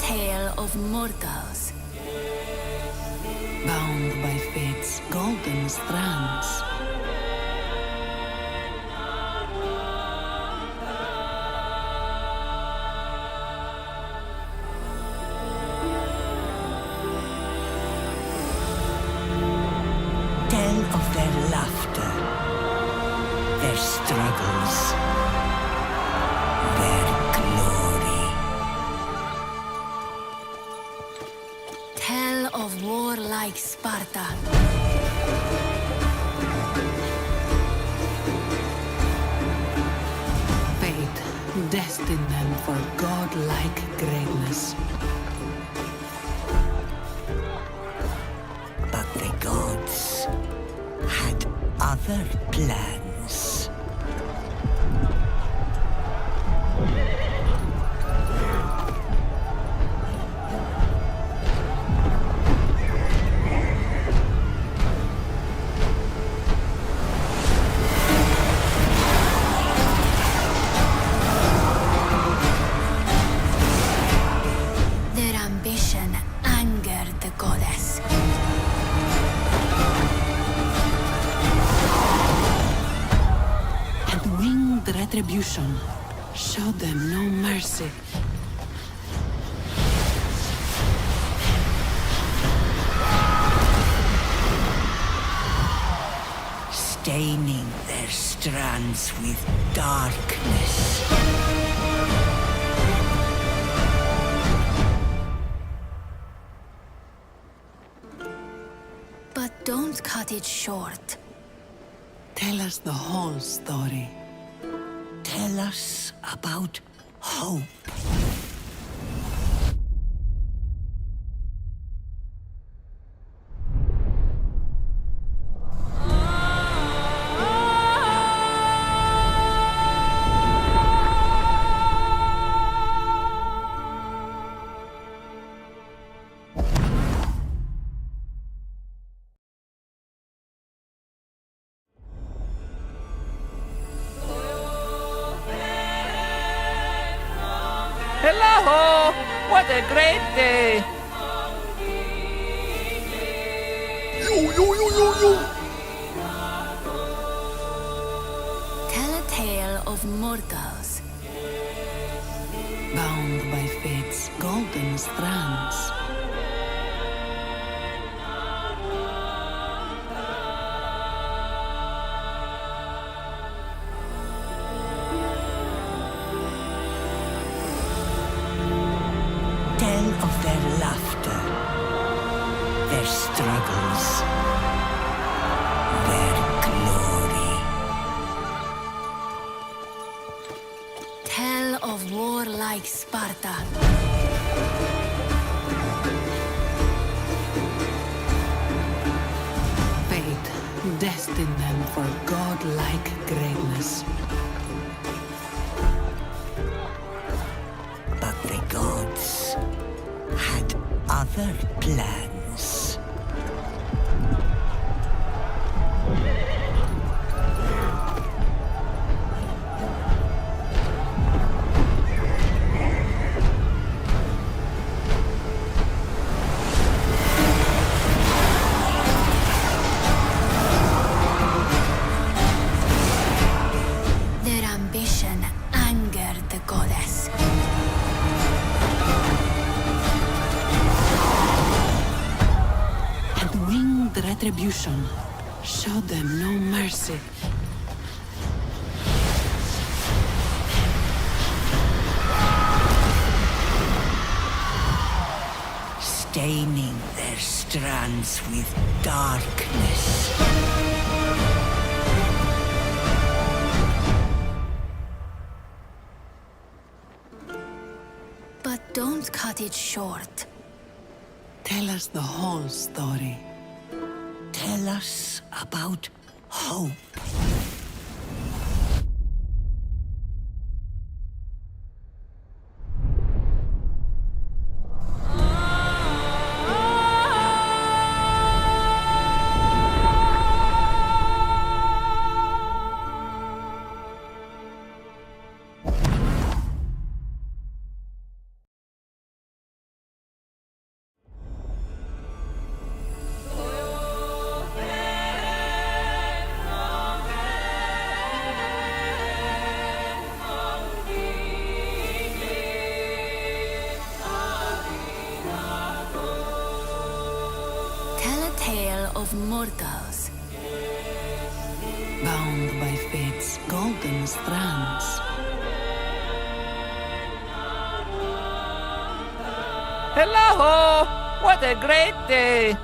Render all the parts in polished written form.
tale of mortals. Bound by fate's golden strands. Tell of their laughter, their struggles, their glory. Tell of warlike Sparta. Fate destined them for godlike greatness. But the gods had other plans. Their ambition angered the goddess. And winged retribution showed them no mercy. Staining their strands with darkness. But don't cut it short. Tell us the whole story. Tell us about hope. Hello! What a great day! Tell a tale of mortals. Bound by fate's golden strands. Tell of their laughter, their struggles, their glory. Tell of warlike Sparta. Fate destined them for godlike greatness. But the gods had other plans. Their ambition angered the goddess. And winged retribution showed them no mercy. Staining their strands with darkness. But don't cut it short. Tell us the whole story. Tell us about hope. of mortals. Bound by fate's golden strands. Hello! What a great day!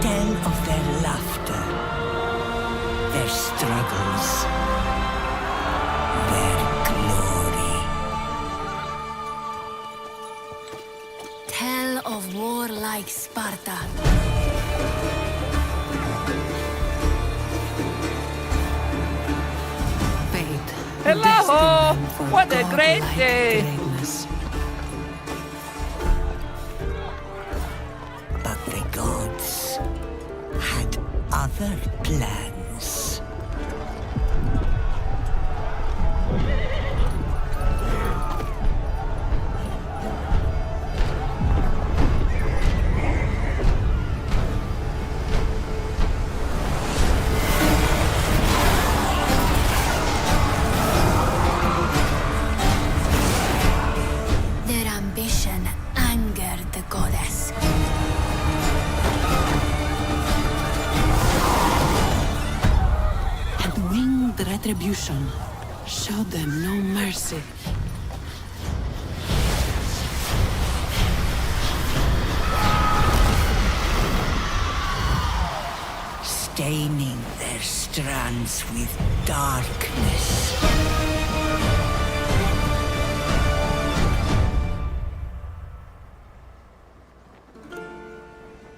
Tell of their laughter, their struggles, their glory. Tell of warlike Sparta. Fate. Hello! destined them for What a great godlike day! greatness. But the gods had other plans. Their ambition angered the goddess. And winged retribution showed them no mercy. Staining their strands with darkness.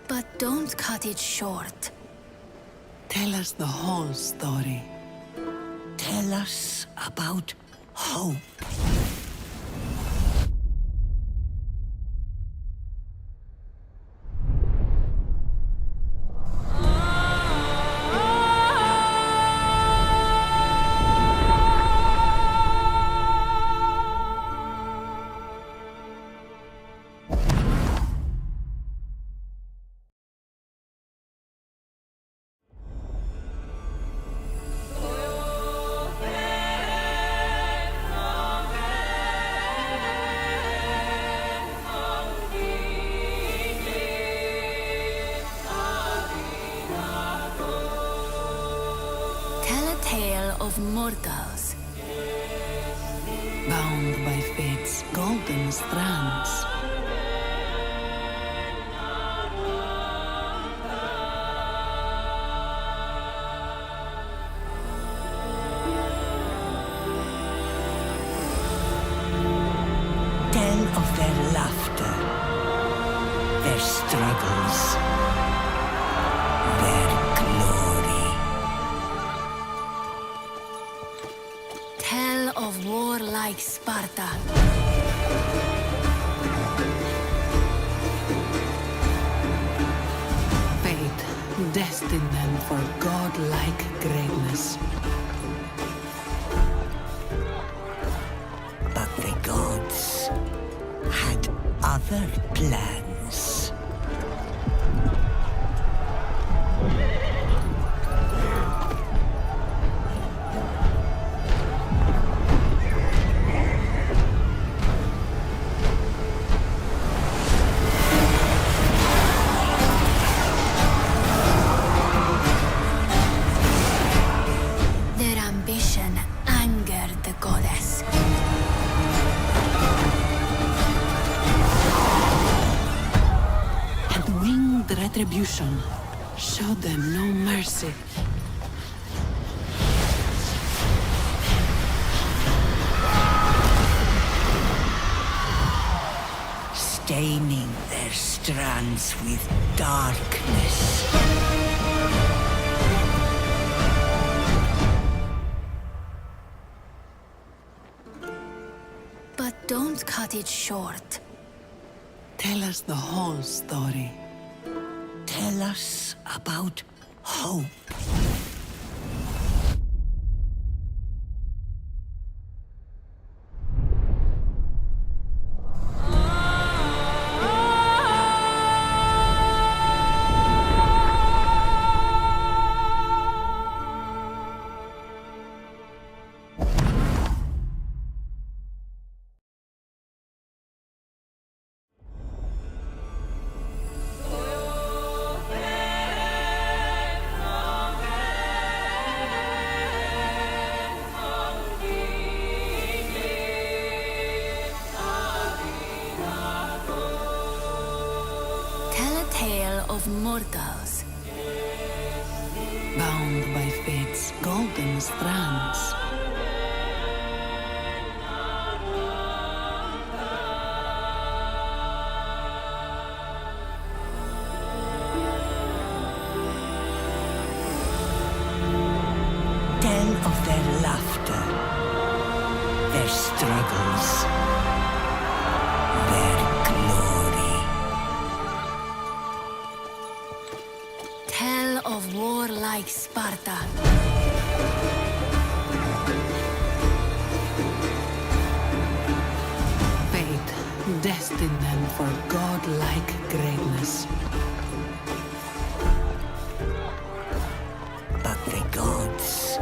But don't cut it short. Tell us the whole story. Tell us about hope. Tell a tale of mortals. Bound by fate's golden strands. Tell of their laughter, their struggles, their glory. Tell of warlike Sparta. Fate destined them for godlike greatness. But the gods had other plans. Their ambition angered the goddess. And winged retribution showed them no mercy. Staining their strands with darkness. But don't cut it short. Tell us the whole story. Tell us about hope. mortals. Bound by fate's golden strands. Tell of their laughter, their struggles, their glory. Tell of warlike Sparta. Fate destined them for godlike greatness. But the gods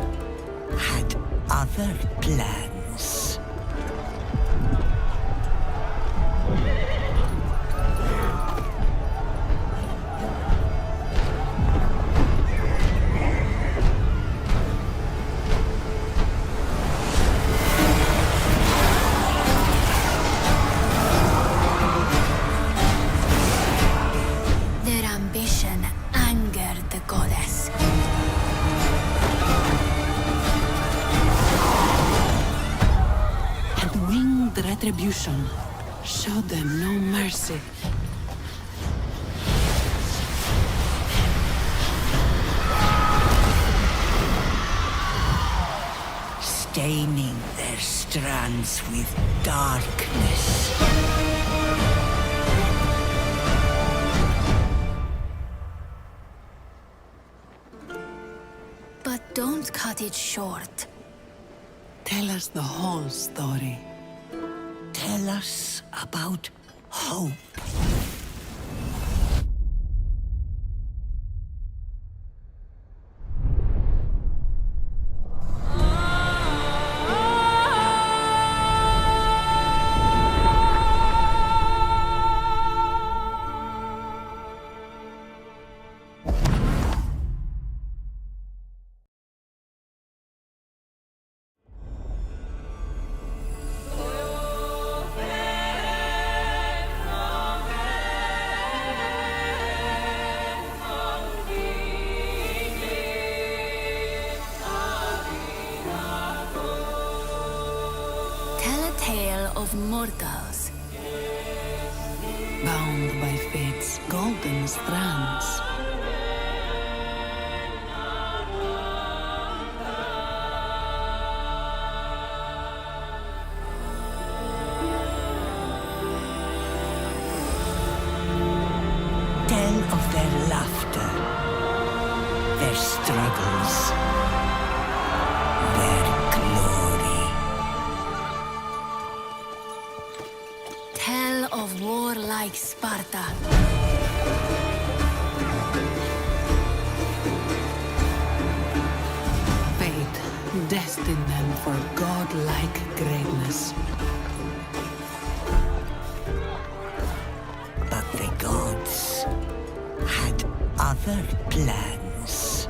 had other plans. Their ambition angered the goddess. And winged retribution showed them no mercy. Staining their strands with darkness. But don't cut it short. Tell us the whole story. Tell us about hope. Tell a tale of mortals. Bound by fate's golden strands. Tell of their laughter, their struggles, their glory. Tell of warlike Sparta. Fate destined them for godlike greatness. But the gods had other plans.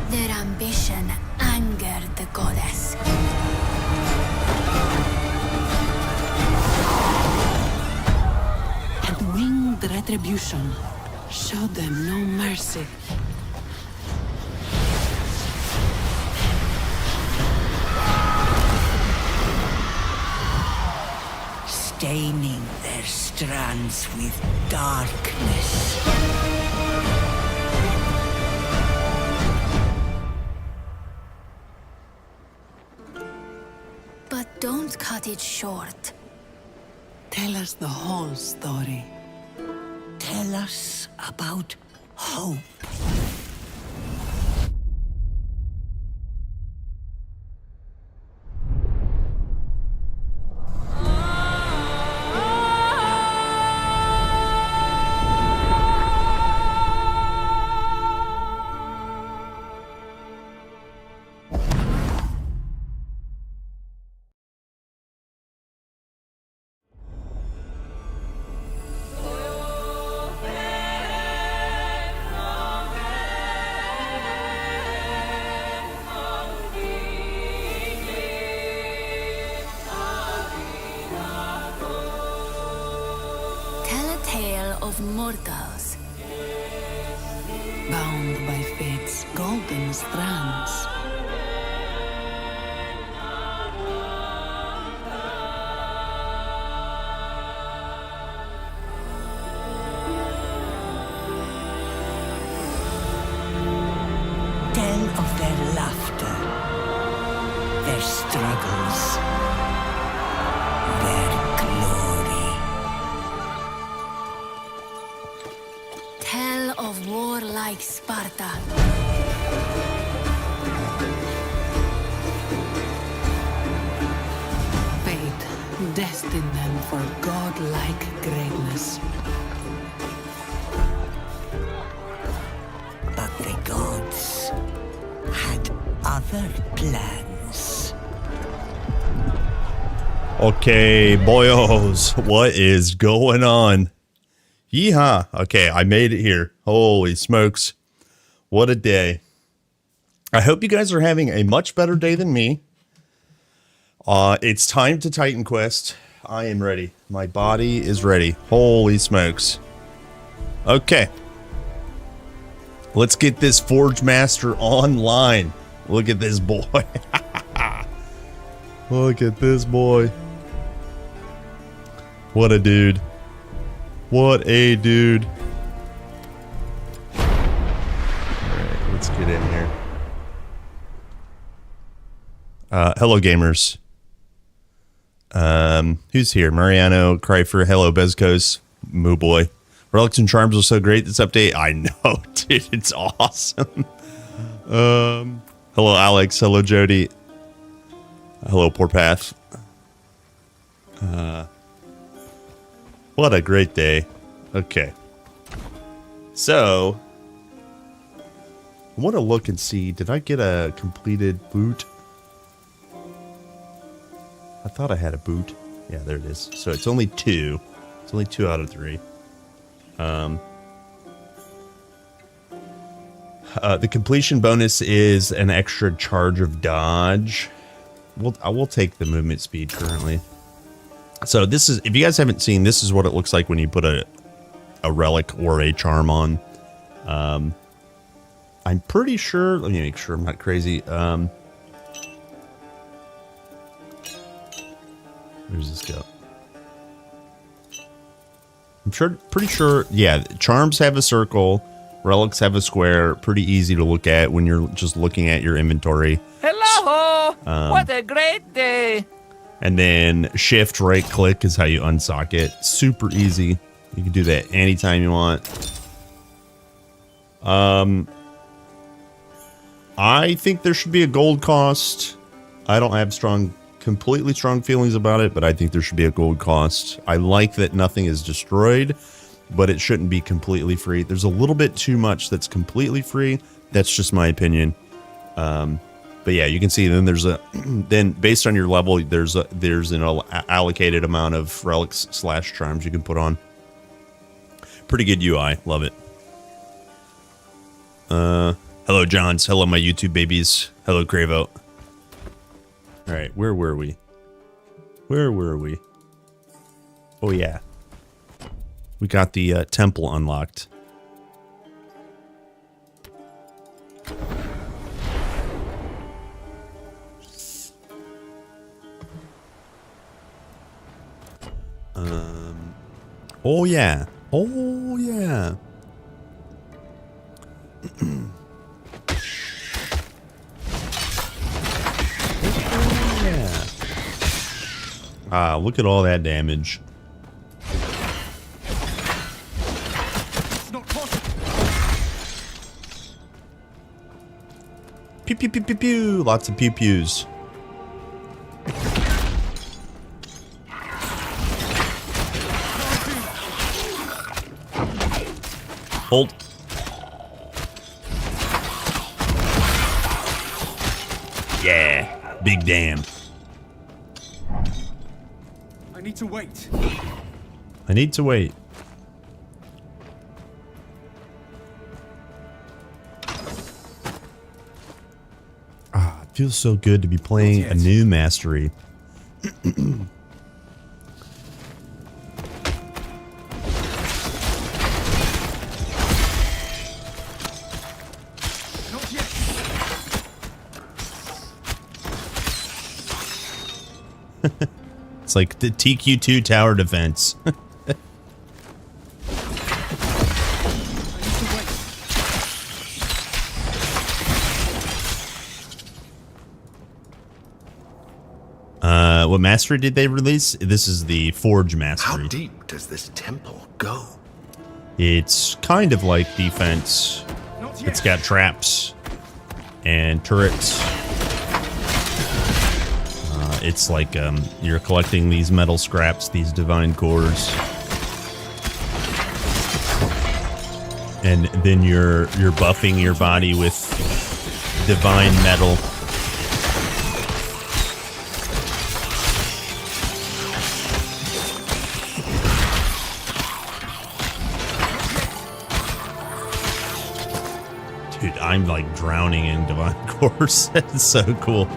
Their ambition angered the goddess. And winged retribution showed them no mercy. Staining their strands with darkness. But don't cut it short. Tell us the whole story. Tell us about hope. of mortals. Bound by fate's golden strands. Tell of their laughter, their struggles, their glory. Tell of warlike Sparta. Fate destined them for godlike greatness. But the gods had other plans. Okay, boyos, what is going on? Yeehaw. Okay, I made it here. Holy smokes. What a day. I hope you guys are having a much better day than me. It's time to Titan Quest. I am ready. My body is ready. Holy smokes. Okay. Let's get this Forge Master online. Look at this boy. Look at this boy. What a dude. What a dude. Alright, let's get in here. Hello, gamers. Who's here? Mariano, Cryfer, hello, Bezkos, Moo Boy. Relics and Charms are so great this update. I know, dude, it's awesome. Hello, Alex. Hello, Jody. Hello, Poor Path. What a great day. Okay. So, I want to look and see, did I get a completed boot? I thought I had a boot. Yeah, there it is. So it's only 2. It's only 2 out of 3. The completion bonus is an extra charge of dodge. I will take the movement speed currently. So this is, if you guys haven't seen, this is what it looks like when you put a relic or a charm on. I'm pretty sure, let me make sure I'm not crazy. Where does this go? I'm pretty sure, yeah, charms have a circle, relics have a square, pretty easy to look at when you're just looking at your inventory. Hello! What a great day! And then shift right click is how you unsock it. Super easy. You can do that anytime you want. I think there should be a gold cost. I don't have completely strong feelings about it, but I think there should be a gold cost. I like that nothing is destroyed, but it shouldn't be completely free. There's a little bit too much that's completely free. That's just my opinion. But yeah, you can see then there's then based on your level, there's an allocated amount of relics / charms you can put on. Pretty good UI. Love it. Hello, Johns. Hello, my YouTube babies. Hello, Cravo. All right, where were we? Where were we? Oh, yeah. We got the temple unlocked. Oh, yeah. Oh, yeah. Yeah. Ah, look at all that damage. Pew pew pew pew pew. Lots of pew pews. Hold. Yeah, big damn. I need to wait. I need to wait. Ah, it feels so good to be playing a new mastery. It's like the TQ2 tower defense. What mastery did they release? This is the Forge mastery. How deep does this temple go? It's kind of like defense. It's got traps and turrets. It's like you're collecting these metal scraps, these divine cores, and then you're buffing your body with divine metal. Dude, I'm like drowning in divine cores. That's so cool.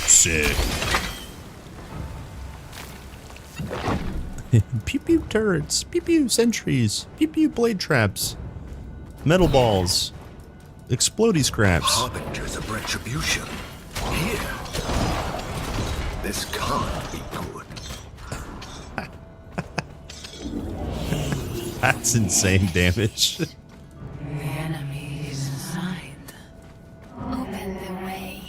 Sick. Pew pew turrets, pew pew sentries, pew pew blade traps, metal balls, explodey scraps. Harbingers of retribution. Here. This can't be good. That's insane damage. The enemy is inside. Open the way.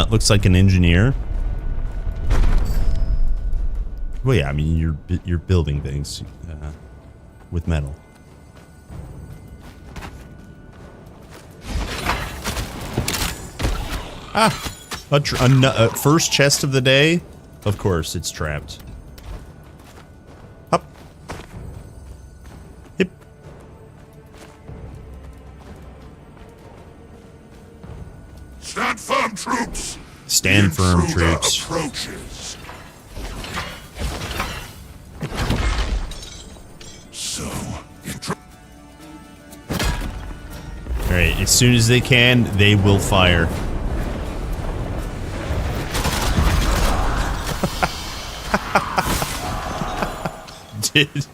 Looks like an engineer. Well, yeah, I mean you're building things with metal. First chest of the day. Of course, it's trapped. Up. Hip. Stand firm, troops! Stand firm, Intruder troops. approaches. So, Alright, as soon as they can, they will fire. Dude.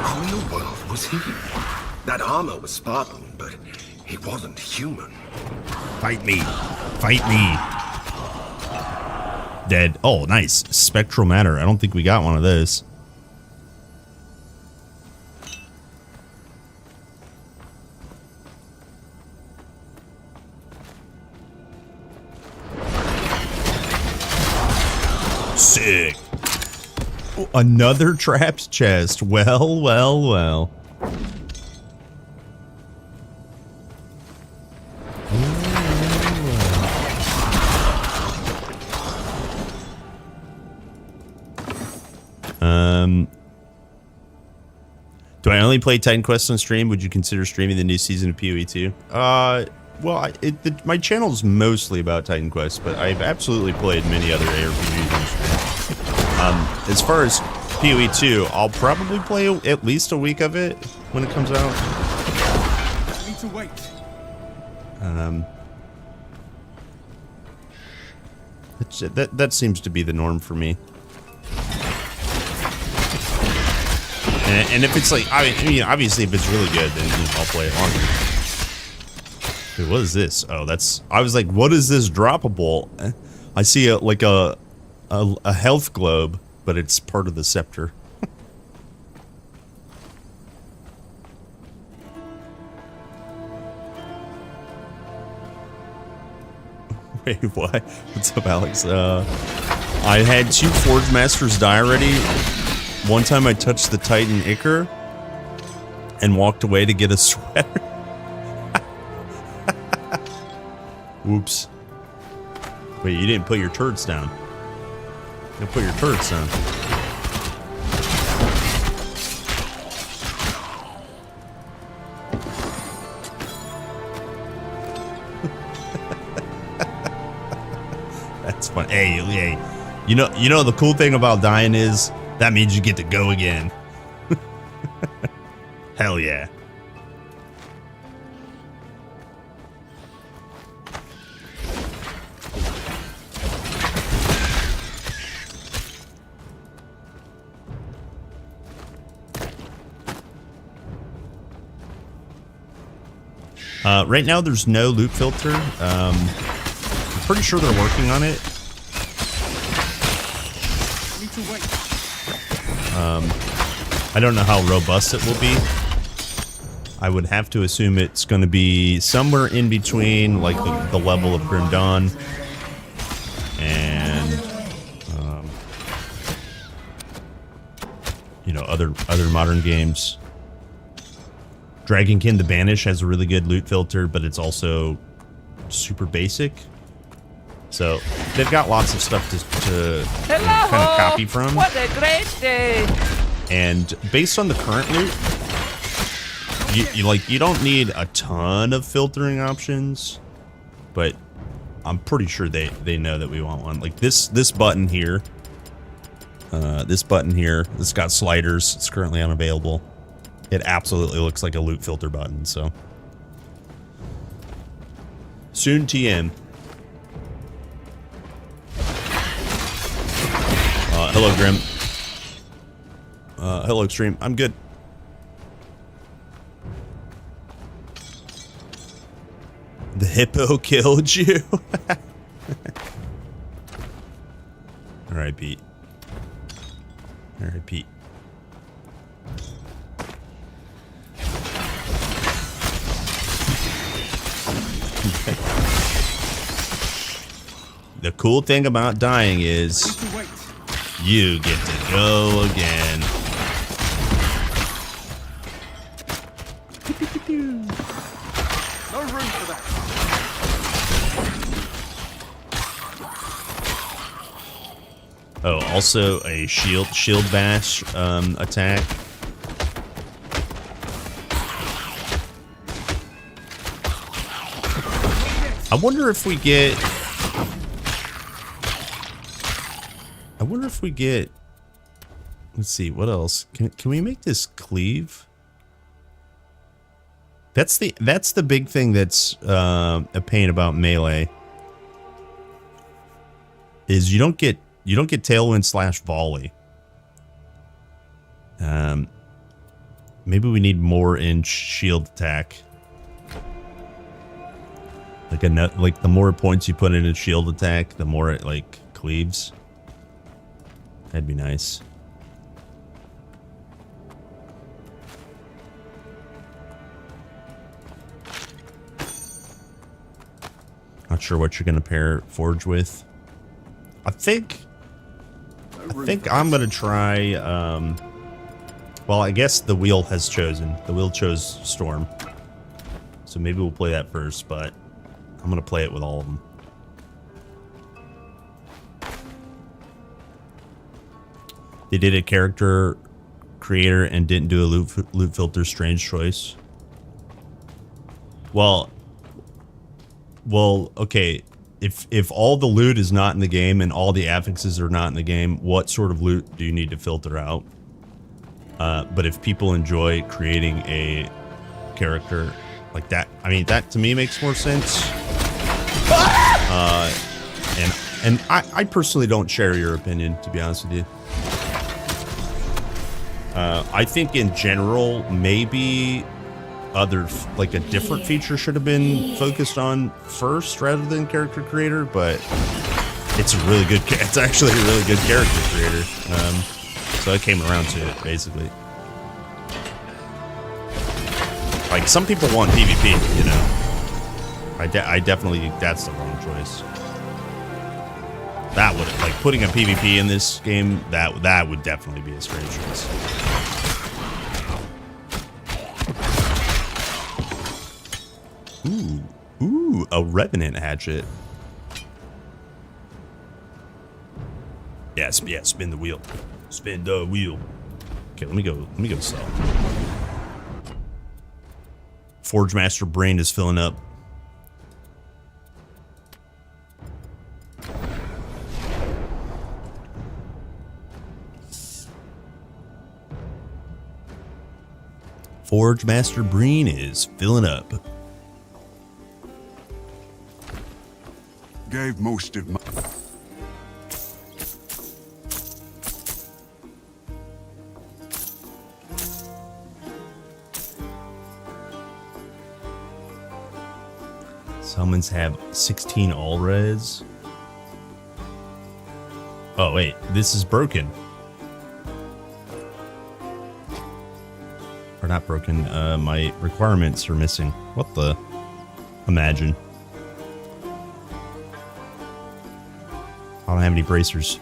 How in the world was he? That armor was Spartan, but he wasn't human. Fight me. Fight me. Dead. Oh, nice. Spectral matter. I don't think we got one of those. Sick. Oh, another trapped chest. Well, well, well. Do I only play Titan Quest on stream? Would you consider streaming the new season of PoE 2? Well, my channel's mostly about Titan Quest, but I've absolutely played many other ARPGs on stream. As far as PoE 2, I'll probably play at least a week of it when it comes out. I need to wait. That seems to be the norm for me. And if it's like, I mean, obviously, if it's really good, then I'll play it longer. Dude, what is this? Oh, that's. I was like, what is this droppable? I see a health globe, but it's part of the scepter. Wait, what? What's up, Alex? I had 2 Forge Masters die already. One time I touched the Titan Ichor and walked away to get a sweater. Whoops. Wait, you didn't put your turrets down. You put your turrets down. fun. Hey, you know the cool thing about dying is that means you get to go again. Hell yeah. Right now, there's no loot filter. I'm pretty sure they're working on it. I don't know how robust it will be. I would have to assume it's going to be somewhere in between, like the level of Grim Dawn and, you know, other modern games. Dragonkin the Banish has a really good loot filter, but it's also super basic. So they've got lots of stuff to kind of copy from. What a great day! And based on the current loot, you don't need a ton of filtering options, but I'm pretty sure they know that we want one. Like this button here, this got sliders. It's currently unavailable. It absolutely looks like a loot filter button, so. Soon TM. Hello, Grim. Hello, Extreme. I'm good. The hippo killed you? Alright, Pete. Alright, Pete. The cool thing about dying is you get to go again. No room for that. Oh, also a shield bash attack. I wonder if we get. Let's see, what else? Can we make this cleave? That's the big thing that's a pain about melee. Is you don't get tailwind / volley. Maybe we need more in shield attack. Like the more points you put in a shield attack, the more it like cleaves. That'd be nice. Not sure what you're gonna pair Forge with. I think I'm gonna try. Well, I guess the wheel has chosen. The wheel chose Storm, so maybe we'll play that first. But I'm gonna play it with all of them. They did a character creator and didn't do a loot filter. Strange choice. Well, okay. If all the loot is not in the game and all the affixes are not in the game, what sort of loot do you need to filter out? But if people enjoy creating a character like that, I mean, that to me makes more sense. And I personally don't share your opinion, to be honest with you. I think in general, maybe like a different feature should have been focused on first rather than character creator, but it's actually a really good character creator. So I came around to it, basically. Like, some people want PvP, you know. I definitely think that's the wrong choice. That would, like, putting a PvP in this game, that would definitely be a strange choice. Ooh, a Revenant hatchet. Yeah, spin the wheel. Spin the wheel. Okay, let me go sell. Forge Master Brain is filling up. Forge Master Breen is filling up. Gave most of my... Summons have 16 all res. Oh wait, this is broken. Or not broken, my requirements are missing. What the? Imagine. I don't have any bracers.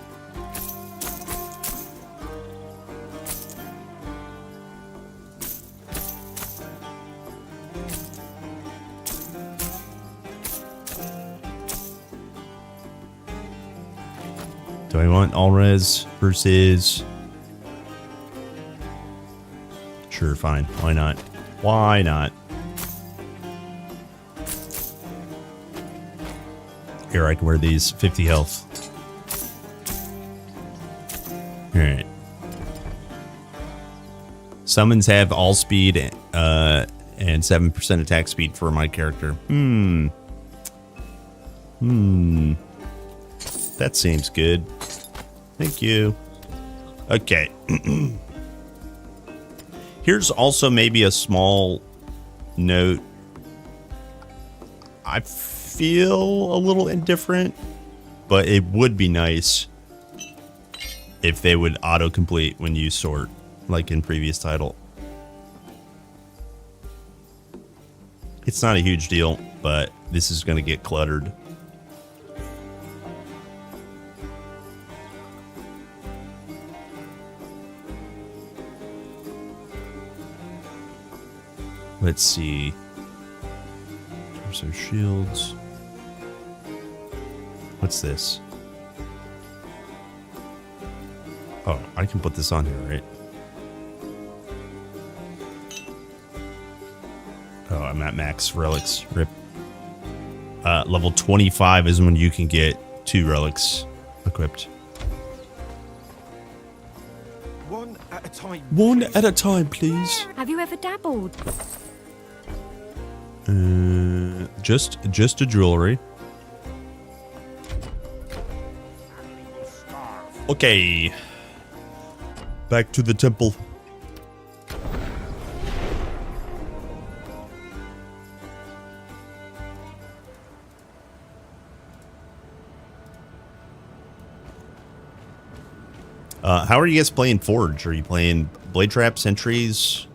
Do I want all res versus... Sure, fine. Why not? Why not? Here, I can wear these. 50 health. Alright. Summons have all speed and 7% attack speed for my character. That seems good. Thank you. Okay. Here's also maybe a small note. I feel a little indifferent, but it would be nice if they would autocomplete when you sort, like in previous title. It's not a huge deal, but this is going to get cluttered. Let's see. Torso shields. What's this? Oh, I can put this on here, right? Oh, I'm at max relics. Rip. Level 25 is when you can get 2 relics equipped. One at a time. One at a time, please. Have you ever dabbled? Just a jewelry. Okay. Back to the temple. How are you guys playing Forge? Are you playing Blade Trap, Sentries,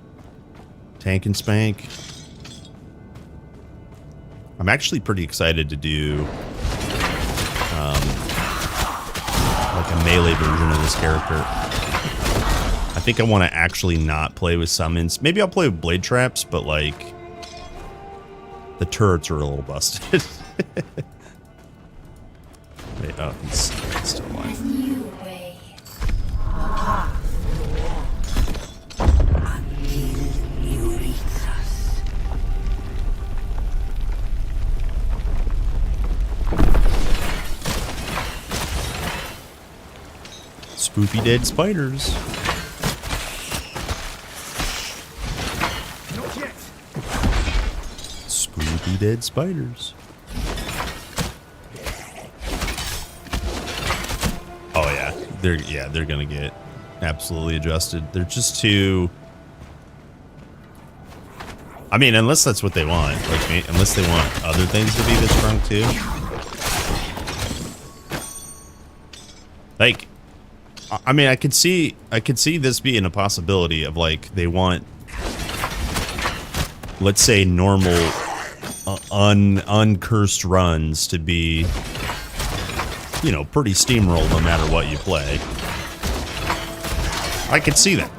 Tank and Spank? I'm actually pretty excited to do like a melee version of this character. I think I want to actually not play with summons. Maybe I'll play with Blade Traps, but like the turrets are a little busted. Wait, oh, he's still alive. Spoopy dead spiders. Not yet. Spoopy dead spiders. Oh yeah, they're gonna get absolutely adjusted. They're just too. I mean, unless that's what they want, like unless they want other things to be this strong too. Like, I mean, I could see this being a possibility of like they want, let's say, normal, uncursed runs to be, you know, pretty steamrolled no matter what you play. I could see that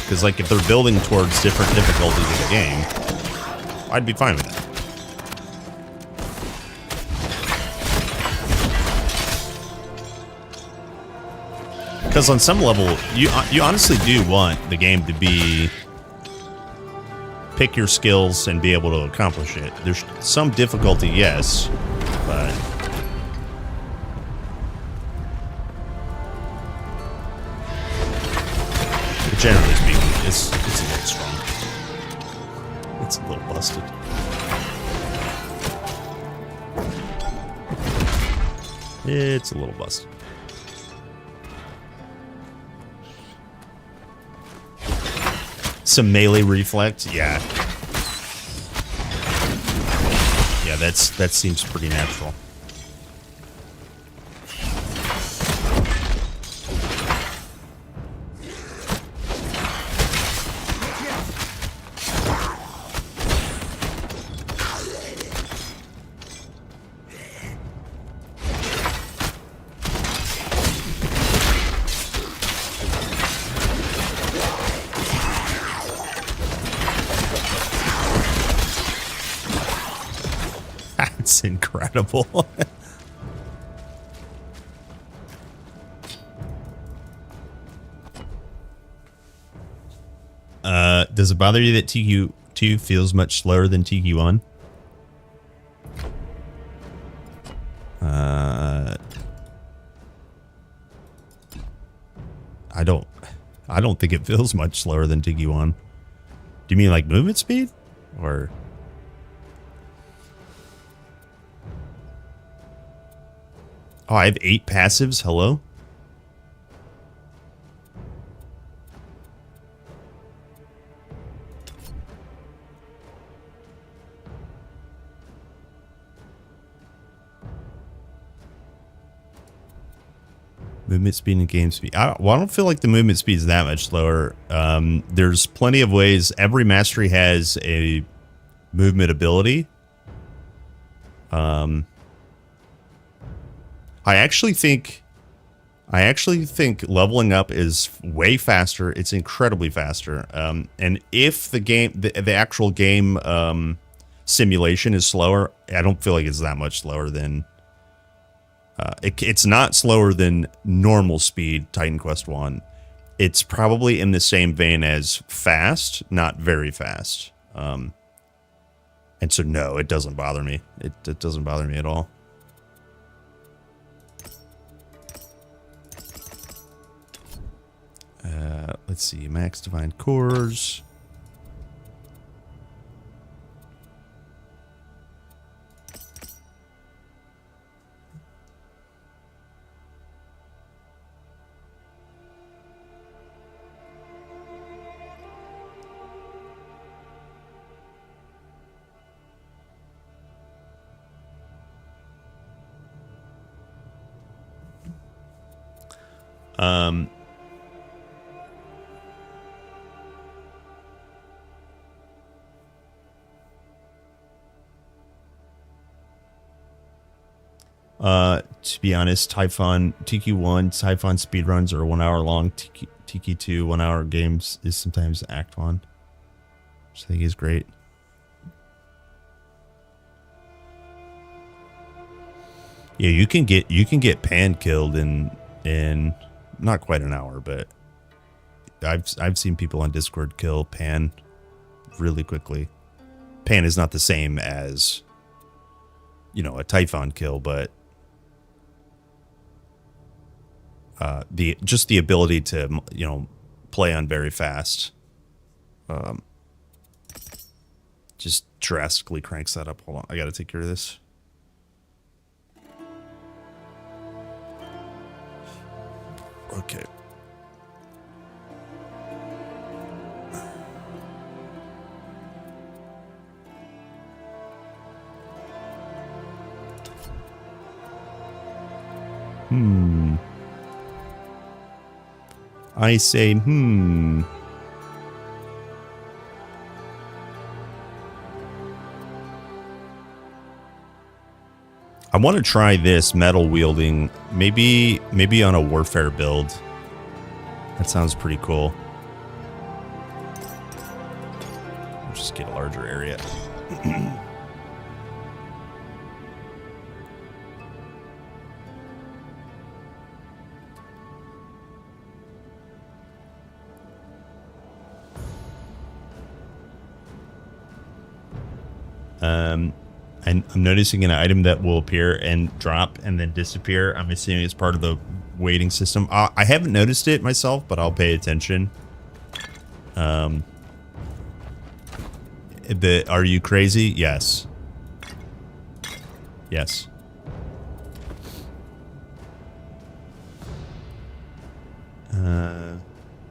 because, like, if they're building towards different difficulties of the game, I'd be fine with that. Because on some level, you honestly do want the game to be pick your skills and be able to accomplish it. There's some difficulty, yes, but generally speaking, it's a little strong. It's a little busted. It's a little busted. Some melee reflect, yeah. Yeah, that seems pretty natural. That's incredible. Does it bother you that TQ2 feels much slower than TQ1? I don't think it feels much slower than TQ1. Do you mean like movement speed? Or... Oh, I have 8 passives? Hello? Movement speed and game speed. I don't feel like the movement speed is that much slower. There's plenty of ways. Every mastery has a movement ability. I actually think leveling up is way faster. It's incredibly faster. And if the actual game simulation is slower, I don't feel like it's that much slower than. It's not slower than normal speed Titan Quest 1. It's probably in the same vein as fast, not very fast. And so no, it doesn't bother me. It doesn't bother me at all. Let's see, max divine cores. To be honest, Typhon TQ1 Typhon speedruns are 1 hour long. TQ2 1 hour games is sometimes Act 1, which I think is great. Yeah, you can get Pan killed in not quite an hour, but I've seen people on Discord kill Pan really quickly. Pan is not the same as, you know, a Typhon kill, but the ability to, you know, play on very fast just drastically cranks that up. Hold on, I gotta take care of this. Okay. I say, I want to try this metal wielding, maybe on a warfare build. That sounds pretty cool. I'll just get a larger area. And I'm noticing an item that will appear and drop and then disappear. I'm assuming it's part of the waiting system. I haven't noticed it myself, but I'll pay attention. Are you crazy? Yes. Yes.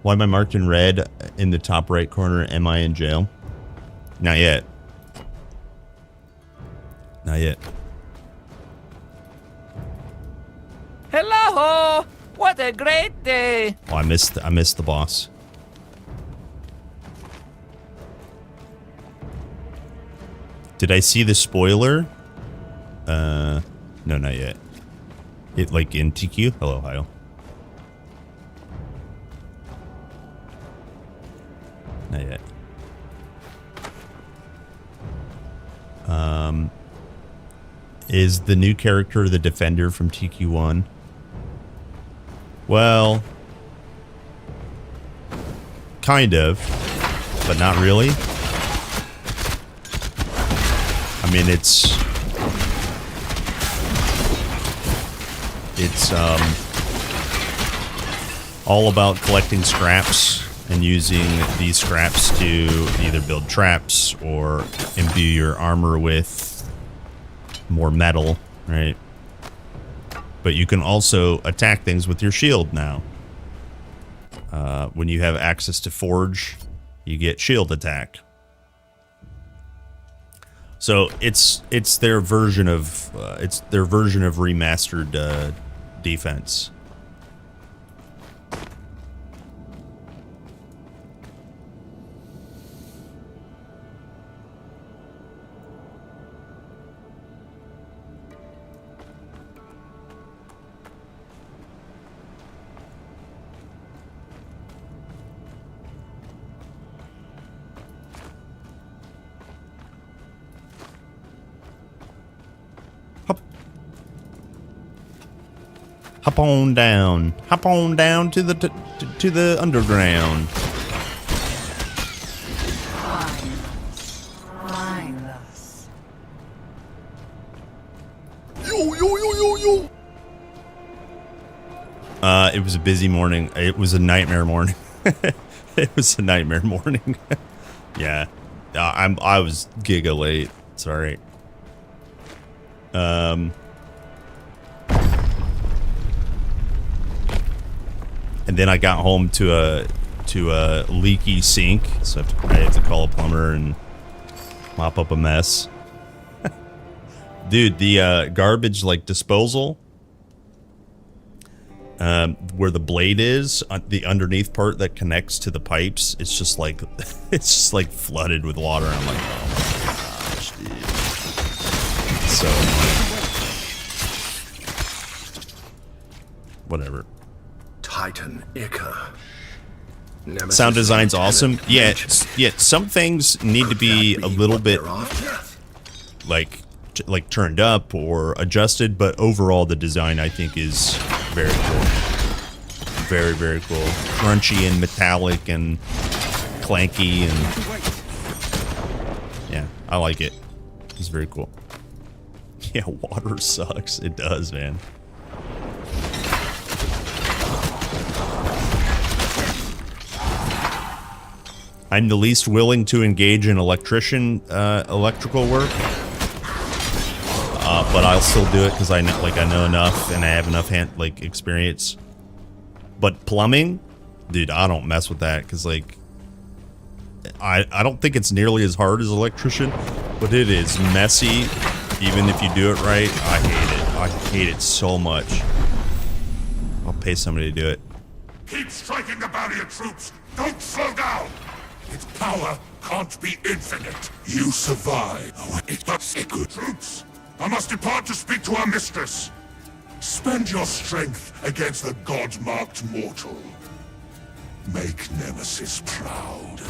Why am I marked in red in the top right corner? Am I in jail? Not yet. Not yet. Hello! What a great day! Oh, I missed the boss. Did I see the spoiler? No, not yet. It like in TQ? Hello, Hyle. Not yet. Is the new character the Defender from TQ1? Well, kind of, but not really. I mean, it's all about collecting scraps and using these scraps to either build traps or imbue your armor with more metal, right? But you can also attack things with your shield now. When you have access to Forge, you get shield attack. So it's their version of remastered defense. Hop on down. Hop on down to the underground. It was a busy morning. It was a nightmare morning. It was a nightmare morning. Yeah. I was giga late. Sorry. And then I got home to a leaky sink, so I have to call a plumber and mop up a mess. Dude, the garbage like disposal, where the blade is, the underneath part that connects to the pipes, it's just like flooded with water. I'm like, oh my gosh, dude, it's so annoying. Whatever. Titan Ica. Nemesis Sound design's Lieutenant awesome. Yeah, Vengeance. yeah. Some things need to be Could a that little what bit they're after? like turned up or adjusted, but overall the design I think is very cool. Very, very cool. Crunchy and metallic and clanky and yeah, I like it. It's very cool. Yeah, water sucks. It does, man. I'm the least willing to engage in electrical work, but I'll still do it because I know enough and I have enough experience. But plumbing, dude, I don't mess with that because I don't think it's nearly as hard as electrician, but it is messy. Even if you do it right, I hate it. I hate it so much. I'll pay somebody to do it. Keep striking the barrier, troops. Don't slow down. Its power can't be infinite. You survive. It's but sacred. Troops, I must depart to speak to our mistress. Spend your strength against the god-marked mortal. Make Nemesis proud.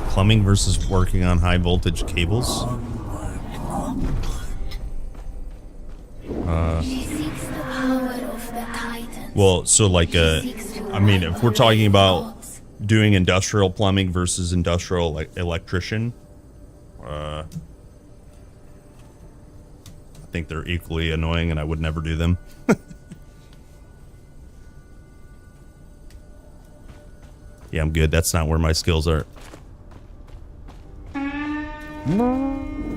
Plumbing versus working on high voltage cables. She seeks the power of the Titans. Well, so I mean, if we're talking about doing industrial plumbing versus industrial electrician, think they're equally annoying, and I would never do them. Yeah, I'm good. That's not where my skills are.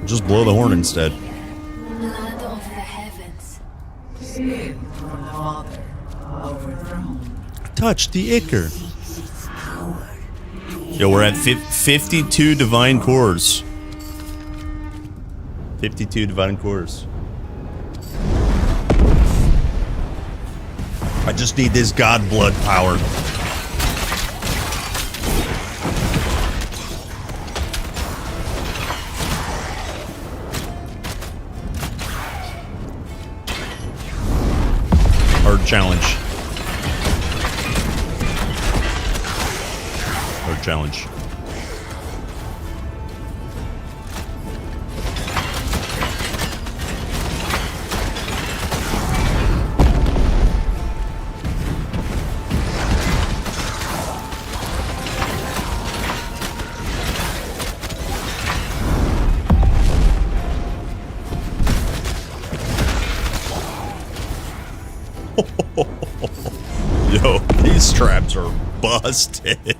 Just blow the horn instead. Blood of the heavens. Sin from the Father, overthrown. Touch the ichor. Yo, we're at 52 divine cores. 52 divine cores. I just need this god blood power. Hard challenge. Hard challenge. Yo, these traps are busted.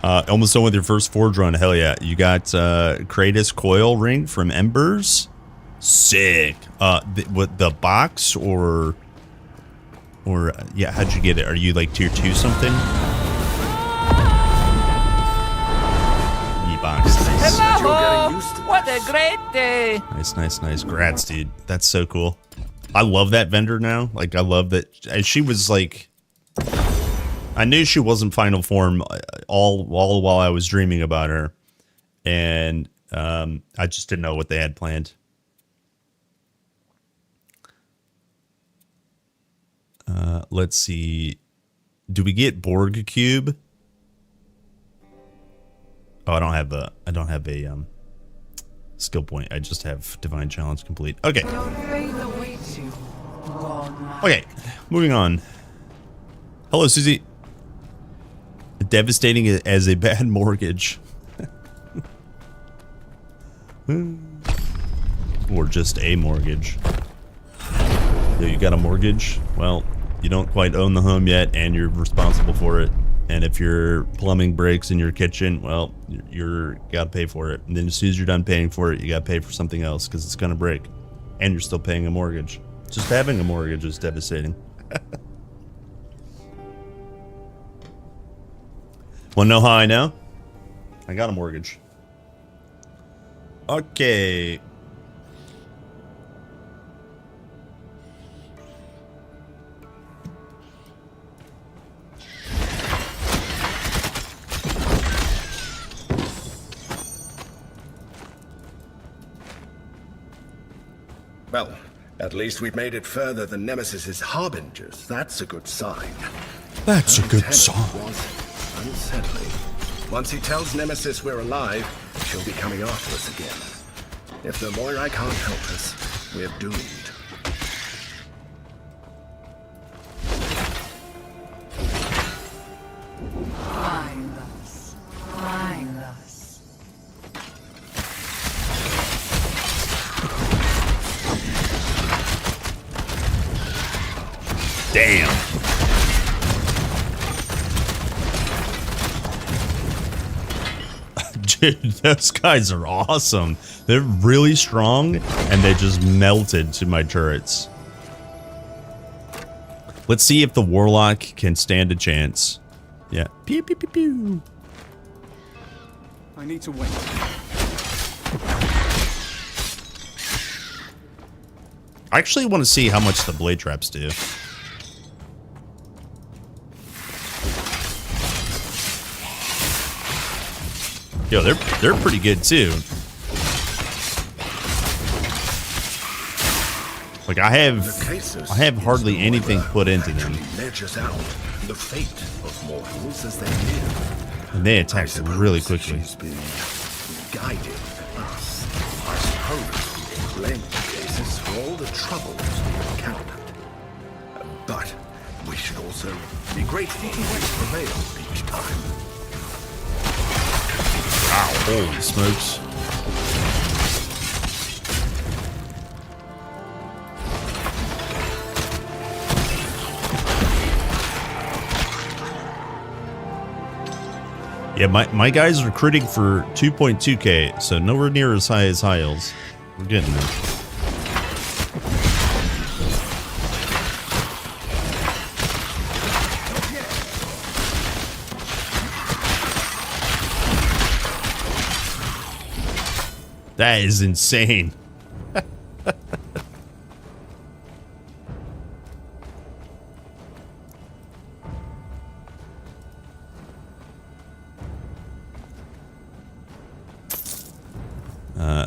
Almost done with your first Forge run. Hell yeah. You got Kratos coil ring from Embers. Sick. With the box or yeah, how'd you get it? Are you like tier 2 something? E-box. Hello! What a great day! Nice, nice, nice. Grats, dude. That's so cool. I love that vendor now. Like, I love that. She was like, I knew she wasn't final form all while I was dreaming about her. And I just didn't know what they had planned. Let's see. Do we get Borg Cube? Oh, I don't have a skill point. I just have Divine Challenge complete. Okay. Okay, moving on. Hello, Susie. Devastating as a bad mortgage. Or just a mortgage. Yo, you got a mortgage? Well, you don't quite own the home yet, and you're responsible for it. And if your plumbing breaks in your kitchen, well, you gotta pay for it. And then as soon as you're done paying for it, you gotta pay for something else because it's gonna break. And you're still paying a mortgage. Just having a mortgage is devastating. Wanna know how I know? I got a mortgage. Okay. Well, at least we've made it further than Nemesis's harbingers. That's a good sign. That's a good Her sign. intent was unsettling. Once he tells Nemesis we're alive, she'll be coming after us again. If the Moirai can't help us, we're doomed. Find us. Find us. Damn. Dude, those guys are awesome. They're really strong, and they just melted to my turrets. Let's see if the Warlock can stand a chance. Yeah. Pew, pew, pew, pew. I need to wait. I actually want to see how much the blade traps do. Yo, they're pretty good too. Like I have hardly anything put into them. Ledges out the fate of mortals as they live. And they attack really suppose quickly. She's been guiding us. I suppose we blame the cases for all the troubles we've encountered. But we should also be grateful we've prevailed each time. Wow, holy smokes. Yeah, my guys are critting for 2.2k, so nowhere near as high as Hyle's. We're getting there. That is insane.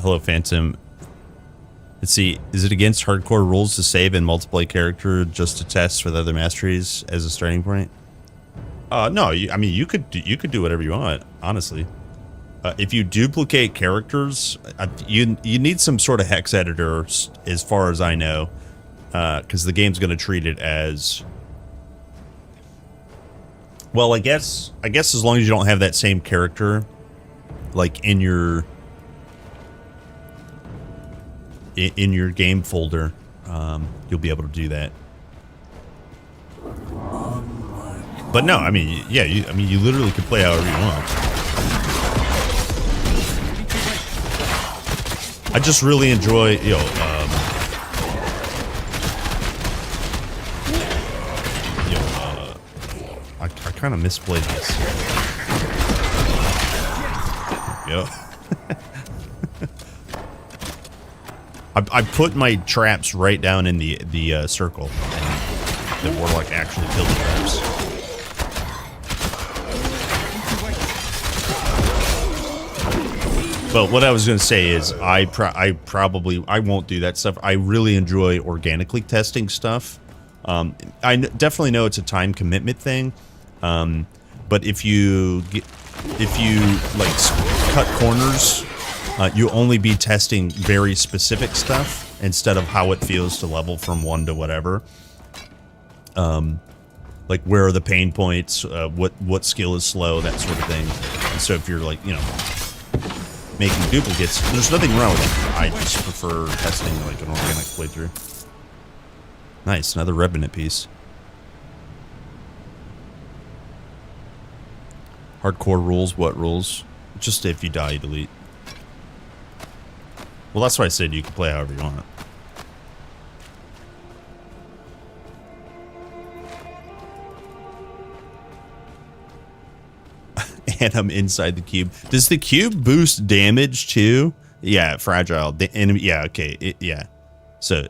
Hello, Phantom. Let's see. Is it against hardcore rules to save and multiply character just to test with other masteries as a starting point? No. I mean, you could do whatever you want. Honestly, if you duplicate characters, you need some sort of hex editor, as far as I know, because the game's going to treat it as. Well, I guess as long as you don't have that same character, like in your game folder, you'll be able to do that. But no, I mean, yeah, you literally could play however you want. I just really enjoy, I kind of misplayed this. Yo. I put my traps right down in the circle, and the warlock actually killed the traps. But what I was going to say is I won't do that stuff. I really enjoy organically testing stuff. I definitely know it's a time commitment thing, but if you like cut corners. You'll only be testing very specific stuff instead of how it feels to level from 1 to whatever. Like where are the pain points, what skill is slow, that sort of thing. And so if you're like, making duplicates, there's nothing wrong with it. I just prefer testing like an organic playthrough. Nice, another Revenant piece. Hardcore rules, what rules? Just if you die, you delete. Well, that's why I said you can play however you want. And I'm inside the cube. Does the cube boost damage too? Yeah, fragile. The enemy. Yeah, okay. Yeah. So,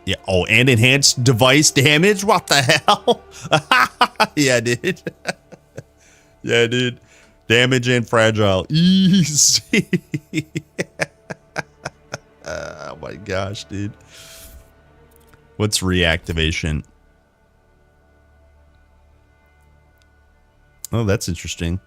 yeah. Oh, and enhanced device damage? What the hell? Yeah, dude. Yeah, dude. Damage and fragile. Easy. Oh my gosh, dude. What's reactivation? Oh, that's interesting.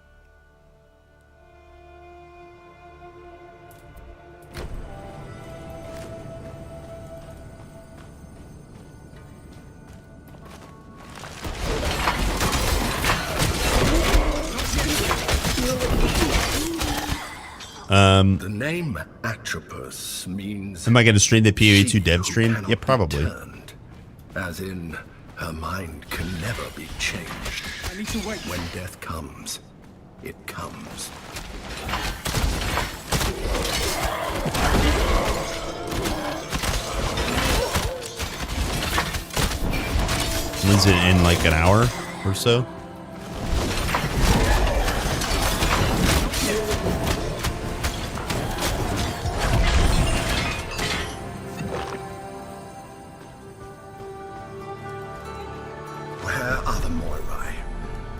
The name Atropos means. Am I going to stream the PoE2 dev stream? Yeah, probably. Turned, as in, her mind can never be changed. I need to wait. When death comes, it comes. When's it in, like an hour or so?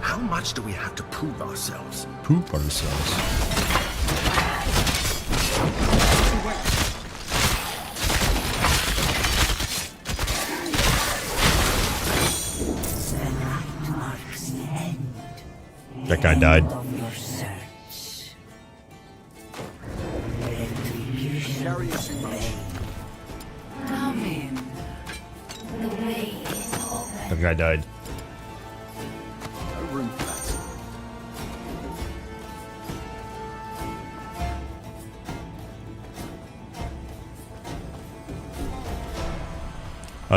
How much do we have to prove ourselves? Poop ourselves. That guy died. That guy died.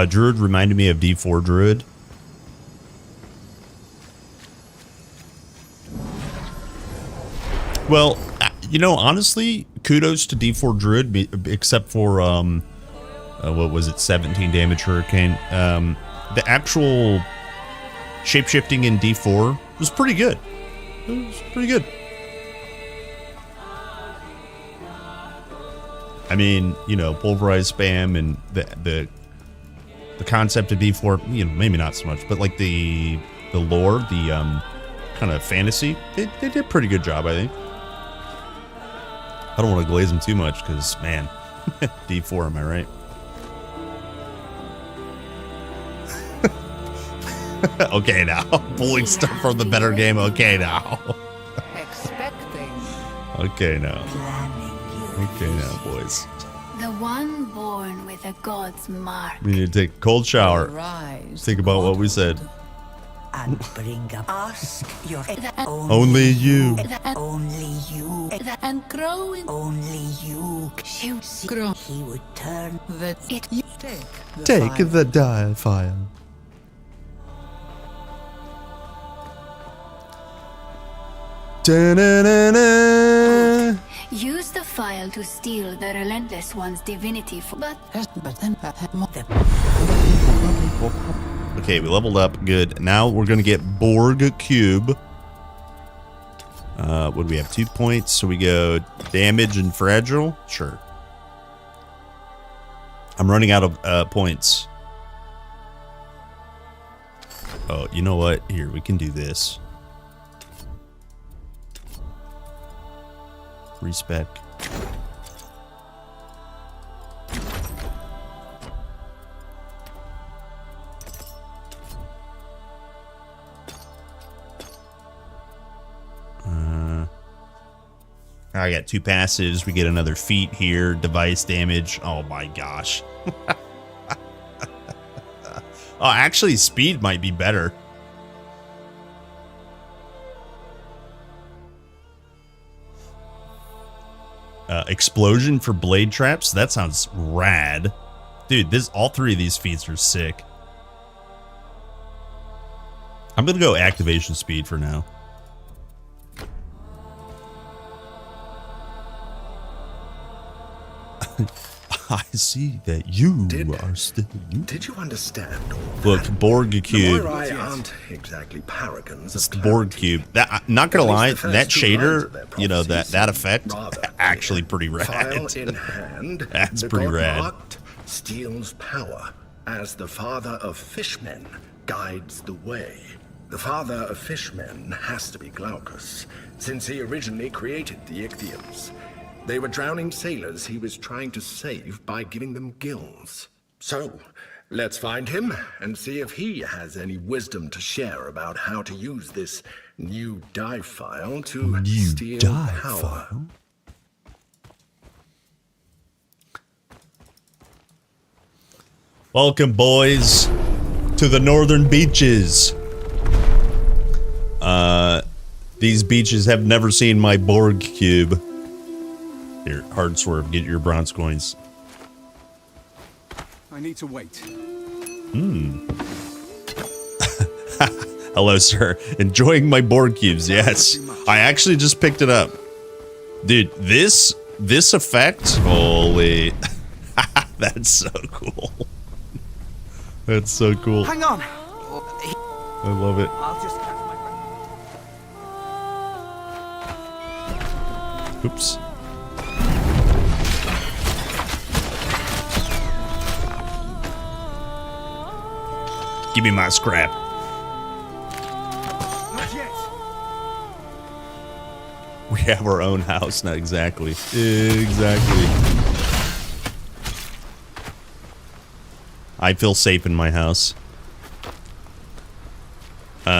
Druid reminded me of D4 Druid. Well, you know, honestly, kudos to D4 Druid, except for, what was it, 17 damage Hurricane. The actual shapeshifting in D4 was pretty good. It was pretty good. I mean, you know, pulverize spam and the concept of D4, you know, maybe not so much, but like the lore, the kind of fantasy, they did a pretty good job, I think. I don't want to glaze them too much because, man, D4, am I right? Okay, now. Pulling stuff from the better game. Okay, now. Expecting. Okay, now. Planning Okay, now, boys. The one born with a god's mark. We need to take a cold shower. Rise. Think about what we said. and bring up. Ask your Only you. only you. And growing. Only you. Grow. He would turn. That It Take the dial file. Da-na-na-na. use the file to steal the Relentless One's divinity but then Okay, we leveled up. Good. Now we're going to get Borg Cube. What do we have? 2 points. So we go damage and fragile. Sure. I'm running out of points. Oh, you know what? Here, we can do this. Respec. I got 2 passives. We get another feat here. Device damage. Oh my gosh. Oh, actually, speed might be better. Explosion for blade traps. That sounds rad, dude. All 3 of these feats are sick. I'm gonna go activation speed for now. I see that you are still you. Did you understand all Look, that? Borg The Cube. Moirai aren't exactly paragons It's of the Borg clarity. Cube. That, not gonna At least lie, the first that 2 lines of their shader, you know, that prophecies effect, seem rather actually clear. pretty rad. File in hand, That's the pretty god rad. marked steals power as the father of fishmen guides the way. The father of fishmen has to be Glaucus, since he originally created the Ichthyans. They were drowning sailors he was trying to save by giving them gills. So, let's find him and see if he has any wisdom to share about how to use this new die file to steal power. Welcome, boys, to the northern beaches. These beaches have never seen my Borg Cube. Here, hard swerve, get your bronze coins. I need to wait. Hello, sir. Enjoying my Borg cubes, yes. I actually just picked it up. Dude, this effect, holy. That's so cool. That's so cool. Hang on! I love it. I'll just catch my breath. Oops. Give me my scrap. Not yet! We have our own house now. Exactly. Exactly. I feel safe in my house.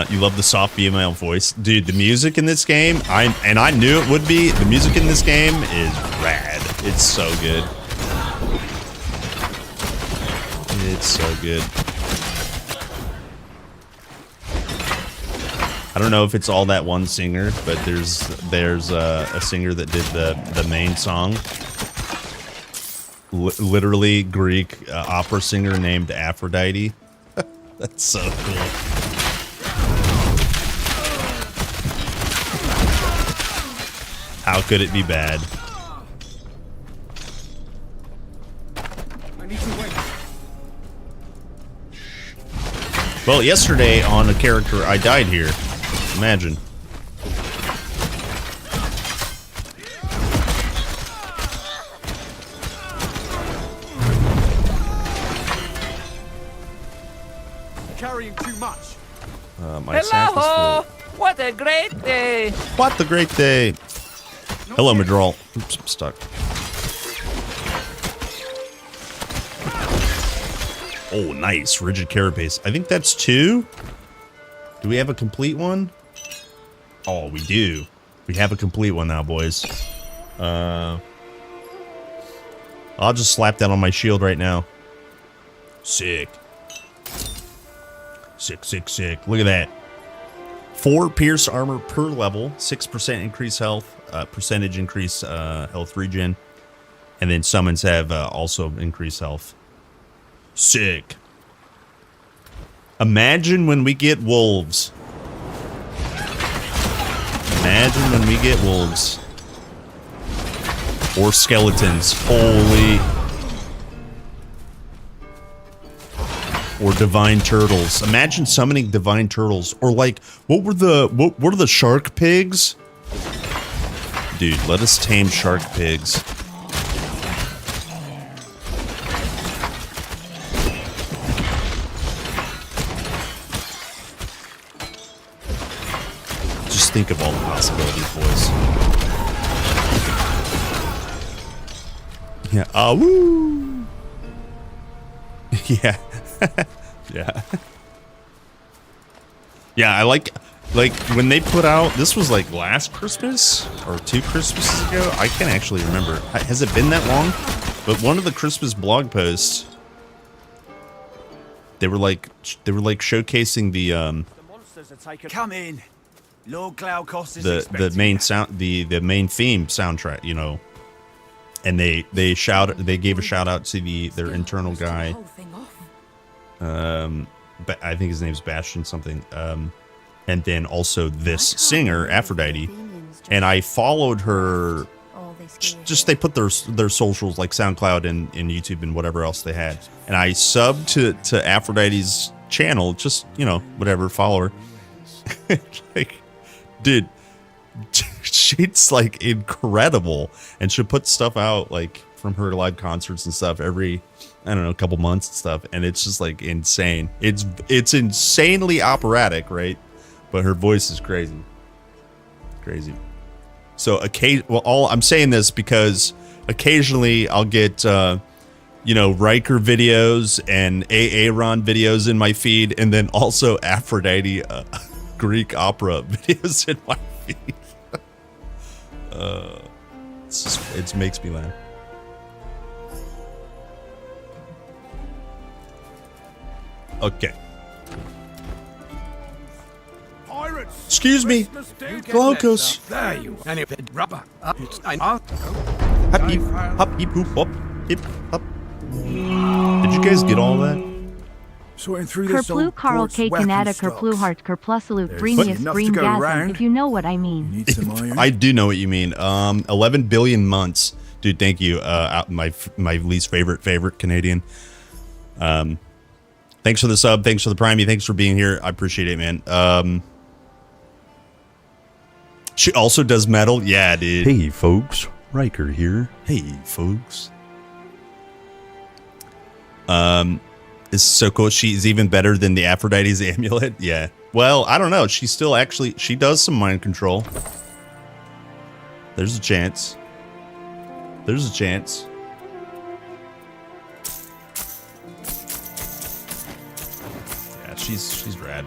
You love the soft female voice, dude. The music in this game, I knew it would be. The music in this game is rad. It's so good. It's so good. I don't know if it's all that one singer, but there's a singer that did the main song. Literally Greek opera singer named Aphrodite. That's so cool. How could it be bad? I need to wait. Well, yesterday on a character, I died here. Imagine. Carrying too much. My sack is Hello! full. What a great day! What a great day. Hello, Madral. Oops, I'm stuck. Oh, nice. Rigid carapace. I think that's 2. Do we have a complete one? Oh, we do. We have a complete one now, boys. I'll just slap that on my shield right now. Sick. Sick, sick, sick. Look at that. 4 pierce armor per level, 6% increase health, percentage increase health regen, and then summons have also increased health. Sick. Imagine when we get wolves. Imagine when we get wolves. Or skeletons. Holy. Or divine turtles. Imagine summoning divine turtles. Or like, what were the shark pigs? Dude, let us tame shark pigs. Just think of all the possibilities, boys. Yeah. Ah, woo. Yeah. Yeah. Yeah, I like when they put out, this was like last Christmas or 2 Christmases ago. I can't actually remember. Has it been that long? But one of the Christmas blog posts, they were like showcasing the Come in. Lord Glaukos is the main sound the main theme soundtrack, you know. And they gave a shout out to their internal guy. But I think his name's Bastion something. And then also this singer, Aphrodite. And I followed her. Just they put their socials like SoundCloud and YouTube and whatever else they had. And I subbed to Aphrodite's channel, just, you know, whatever, follow her. Like, dude, she's like incredible. And she'll put stuff out like from her live concerts and stuff every, I don't know, a couple months and stuff. And it's just like insane. It's insanely operatic, right? But her voice is crazy. Crazy. So I'm saying this because occasionally I'll get, you know, Riker videos and Aaron videos in my feed, and then also Aphrodite Greek opera videos in my feed. It makes me laugh. Okay. Excuse me, Glaukos. There you are. And if it rubber. It's Hop, hip, hop, hip, hoop, hop, hip, hop. Did you guys get all that? sorting through this Kerplu old Carl port's K weapon Canada stocks. Kerplu Hart Kerplusalut There's Breenius enough to Breen go Gasm, round. if you know what I mean. Need some iron? I do know what you mean. 11 billion months. Dude, thank you. My least favorite Canadian. Thanks for the sub. Thanks for the primey. Thanks for being here. I appreciate it, man. She also does metal. Yeah, dude. Hey, folks. Riker here. Hey, folks. It's so cool. She's even better than the Aphrodite's amulet. Yeah. Well, I don't know. She still actually, she does some mind control. There's a chance. There's a chance. Yeah, she's rad.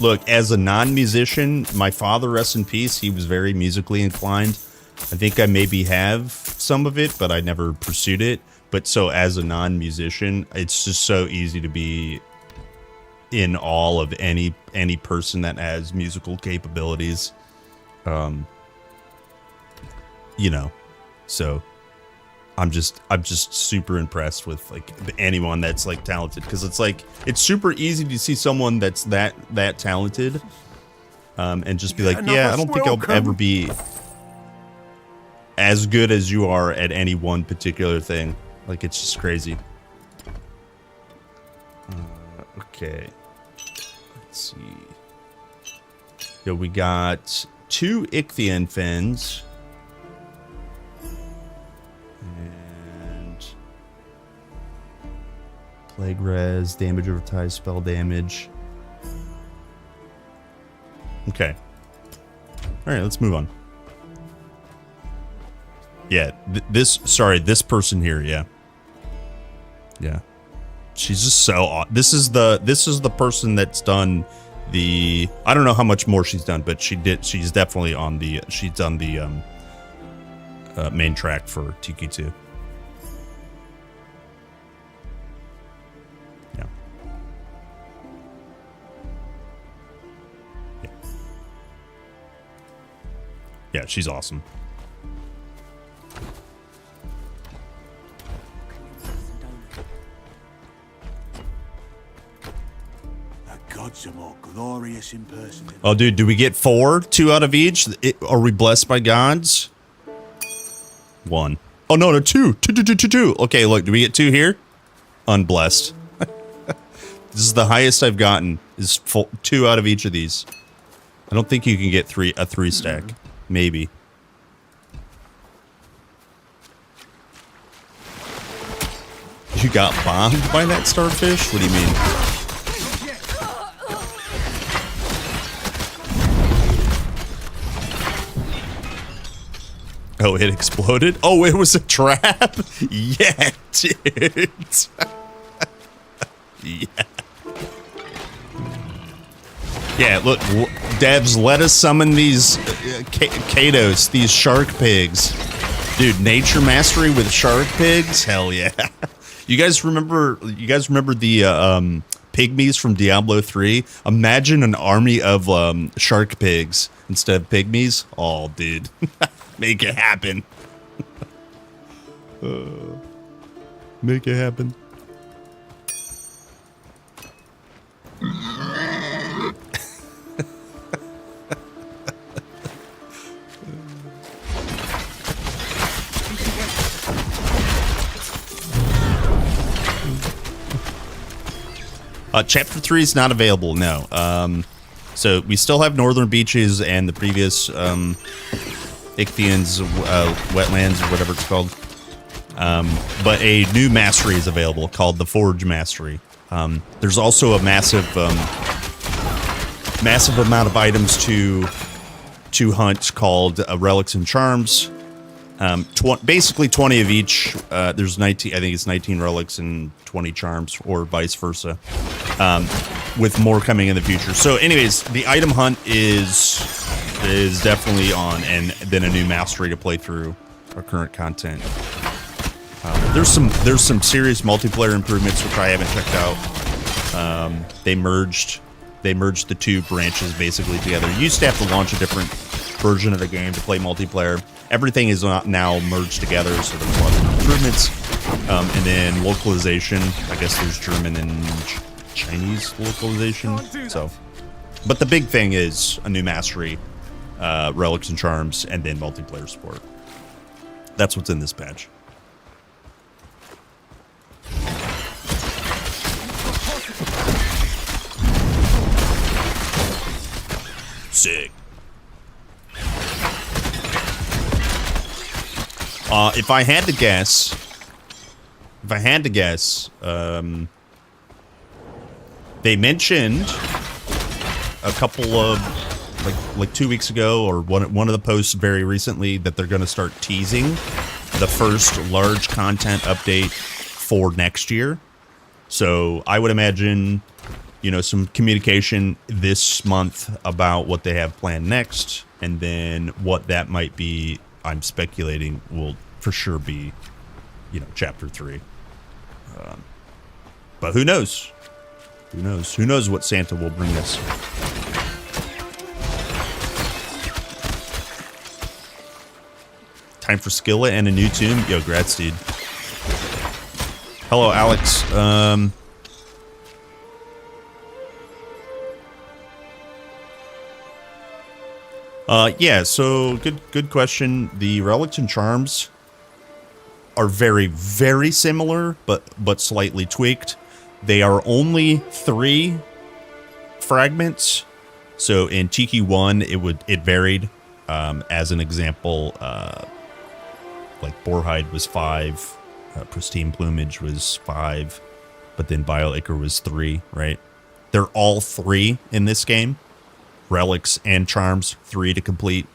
Look, as a non-musician, my father, rest in peace, he was very musically inclined. I think I maybe have some of it, but I never pursued it. But so as a non-musician, it's just so easy to be in awe of any person that has musical capabilities. You know, so I'm just super impressed with like anyone that's like talented, because it's like it's super easy to see someone that's that talented and just be like, yeah, I don't think I'll ever be as good as you are at any one particular thing. Like, it's just crazy. Okay. Let's see. Yeah, we got 2 Ichthian fins. And Plague Res, damage over ties, spell damage. Okay. Alright, let's move on. Yeah, this person here, yeah. Yeah. She's just so this is the person that's done the, I don't know how much more she's done, but she's definitely on the, she's done the main track for Tiki 2. Yeah. Yeah. Yeah, she's awesome. Gods are more glorious in person. Oh, dude, do we get 4? 2 out of each? Are we blessed by gods? 1. Oh, no, 2. 2. Okay, look, do we get 2 here? Unblessed. This is the highest I've gotten, is 2 out of each of these. I don't think you can get a 3 stack. Maybe. You got bombed by that starfish? What do you mean? Oh, it exploded? Oh, it was a trap? Yeah, dude. Yeah. Yeah, look, devs, let us summon these Kados, these shark pigs. Dude, nature mastery with shark pigs? Hell yeah. You guys remember the pygmies from Diablo 3? Imagine an army of shark pigs instead of pygmies. Oh, dude. Make it happen. Make it happen. Chapter 3 is not available, no. So we still have Northern Beaches and the previous Ichthian's wetlands or whatever it's called. But a new mastery is available called the Forge Mastery. There's also a massive amount of items to hunt called Relics and Charms. Basically 20 of each. There's 19, I think it's 19 relics and 20 charms, or vice versa, with more coming in the future. So anyways, the item hunt is definitely on, and then a new mastery to play through our current content. There's some serious multiplayer improvements which I haven't checked out. They merged the 2 branches basically together. You used to have to launch a different version of the game to play multiplayer. Everything is now merged together, so there's a lot of improvements. And then localization. I guess there's German and Chinese localization. So, but the big thing is a new mastery, relics and charms, and then multiplayer support. That's what's in this patch. Sick. If I had to guess, they mentioned a couple of like 2 weeks ago, or one of the posts very recently, that they're going to start teasing the first large content update for next year. So I would imagine, you know, some communication this month about what they have planned next, and then what that might be, I'm speculating, will for sure be, you know, chapter 3. But who knows? Who knows? Who knows what Santa will bring us? Time for Skillet and a new tomb. Yo, grats, dude. Hello, Alex. Yeah, so good question. The relics and charms are very, very similar, but slightly tweaked. They are only 3 fragments. So in Tiki 1, it varied. As an example, like Boarhide was 5, Pristine Plumage was 5, but then Bile Ichor was 3, right? They're all 3 in this game. Relics and charms, 3 to complete.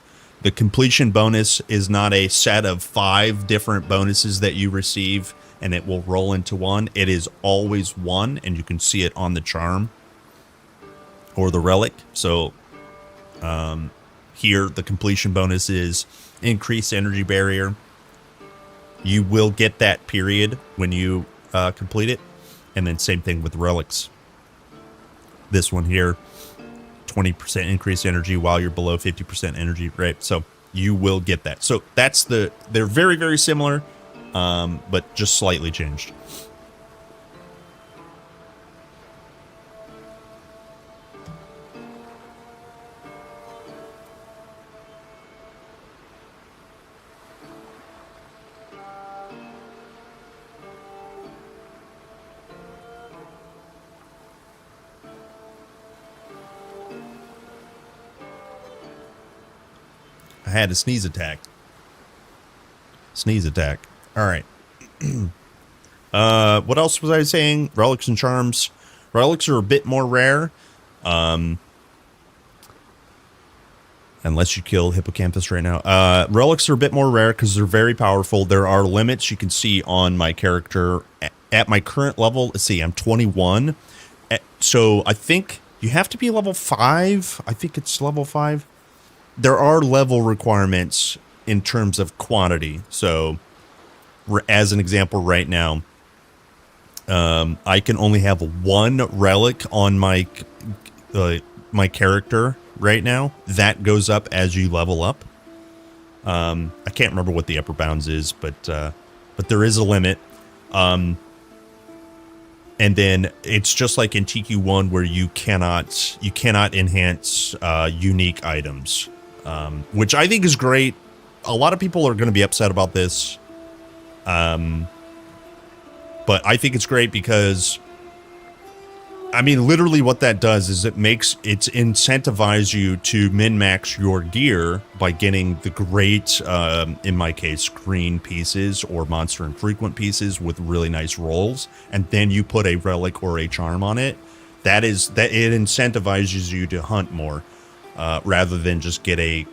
The completion bonus is not a set of 5 different bonuses that you receive and it will roll into 1. It is always 1, and you can see it on the charm or the relic. So here the completion bonus is increased energy barrier. You will get that period when you complete it, and then same thing with relics. This one here, 20% increased energy while you're below 50% energy, right? So you will get that. So they're very, very similar, but just slightly changed. I had a sneeze attack. Sneeze attack. All right. What else was I saying? Relics and charms. Relics are a bit more rare. Unless you kill Hippocampus right now. Relics are a bit more rare because they're very powerful. There are limits you can see on my character. At my current level, let's see, I'm 21. So I think you have to be level 5. I think it's level 5. There are level requirements in terms of quantity. So, as an example right now, I can only have 1 relic on my my character right now. That goes up as you level up. I can't remember what the upper bounds is, but there is a limit. And then it's just like in TQ1 where you cannot enhance unique items. Which I think is great. A lot of people are going to be upset about this. But I think it's great because, I mean, literally what that does is it incentivize you to min-max your gear by getting the great, in my case, green pieces or monster infrequent pieces with really nice rolls. And then you put a relic or a charm on it. It incentivizes you to hunt more. Rather than just get a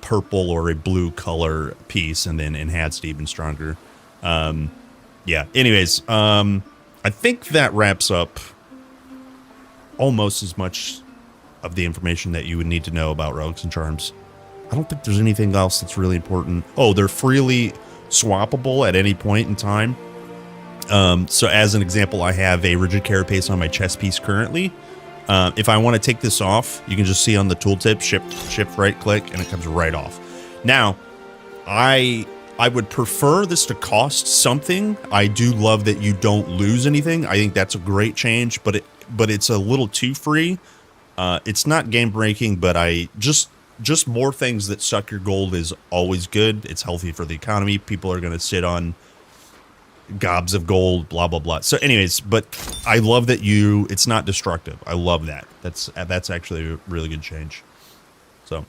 purple or a blue color piece and then enhance it even stronger. Yeah, anyways, I think that wraps up almost as much of the information that you would need to know about relics and charms. I don't think there's anything else that's really important. Oh, they're freely swappable at any point in time. So as an example, I have a rigid carapace on my chest piece currently. If I want to take this off, you can just see on the tooltip, shift right click, and it comes right off. Now, I would prefer this to cost something. I do love that you don't lose anything. I think that's a great change, but it's a little too free. It's not game breaking, but just more things that suck your gold is always good. It's healthy for the economy. People are going to sit on gobs of gold, blah blah blah. So anyways, but I love that it's not destructive. I love that. That's actually a really good change. So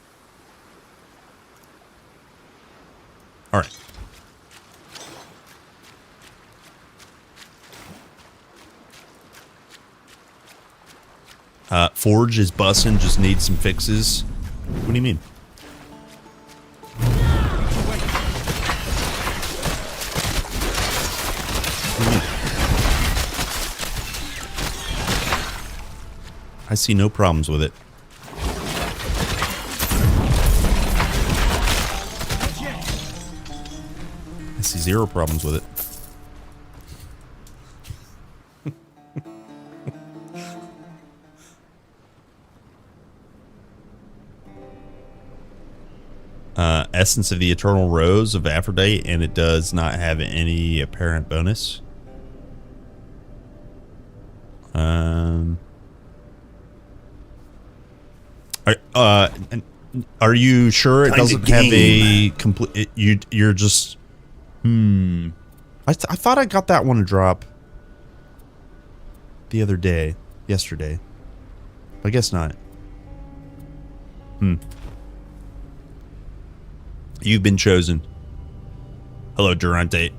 all right. Forge is bussin', just needs some fixes. What do you mean? I see no problems with it. I see 0 problems with it. Essence of the Eternal Rose of Aphrodite, and it does not have any apparent bonus. Are you sure it Time to doesn't have a game. complete? You're just. I thought I got that one to drop the other day, yesterday. I guess not. You've been chosen. Hello, Durante.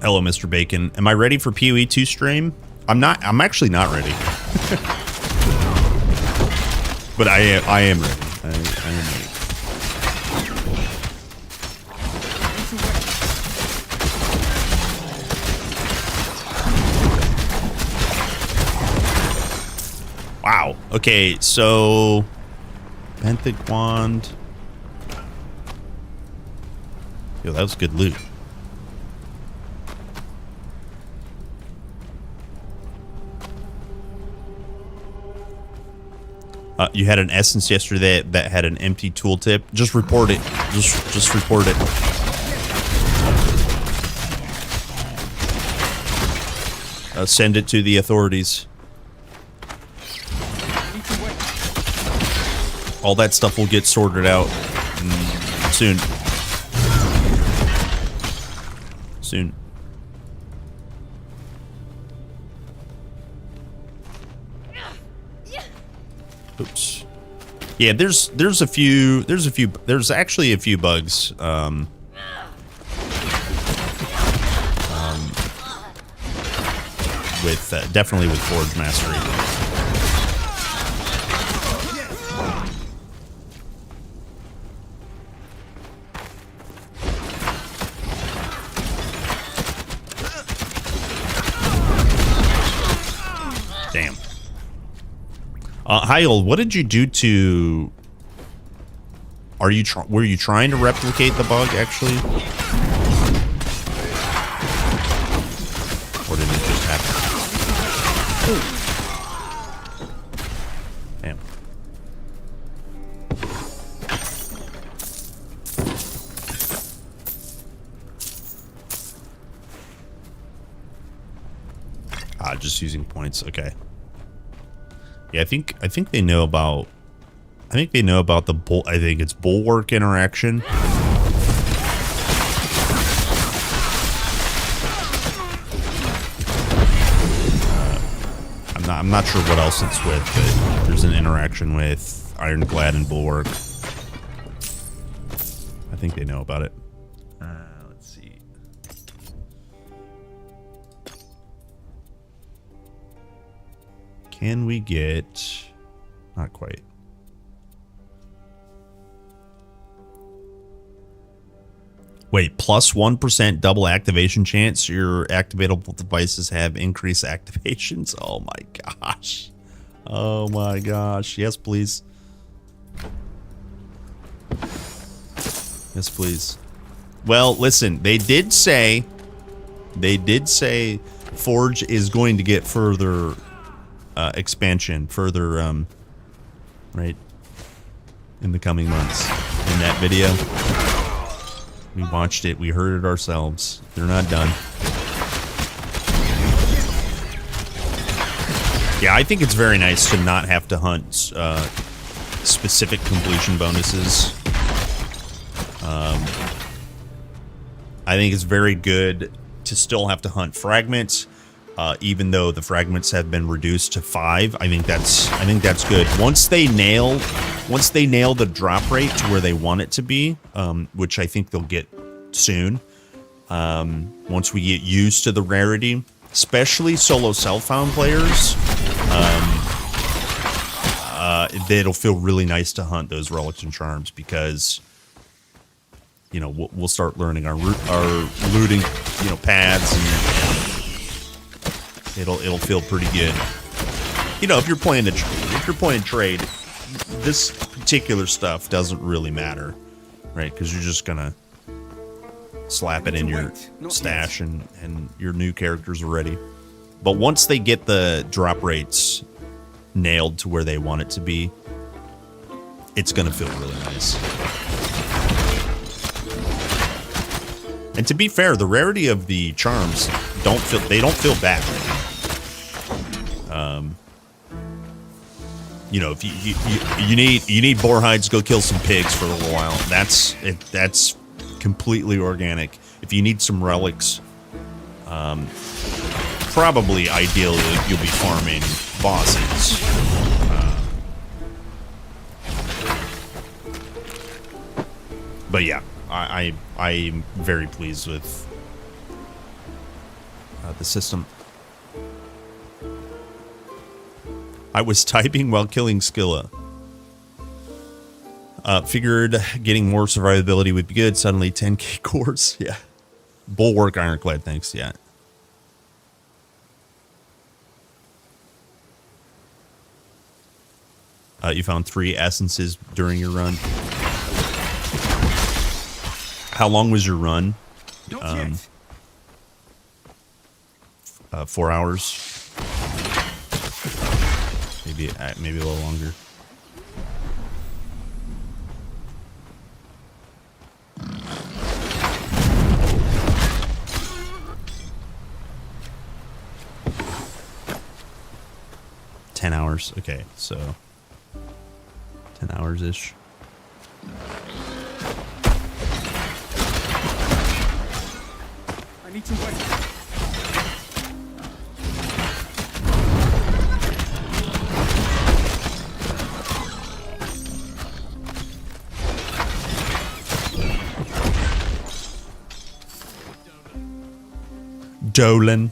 Hello, Mr. Bacon. Am I ready for PoE 2 stream? I'm not. I'm actually not ready. But I am ready. I am ready. Wow. Okay, so Benthic Wand. Yo, that was good loot. You had an essence yesterday that had an empty tooltip. Just report it. Just report it. Send it to the authorities. All that stuff will get sorted out soon. Soon. Oops. Yeah, there's actually a few bugs. With definitely with Forge Mastery. Damn. Hyel, what did you do to? Were you trying to replicate the bug actually, or did it just happen? Damn. Just using points. Okay. Yeah, I think they know about. I think they know about the bull. I think it's bulwark interaction. I'm not sure what else it's with, but there's an interaction with Ironclad and bulwark. I think they know about it. Let's see. Can we get? Not quite. Wait, plus 1% double activation chance. Your activatable devices have increased activations. Oh my gosh. Oh my gosh. Yes, please. Yes, please. Well, listen, they did say Forge is going to get further expansion, further right, in the coming months. In that video, we watched it, we heard it ourselves. They're not done. Yeah, I think it's very nice to not have to hunt specific completion bonuses. I think it's very good to still have to hunt fragments, even though the fragments have been reduced to 5. I think that's good. Once they nail the drop rate to where they want it to be, which I think they'll get soon. Once we get used to the rarity, especially solo self-found players, it'll feel really nice to hunt those relics and charms because, you know, we'll start learning our looting, you know, paths, and it'll feel pretty good. You know, if you're playing trade, this particular stuff doesn't really matter, right? Because you're just gonna slap it in your stash and your new characters are ready. But once they get the drop rates nailed to where they want it to be, it's gonna feel really nice. And to be fair, the rarity of the charms don't feel bad. You know, if you need boar hides, go kill some pigs for a little while. That's completely organic. If you need some relics, probably ideally you'll be farming bosses. But yeah, I'm very pleased with the system. I was typing while killing Skilla. Figured getting more survivability would be good. Suddenly 10k cores. Yeah. Bulwark Ironclad, thanks. Yeah. You found 3 essences during your run. How long was your run? 4 hours. Maybe a little longer. $10. Okay, so 10 hours ish. I need to wait. Dolan.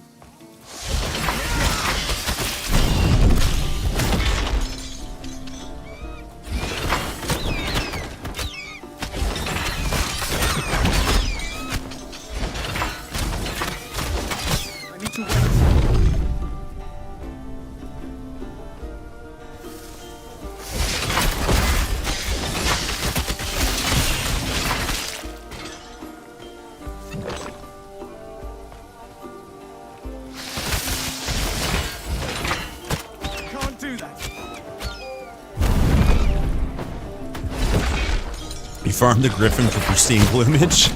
Farm the griffin for pristine plumage.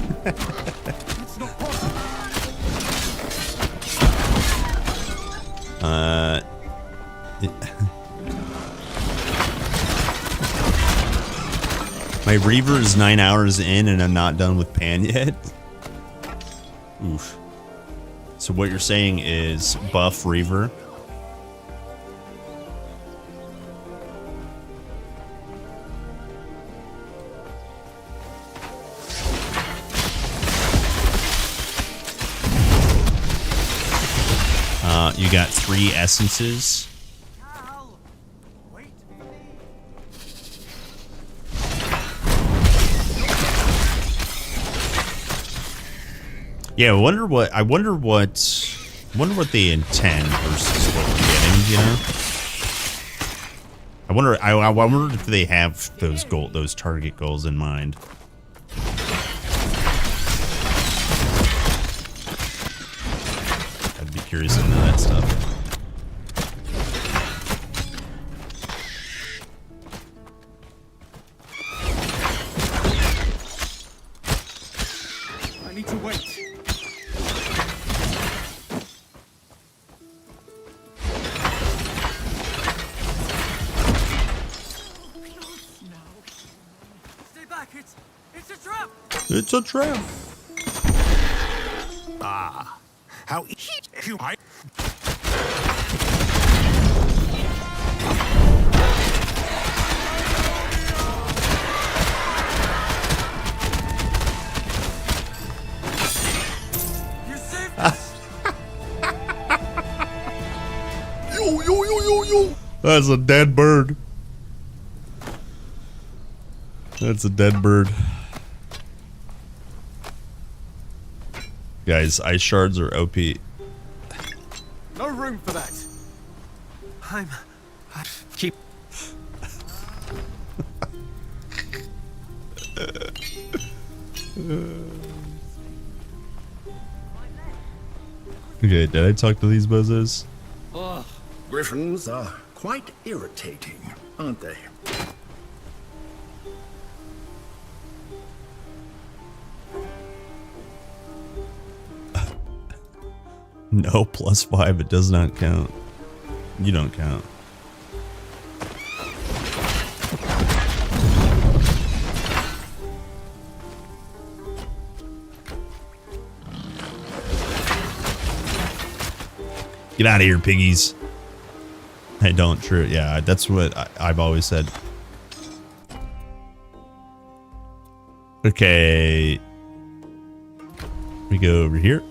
My Reaver is 9 hours in and I'm not done with Pan yet. Oof. So what you're saying is buff Reaver. You got 3 essences. Yeah, I wonder what they intend versus what we're getting, you know? I wonder if they have those target goals in mind. Curious to know that stuff. I need to wait. Stay back! It's a trap! It's a trap. Ah. How you I Yo. That's a dead bird. That's a dead bird. Guys, ice shards are OP. no room for that. I keep. Okay, did I talk to these buzzers? Oh, griffins are quite irritating, aren't they? No, +5, it does not count. You don't count. Get out of here, piggies. I don't. True. Yeah, that's what I've always said. Okay. We go over here.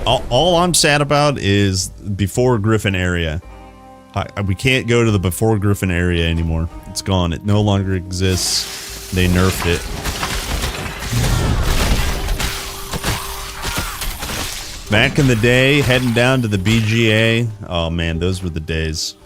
All I'm sad about is before Griffin area. We can't go to the before Griffin area anymore. It's gone. It no longer exists. They nerfed it. Back in the day, heading down to the BGA. Oh man, those were the days.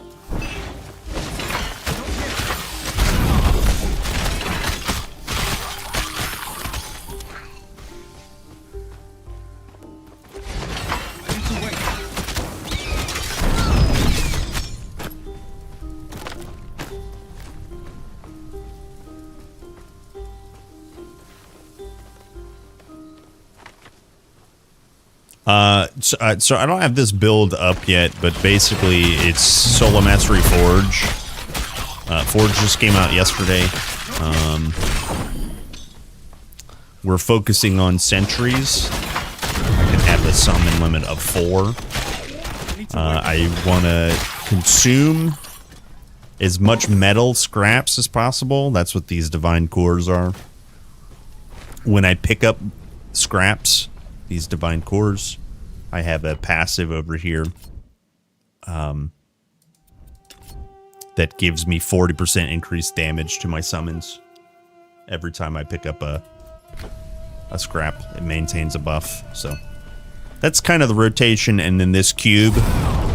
So I don't have this build up yet, but basically it's Solo Mastery Forge. Forge just came out yesterday. We're focusing on sentries and have a summon limit of 4. I want to consume as much metal scraps as possible. That's what these divine cores are. When I pick up scraps, these divine cores, I have a passive over here that gives me 40% increased damage to my summons every time I pick up a scrap. It maintains a buff, so that's kind of the rotation. And then this cube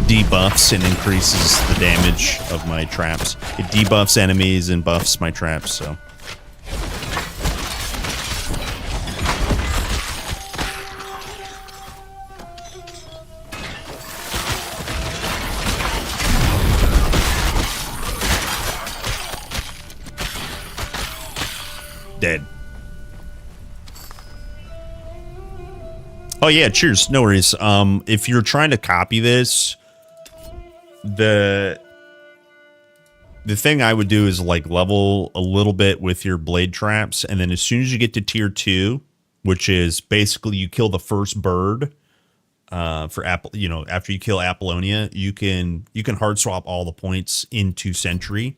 debuffs and increases the damage of my traps. It debuffs enemies and buffs my traps, so. Dead. Oh yeah, cheers. No worries. If you're trying to copy this, the thing I would do is like level a little bit with your blade traps, and then as soon as you get to tier 2, which is basically you kill the first bird for Apple, you know, after you kill Apollonia, you can hard swap all the points into Sentry.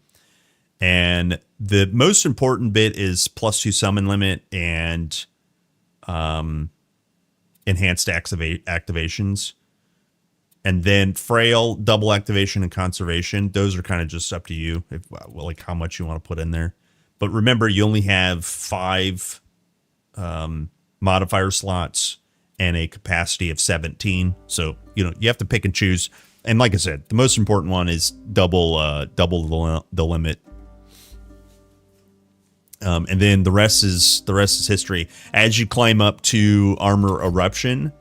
And the most important bit is +2 summon limit and enhanced activations. And then frail, double activation, and conservation. Those are kind of just up to you, if, like how much you want to put in there. But remember, you only have 5 modifier slots and a capacity of 17. So, you know, you have to pick and choose. And like I said, the most important one is double the limit. And then the rest is history. As you climb up to Armor Eruption,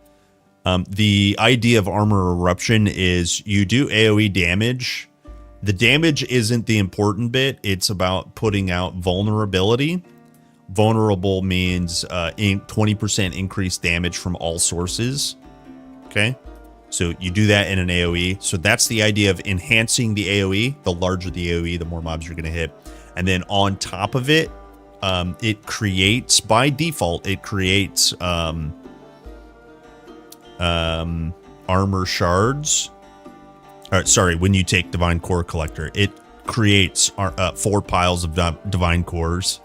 the idea of Armor Eruption is you do AoE damage. The damage isn't the important bit. It's about putting out vulnerability. Vulnerable means 20% increased damage from all sources. Okay, so you do that in an AoE. So that's the idea of enhancing the AoE. The larger the AoE, the more mobs you're going to hit. And then on top of it, it creates, by default, it creates armor shards. Sorry, when you take Divine Core Collector, it creates 4 piles of Divine Cores.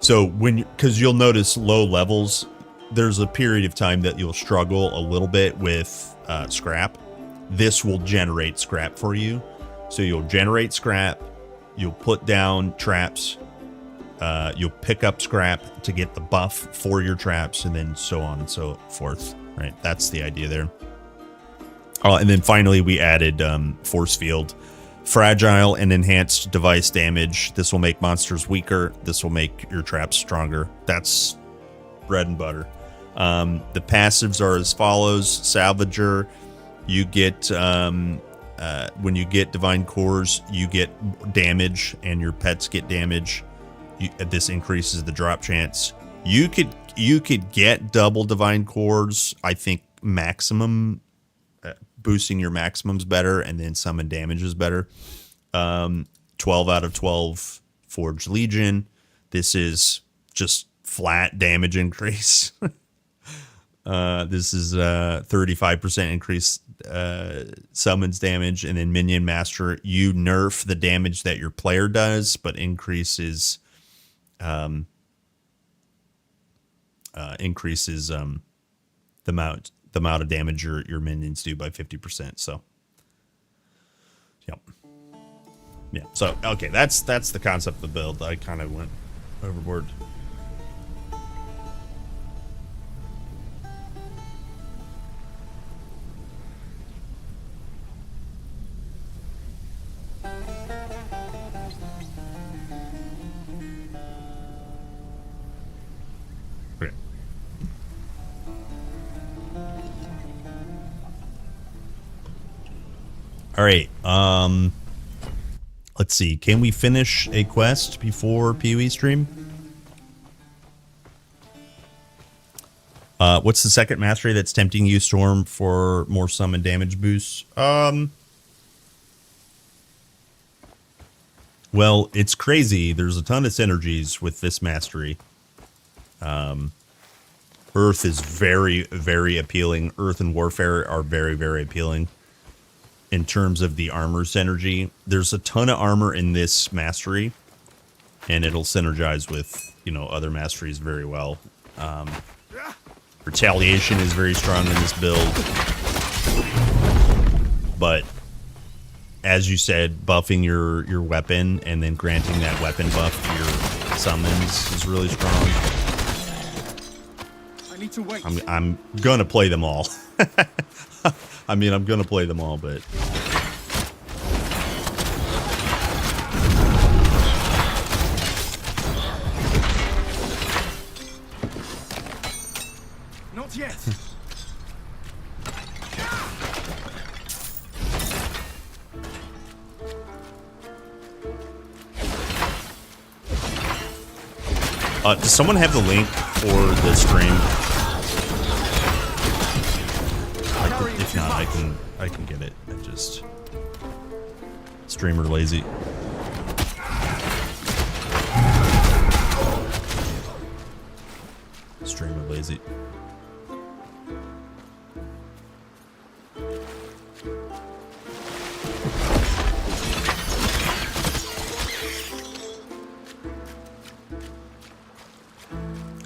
So because you'll notice low levels, there's a period of time that you'll struggle a little bit with scrap. This will generate scrap for you. So you'll generate scrap, you'll put down traps, you'll pick up scrap to get the buff for your traps, and then so on and so forth. Right, that's the idea there. Oh, and then finally we added force field, fragile and enhanced device damage. This will make monsters weaker. This will make your traps stronger. That's bread and butter. The passives are as follows: Salvager, you get when you get Divine Cores, you get damage, and your pets get damage. This increases the drop chance. You could get double Divine Cores. I think maximum, boosting your maximums better, and then summon damage is better. 12 out of 12 Forged Legion. This is just flat damage increase. This is 35% increase summons damage, and then Minion Master, you nerf the damage that your player does, but increases the amount of damage your minions do by 50%. So, yep. Yeah. So okay, that's the concept of the build. I kind of went overboard. Okay. All right. Let's see. Can we finish a quest before PoE stream? What's the second mastery that's tempting you, Storm, for more summon damage boosts? Well, it's crazy. There's a ton of synergies with this mastery. Earth is very, very appealing. Earth and Warfare are very, very appealing. In terms of the armor synergy, there's a ton of armor in this mastery, and it'll synergize with, you know, other masteries very well. Retaliation is very strong in this build, but as you said, buffing your weapon and then granting that weapon buff to your summons is really strong. I need to wait. I'm gonna play them all. I mean, I'm gonna play them all, but Not yet. does someone have the link for the stream? If not, I can get it. I just streamer lazy. Streamer lazy.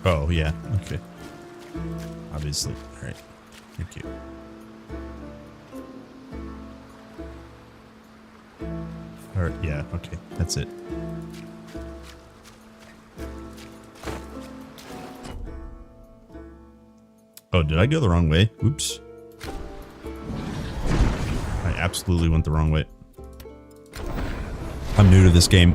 Oh yeah, okay. Obviously, all right. Thank you. All right, yeah, okay, that's it. Oh, did I go the wrong way? Oops. I absolutely went the wrong way. I'm new to this game.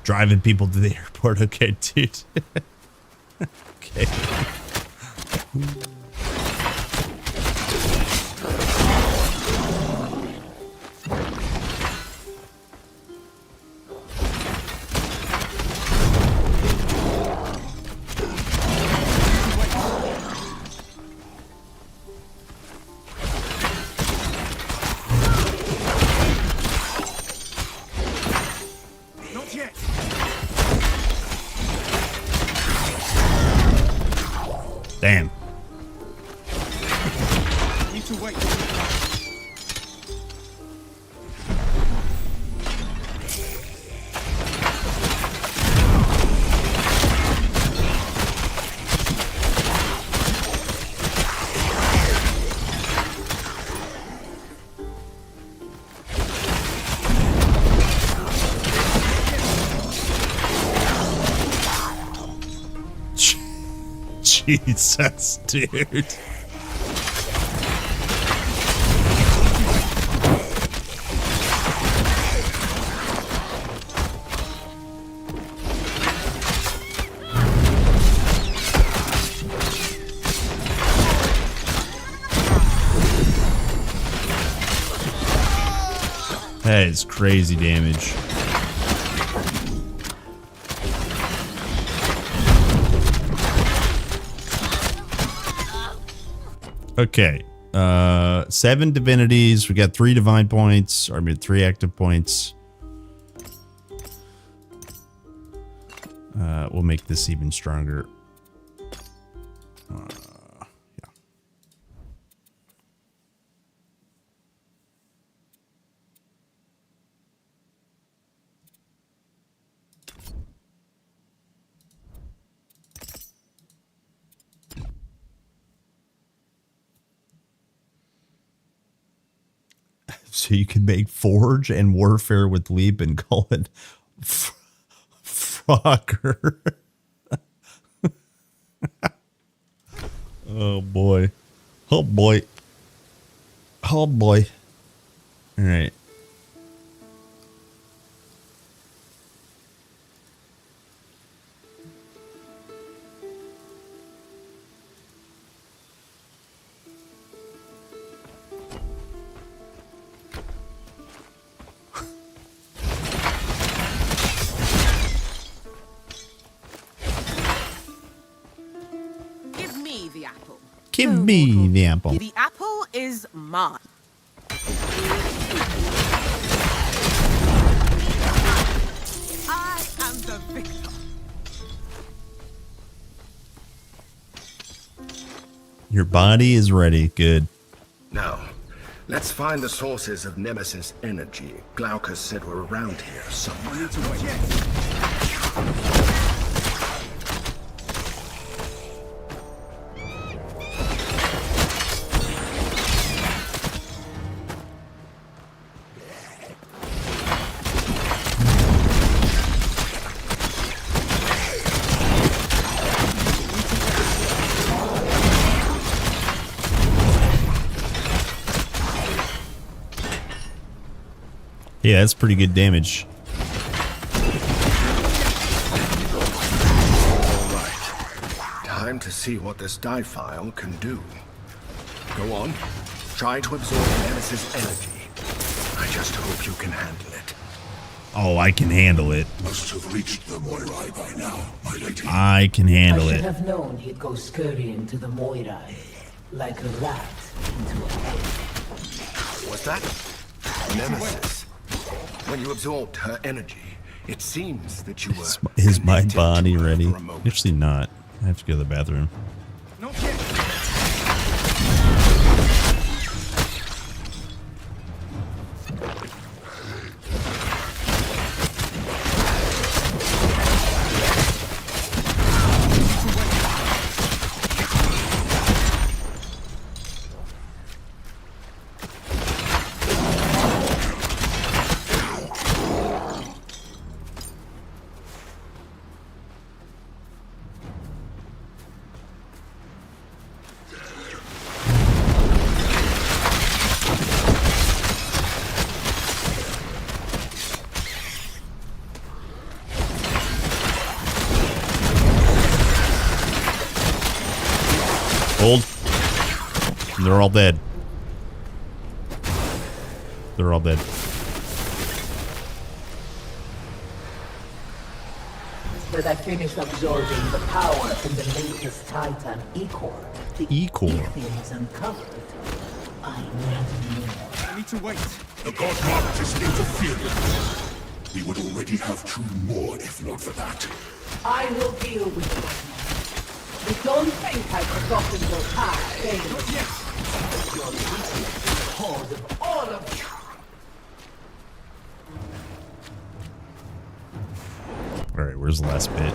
Driving people to the airport. Okay, dude. Okay. Not yet. Damn. Need to wait. Jesus, dude. That is crazy damage. Okay. 7 divinities. We got 3 divine points. Or I mean 3 active points. We'll make this even stronger. Yeah. So you can make Forge and Warfare with Leap and call it Frogger. Oh boy. Oh boy. Oh boy. All right. Give me the apple. Give me the apple. The apple is mine. I am the victor. Your body is ready. Good. Now, let's find the sources of Nemesis energy. Glaucus said we're around here somewhere. Yeah, that's pretty good damage. Time to see what this die file can do. Go on. Try to absorb Nemesis energy. I just hope you can handle it. Oh, I can handle it. Must have reached the Moirai by now, my lady. I can handle I should it. have known he'd go scurrying to the Moirai, like a rat into a hole. What's that? Nemesis. When you absorbed her energy, it seems that you were... Is my connected body to her ready? for a moment. Actually not. I have to go to the bathroom. Gold. And they're all dead. They're all dead. But I finished absorbing the power from the latest Titan E-Core. The E-Core. Atheans uncovered. I need more. I need to wait. The god marked is interfering. We would already have 2 more if not for that. I will deal with it. You don't think I've forgotten your past, eh? Yes. Your weakness, hold of all of you. All right, where's the last bit?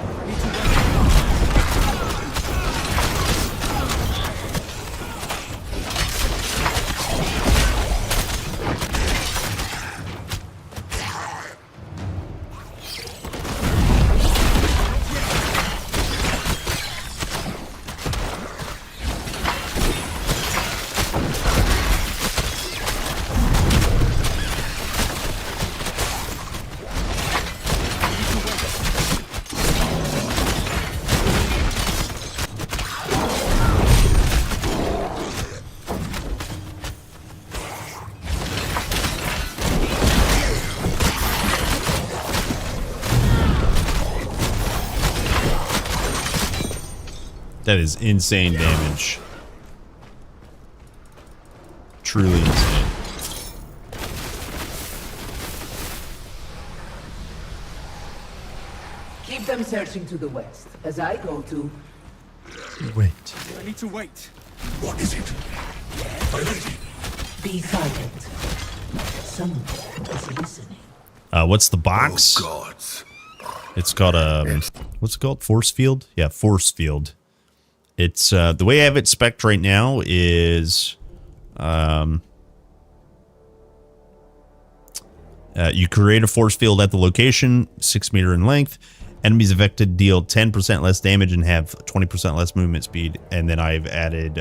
That is insane damage. Truly insane. Keep them searching to the west, as I go to. Wait. I need to wait. What is it? My lady. Be silent. Someone is listening. What's the box? Oh, gods. It's got a what's it called? Force field? Yeah, force field. It's the way I have it spec'd right now is you create a force field at the location, 6 meter in length. Enemies affected deal 10% less damage and have 20% less movement speed. And then I've added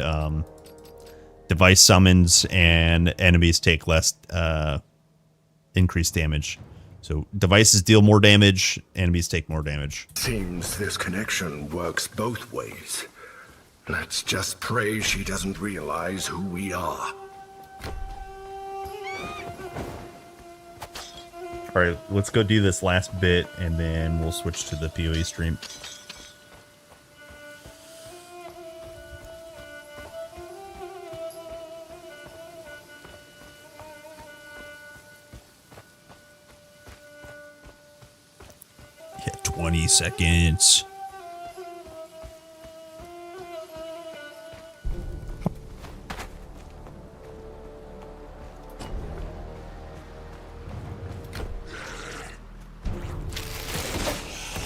device summons, and enemies take less increased damage. So devices deal more damage, enemies take more damage. Seems this connection works both ways. Let's just pray she doesn't realize who we are. All right, let's go do this last bit, and then we'll switch to the PoE stream. Yeah, 20 seconds.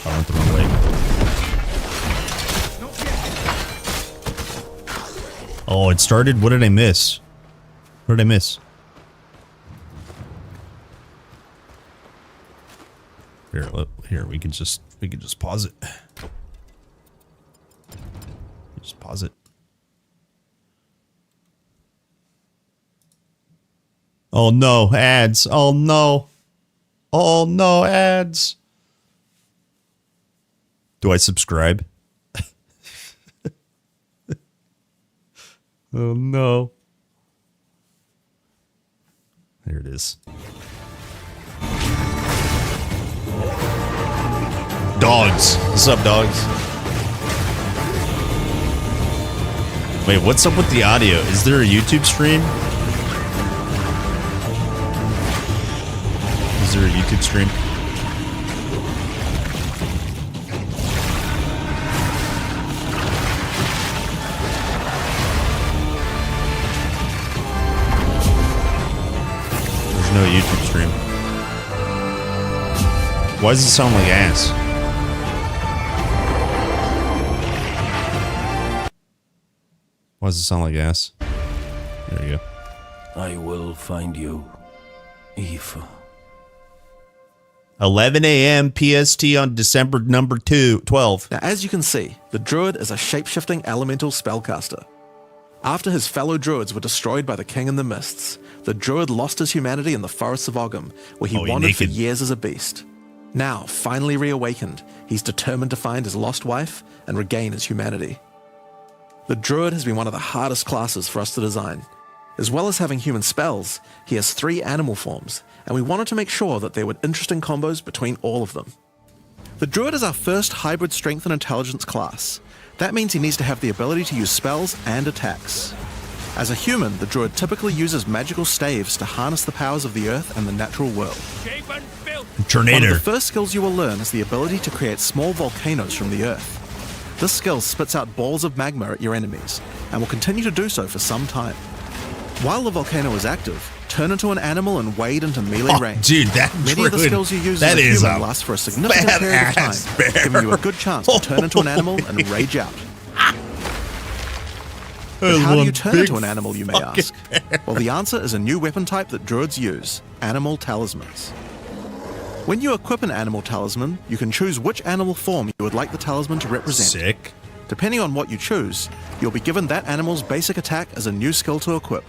I went the wrong way. Oh, it started. What did I miss? What did I miss? Here, here we can just pause it. Just pause it. Oh no, ads. Oh no. Oh no, ads. Do I subscribe? Oh no. There it is. Dogs. What's up, dogs? Wait, what's up with the audio? Is there a YouTube stream? Is there a YouTube stream? No YouTube stream. Why does it sound like ass? Why does it sound like ass? There you go. I will find you, Eve. 11 a.m. PST on December number 12. Now, as you can see, the druid is a shape-shifting elemental spellcaster. After his fellow druids were destroyed by the King in the Mists, the druid lost his humanity in the forests of Ogham, where he wandered for years as a beast. Now, finally reawakened, he's determined to find his lost wife and regain his humanity. The druid has been one of the hardest classes for us to design. As well as having human spells, he has 3 animal forms, and we wanted to make sure that there were interesting combos between all of them. The druid is our first hybrid strength and intelligence class. That means he needs to have the ability to use spells and attacks. As a human, the druid typically uses magical staves to harness the powers of the earth and the natural world. Tornado. One of the first skills you will learn is the ability to create small volcanoes from the earth. This skill spits out balls of magma at your enemies, and will continue to do so for some time. While the volcano is active, turn into an animal and wade into melee range. Dude, that Many of the skills you use as a human last for a significant period of time, giving you a good chance to turn into an animal and rage out. But how do you turn into an animal, you may ask? Well, the answer is a new weapon type that druids use, animal talismans. When you equip an animal talisman, you can choose which animal form you would like the talisman to represent. Sick. Depending on what you choose, you'll be given that animal's basic attack as a new skill to equip.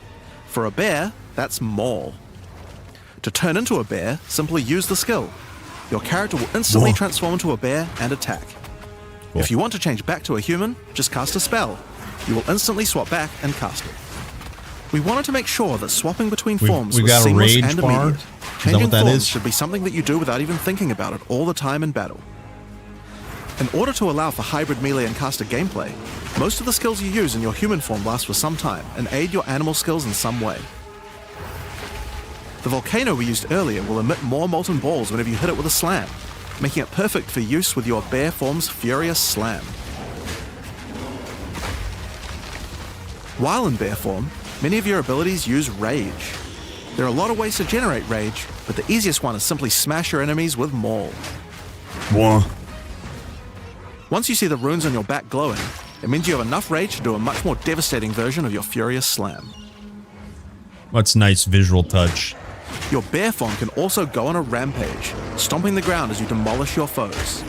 For a bear, that's Maul. To turn into a bear, simply use the skill. Your character will instantly transform into a bear and attack. Cool. If you want to change back to a human, just cast a spell. You will instantly swap back and cast it. We wanted to make sure that swapping between forms was seamless and immediate. Changing forms should be something that you do without even thinking about it all the time in battle. In order to allow for hybrid melee and caster gameplay, most of the skills you use in your human form last for some time and aid your animal skills in some way. The volcano we used earlier will emit more molten balls whenever you hit it with a slam, making it perfect for use with your bear form's furious slam. While in bear form, many of your abilities use rage. There are a lot of ways to generate rage, but the easiest one is simply smash your enemies with maul. Wah. Once you see the runes on your back glowing, it means you have enough rage to do a much more devastating version of your furious slam. That's nice visual touch. Your bear form can also go on a rampage, stomping the ground as you demolish your foes.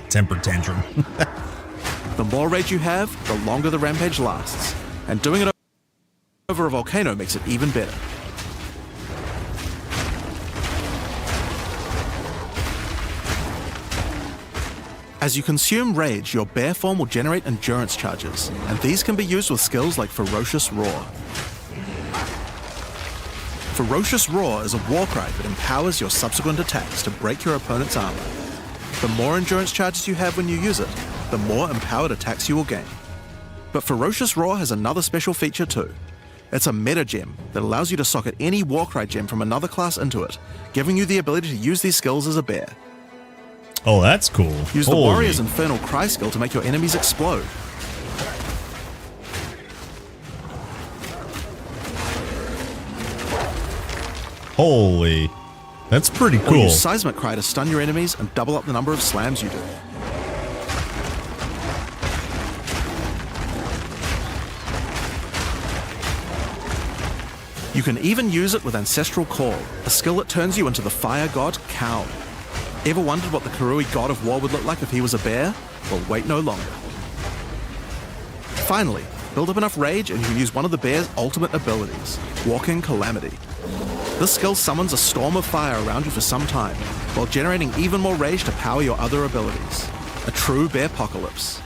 Temper tantrum. The more rage you have, the longer the rampage lasts, and doing it over a volcano makes it even better. As you consume rage, your bear form will generate endurance charges, and these can be used with skills like Ferocious Roar. Ferocious Roar is a war cry that empowers your subsequent attacks to break your opponent's armor. The more endurance charges you have when you use it, the more empowered attacks you will gain. But Ferocious Roar has another special feature too. It's a meta gem that allows you to socket any Warcry gem from another class into it, giving you the ability to use these skills as a bear. Oh, that's cool. Use the Warrior's Infernal Cry skill to make your enemies explode. Holy. That's pretty Or cool. use Seismic Cry to stun your enemies and double up the number of slams you do. You can even use it with Ancestral Call, a skill that turns you into the fire god Cow. Ever wondered what the Karui god of war would look like if he was a bear? Well, wait no longer. Finally, build up enough rage and you can use one of the bear's ultimate abilities, Walking Calamity. This skill summons a storm of fire around you for some time, while generating even more rage to power your other abilities. A true bear-pocalypse.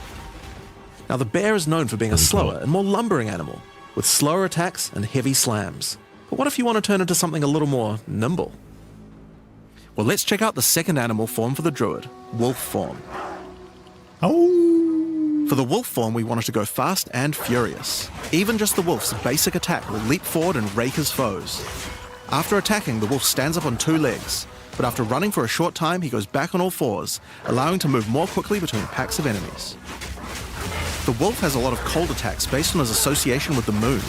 Now the bear is known for being a slower and more lumbering animal, with slower attacks and heavy slams. But what if you want to turn into something a little more nimble? Well, let's check out the second animal form for the druid, wolf form. Oh. For the wolf form, we wanted to go fast and furious. Even just the wolf's basic attack will leap forward and rake his foes. After attacking, the wolf stands up on two legs, but after running for a short time, he goes back on all fours, allowing to move more quickly between packs of enemies. The wolf has a lot of cold attacks based on his association with the moon,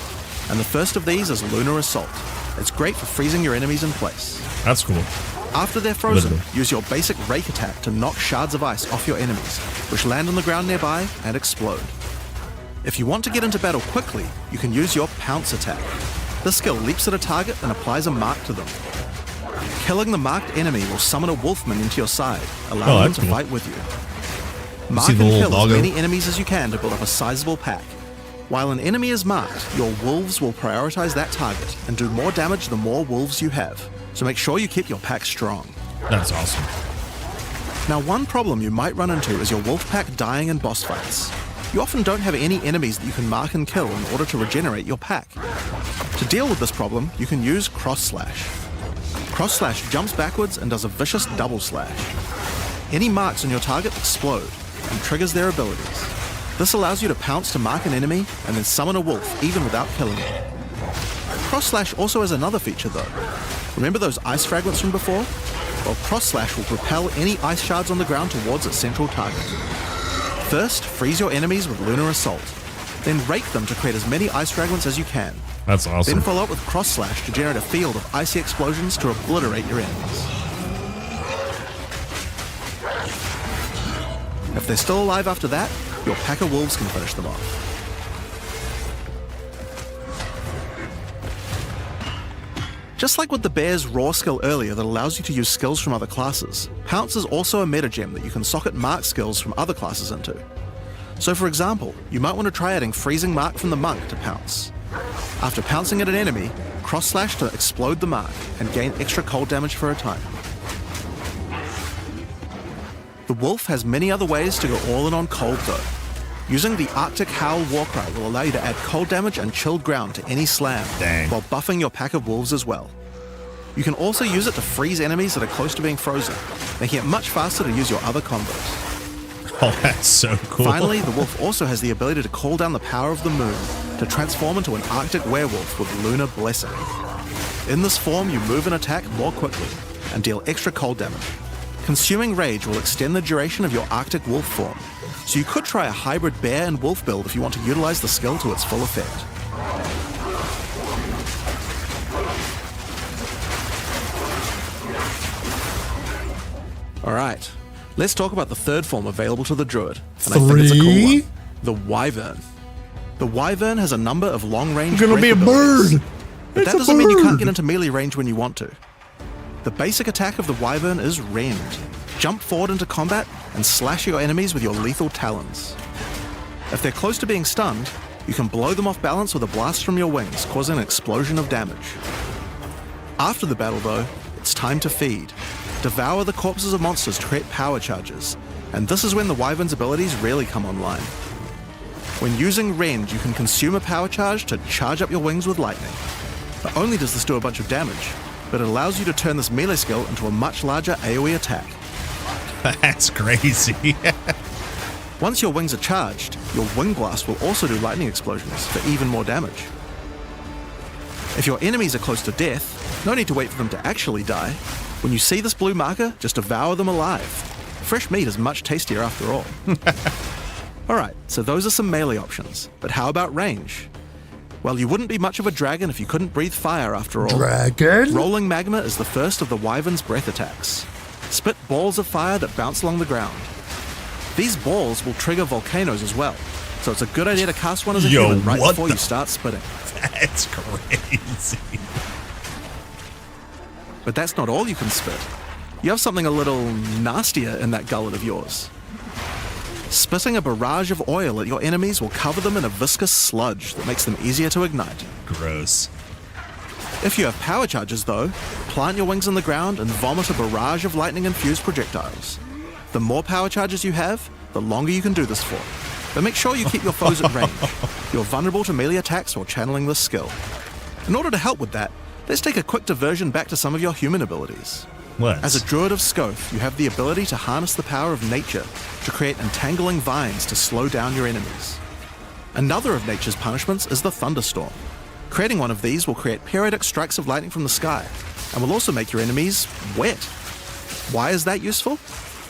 and the first of these is Lunar Assault. It's great for freezing your enemies in place. That's cool. After they're frozen, use your basic rake attack to knock shards of ice off your enemies, which land on the ground nearby and explode. If you want to get into battle quickly, you can use your pounce attack. This skill leaps at a target and applies a mark to them. Killing the marked enemy will summon a wolfman into your side, allowing them to fight with you. Mark and kill as many enemies as you can to build up a sizable pack. While an enemy is marked, your wolves will prioritize that target and do more damage the more wolves you have. So make sure you keep your pack strong. That's awesome. Now, one problem you might run into is your wolf pack dying in boss fights. You often don't have any enemies that you can mark and kill in order to regenerate your pack. To deal with this problem, you can use Cross Slash. Cross Slash jumps backwards and does a vicious double slash. Any marks on your target explode and triggers their abilities. This allows you to pounce to mark an enemy and then summon a wolf even without killing it. Cross Slash also has another feature though. Remember those ice fragments from before? Well, Cross Slash will propel any ice shards on the ground towards its central target. First, freeze your enemies with Lunar Assault. Then rake them to create as many ice fragments as you can. That's awesome. Then follow up with Cross Slash to generate a field of icy explosions to obliterate your enemies. If they're still alive after that, your pack of wolves can finish them off. Just like with the bear's raw skill earlier that allows you to use skills from other classes, Pounce is also a meta gem that you can socket mark skills from other classes into. So for example, you might want to try adding Freezing Mark from the Monk to Pounce. After pouncing at an enemy, Cross Slash to explode the mark and gain extra cold damage for a time. The Wolf has many other ways to go all in on cold though. Using the Arctic Howl Warcry will allow you to add cold damage and chilled ground to any slam, while buffing your pack of wolves as well. You can also use it to freeze enemies that are close to being frozen, making it much faster to use your other combos. Oh, that's so cool. Finally, the wolf also has the ability to call down the power of the moon to transform into an Arctic werewolf with Lunar Blessing. In this form, you move and attack more quickly and deal extra cold damage. Consuming Rage will extend the duration of your Arctic wolf form, so you could try a hybrid bear and wolf build if you want to utilize the skill to its full effect. Alright, let's talk about the third form available to the Druid, and I think it's a cool one. The Wyvern. The Wyvern has a number of long-range It's gonna be a abilities, bird! but that doesn't mean you can't get into melee range when you want to. The basic attack of the Wyvern is Rend. Jump forward into combat and slash your enemies with your lethal talons. If they're close to being stunned, you can blow them off balance with a blast from your wings, causing an explosion of damage. After the battle though, it's time to feed. Devour the corpses of monsters to create power charges, and this is when the Wyvern's abilities really come online. When using Rend, you can consume a power charge to charge up your wings with lightning. Not only does this do a bunch of damage, but it allows you to turn this melee skill into a much larger AoE attack. That's crazy. Once your wings are charged, your Wing Blast will also do lightning explosions for even more damage. If your enemies are close to death, no need to wait for them to actually die. When you see this blue marker, just devour them alive. Fresh meat is much tastier after all. Alright, so those are some melee options, but how about range? Well, you wouldn't be much of a dragon if you couldn't breathe fire after all. Dragon? Rolling Magma is the first of the Wyvern's breath attacks. Spit balls of fire that bounce along the ground. These balls will trigger volcanoes as well, so it's a good idea to cast one as a human right before you start spitting. That's crazy. But that's not all you can spit. You have something a little nastier in that gullet of yours. Spitting a barrage of oil at your enemies will cover them in a viscous sludge that makes them easier to ignite. Gross. If you have power charges though, plant your wings in the ground and vomit a barrage of lightning-infused projectiles. The more power charges you have, the longer you can do this for. But make sure you keep your foes at range. You're vulnerable to melee attacks while channeling this skill. In order to help with that, let's take a quick diversion back to some of your human abilities. As a Druid of Scoth, you have the ability to harness the power of nature to create entangling vines to slow down your enemies. Another of nature's punishments is the thunderstorm. Creating one of these will create periodic strikes of lightning from the sky, and will also make your enemies wet. Why is that useful?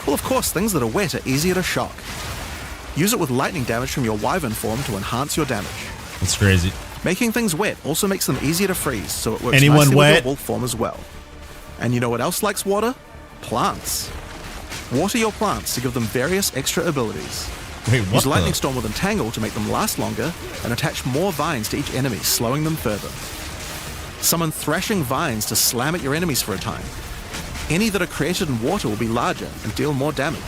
Well, of course, things that are wet are easier to shock. Use it with lightning damage from your Wyvern form to enhance your damage. That's crazy. Making things wet also makes them easier to freeze, so it works Anyone nicely wet? with your wolf form as well. And you know what else likes water? Plants. Water your plants to give them various extra abilities. Wait, what? Use Lightning Storm with Entangle to make them last longer, and attach more vines to each enemy, slowing them further. Summon Thrashing Vines to slam at your enemies for a time. Any that are created in water will be larger and deal more damage.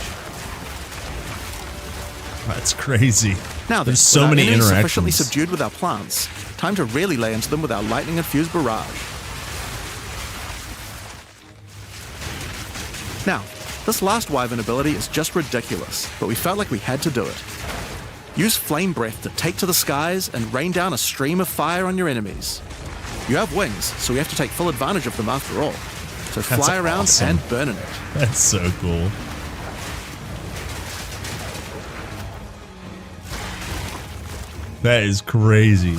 That's crazy. Now then, there's so with our many enemies interactions. sufficiently subdued with our plants, time to really lay into them with our lightning-infused barrage. Now, this last Wyvern ability is just ridiculous, but we felt like we had to do it. Use Flame Breath to take to the skies and rain down a stream of fire on your enemies. You have wings, so we have to take full advantage of them after all. So fly That's around awesome. and burn in it. That's so cool. That is crazy.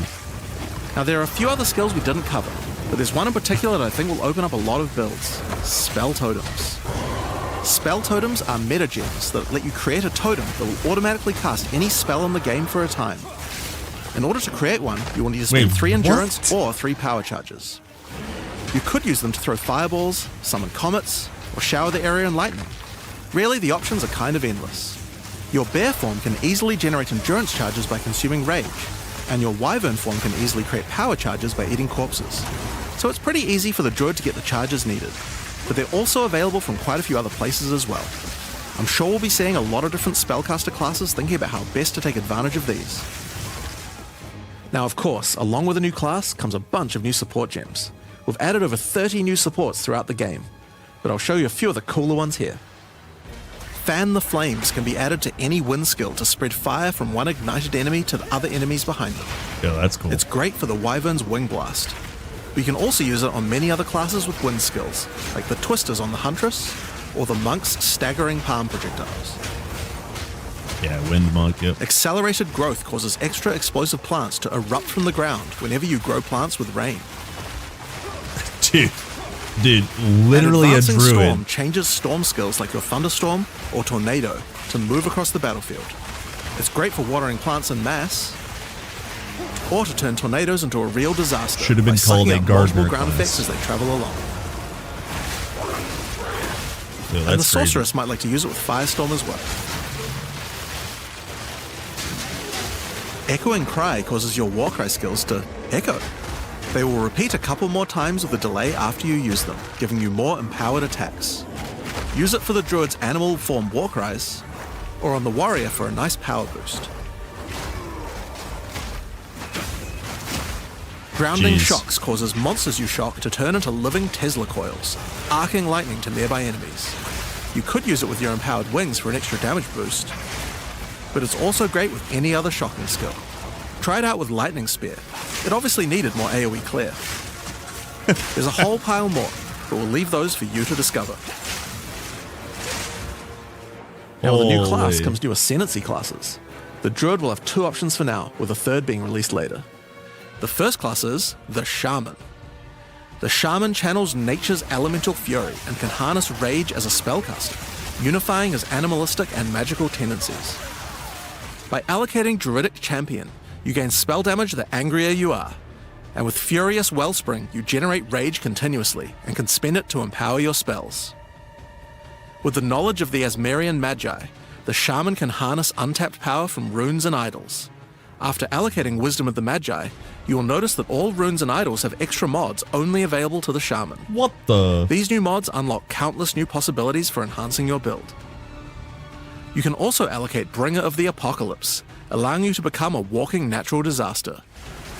Now there are a few other skills we didn't cover, but there's one in particular that I think will open up a lot of builds. Spell Totems. Spell Totems are meta gems that let you create a totem that will automatically cast any spell in the game for a time. In order to create one, you will need to spend 3 endurance or 3 power charges. You could use them to throw fireballs, summon comets, or shower the area in lightning. Really, the options are kind of endless. Your bear form can easily generate endurance charges by consuming rage, and your wyvern form can easily create power charges by eating corpses. So it's pretty easy for the druid to get the charges needed, but they're also available from quite a few other places as well. I'm sure we'll be seeing a lot of different spellcaster classes thinking about how best to take advantage of these. Now, of course, along with a new class comes a bunch of new support gems. We've added over 30 new supports throughout the game, but I'll show you a few of the cooler ones here. Fan the Flames can be added to any wind skill to spread fire from one ignited enemy to the other enemies behind them. Yeah, that's cool. It's great for the Wyvern's Wing Blast. We can also use it on many other classes with wind skills, like the Twisters on the Huntress, or the Monk's staggering palm projectiles. Yeah, wind monk, yep. Accelerated growth causes extra explosive plants to erupt from the ground whenever you grow plants with rain. Dude, literally An a advancing druid. storm changes storm skills like your thunderstorm or tornado to move across the battlefield. It's great for watering plants en masse, or to turn tornadoes into a real disaster. Should have been by called sucking a up gardener multiple ground class. effects as they travel along. So And the that's crazy. sorceress might like to use it with Firestorm as well. Echoing Cry causes your Warcry skills to echo. They will repeat a couple more times with a delay after you use them, giving you more empowered attacks. Use it for the druid's animal form Warcries, or on the warrior for a nice power boost. Grounding Jeez. Shocks causes monsters you shock to turn into living Tesla coils, arcing lightning to nearby enemies. You could use it with your empowered wings for an extra damage boost, but it's also great with any other shocking skill. Try it out with Lightning Spear. It obviously needed more AoE clear. There's a whole pile more, but we'll leave those for you to discover. Now with the new class Holy. comes new Ascendancy classes. The Druid will have 2 options for now, with a third being released later. The first class is the Shaman. The Shaman channels nature's elemental fury and can harness rage as a spellcaster, unifying his animalistic and magical tendencies. By allocating Druidic Champion, you gain spell damage the angrier you are, and with Furious Wellspring, you generate rage continuously and can spend it to empower your spells. With the knowledge of the Asmerian Magi, the Shaman can harness untapped power from runes and idols. After allocating Wisdom of the Magi, you will notice that all runes and idols have extra mods only available to the Shaman. What the? These new mods unlock countless new possibilities for enhancing your build. You can also allocate Bringer of the Apocalypse, allowing you to become a walking natural disaster.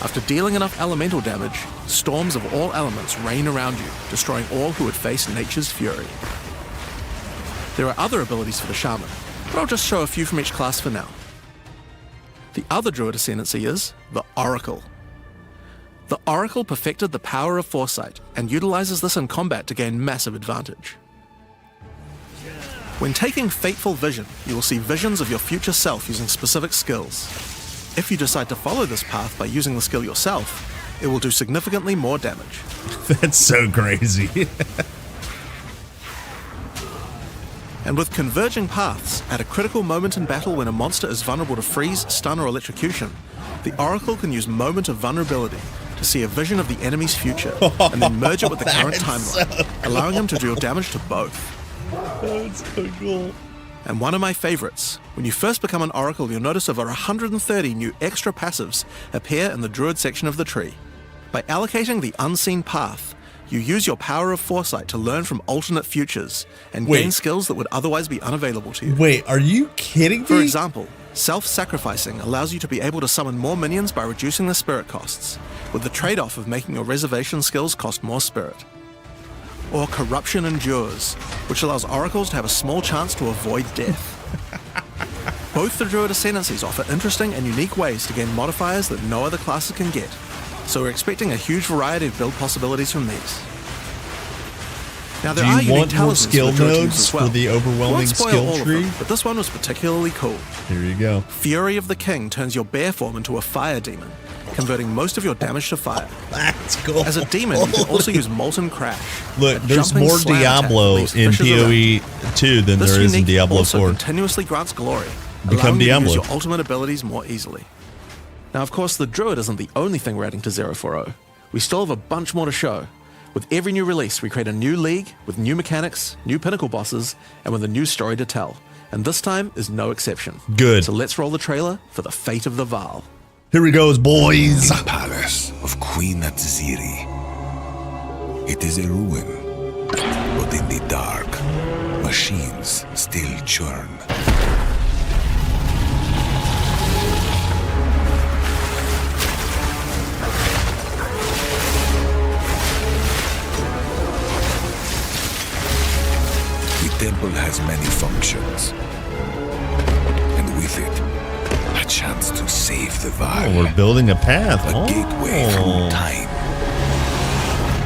After dealing enough elemental damage, storms of all elements rain around you, destroying all who would face nature's fury. There are other abilities for the Shaman, but I'll just show a few from each class for now. The other Druid Ascendancy is the Oracle. The Oracle perfected the power of foresight and utilizes this in combat to gain massive advantage. When taking Fateful Vision, you will see visions of your future self using specific skills. If you decide to follow this path by using the skill yourself, it will do significantly more damage. That's so crazy. And with Converging Paths, at a critical moment in battle when a monster is vulnerable to freeze, stun, or electrocution, the Oracle can use Moment of Vulnerability to see a vision of the enemy's future, and then merge it with the current timeline, allowing him to deal damage to both. That's so cool. And one of my favorites, when you first become an Oracle, you'll notice over 130 new extra passives appear in the Druid section of the tree. By allocating the Unseen Path, you use your power of foresight to learn from alternate futures and gain skills that would otherwise be unavailable to you. Wait, are you kidding me? For example, self-sacrificing allows you to be able to summon more minions by reducing the spirit costs, with the trade-off of making your reservation skills cost more spirit. Or Corruption Endures, which allows oracles to have a small chance to avoid death. Both the Druid Ascendancies offer interesting and unique ways to gain modifiers that no other classes can get, so we're expecting a huge variety of build possibilities from these. Now there Do are you unique want more talismans skill for the Druid to use nodes as well. for the overwhelming Won't spoil skill all of tree? them, but this one was particularly cool. Here you go. Fury of the King turns your bear form into a fire demon, converting most of your damage to fire. That's cool. As a demon, you can also use Molten Crash. Look, a there's jumping more slam attack that Diablo leaves in fishes around. PoE 2 than This there is in unique Diablo also 4. continuously grants glory, Become allowing you to Diablo. use your ultimate abilities more easily. Now, of course, the Druid isn't the only thing we're adding to 040. We still have a bunch more to show. With every new release, we create a new league with new mechanics, new pinnacle bosses, and with a new story to tell. And this time is no exception. Good. So let's roll the trailer for the fate of the Vaal. Here we goes, boys. The palace of Queen Atziri. It is a ruin, but in the dark, machines still churn. The temple has many functions, and with it, a chance to save the Vaal. Oh, we're building a path. A gateway through Oh. time.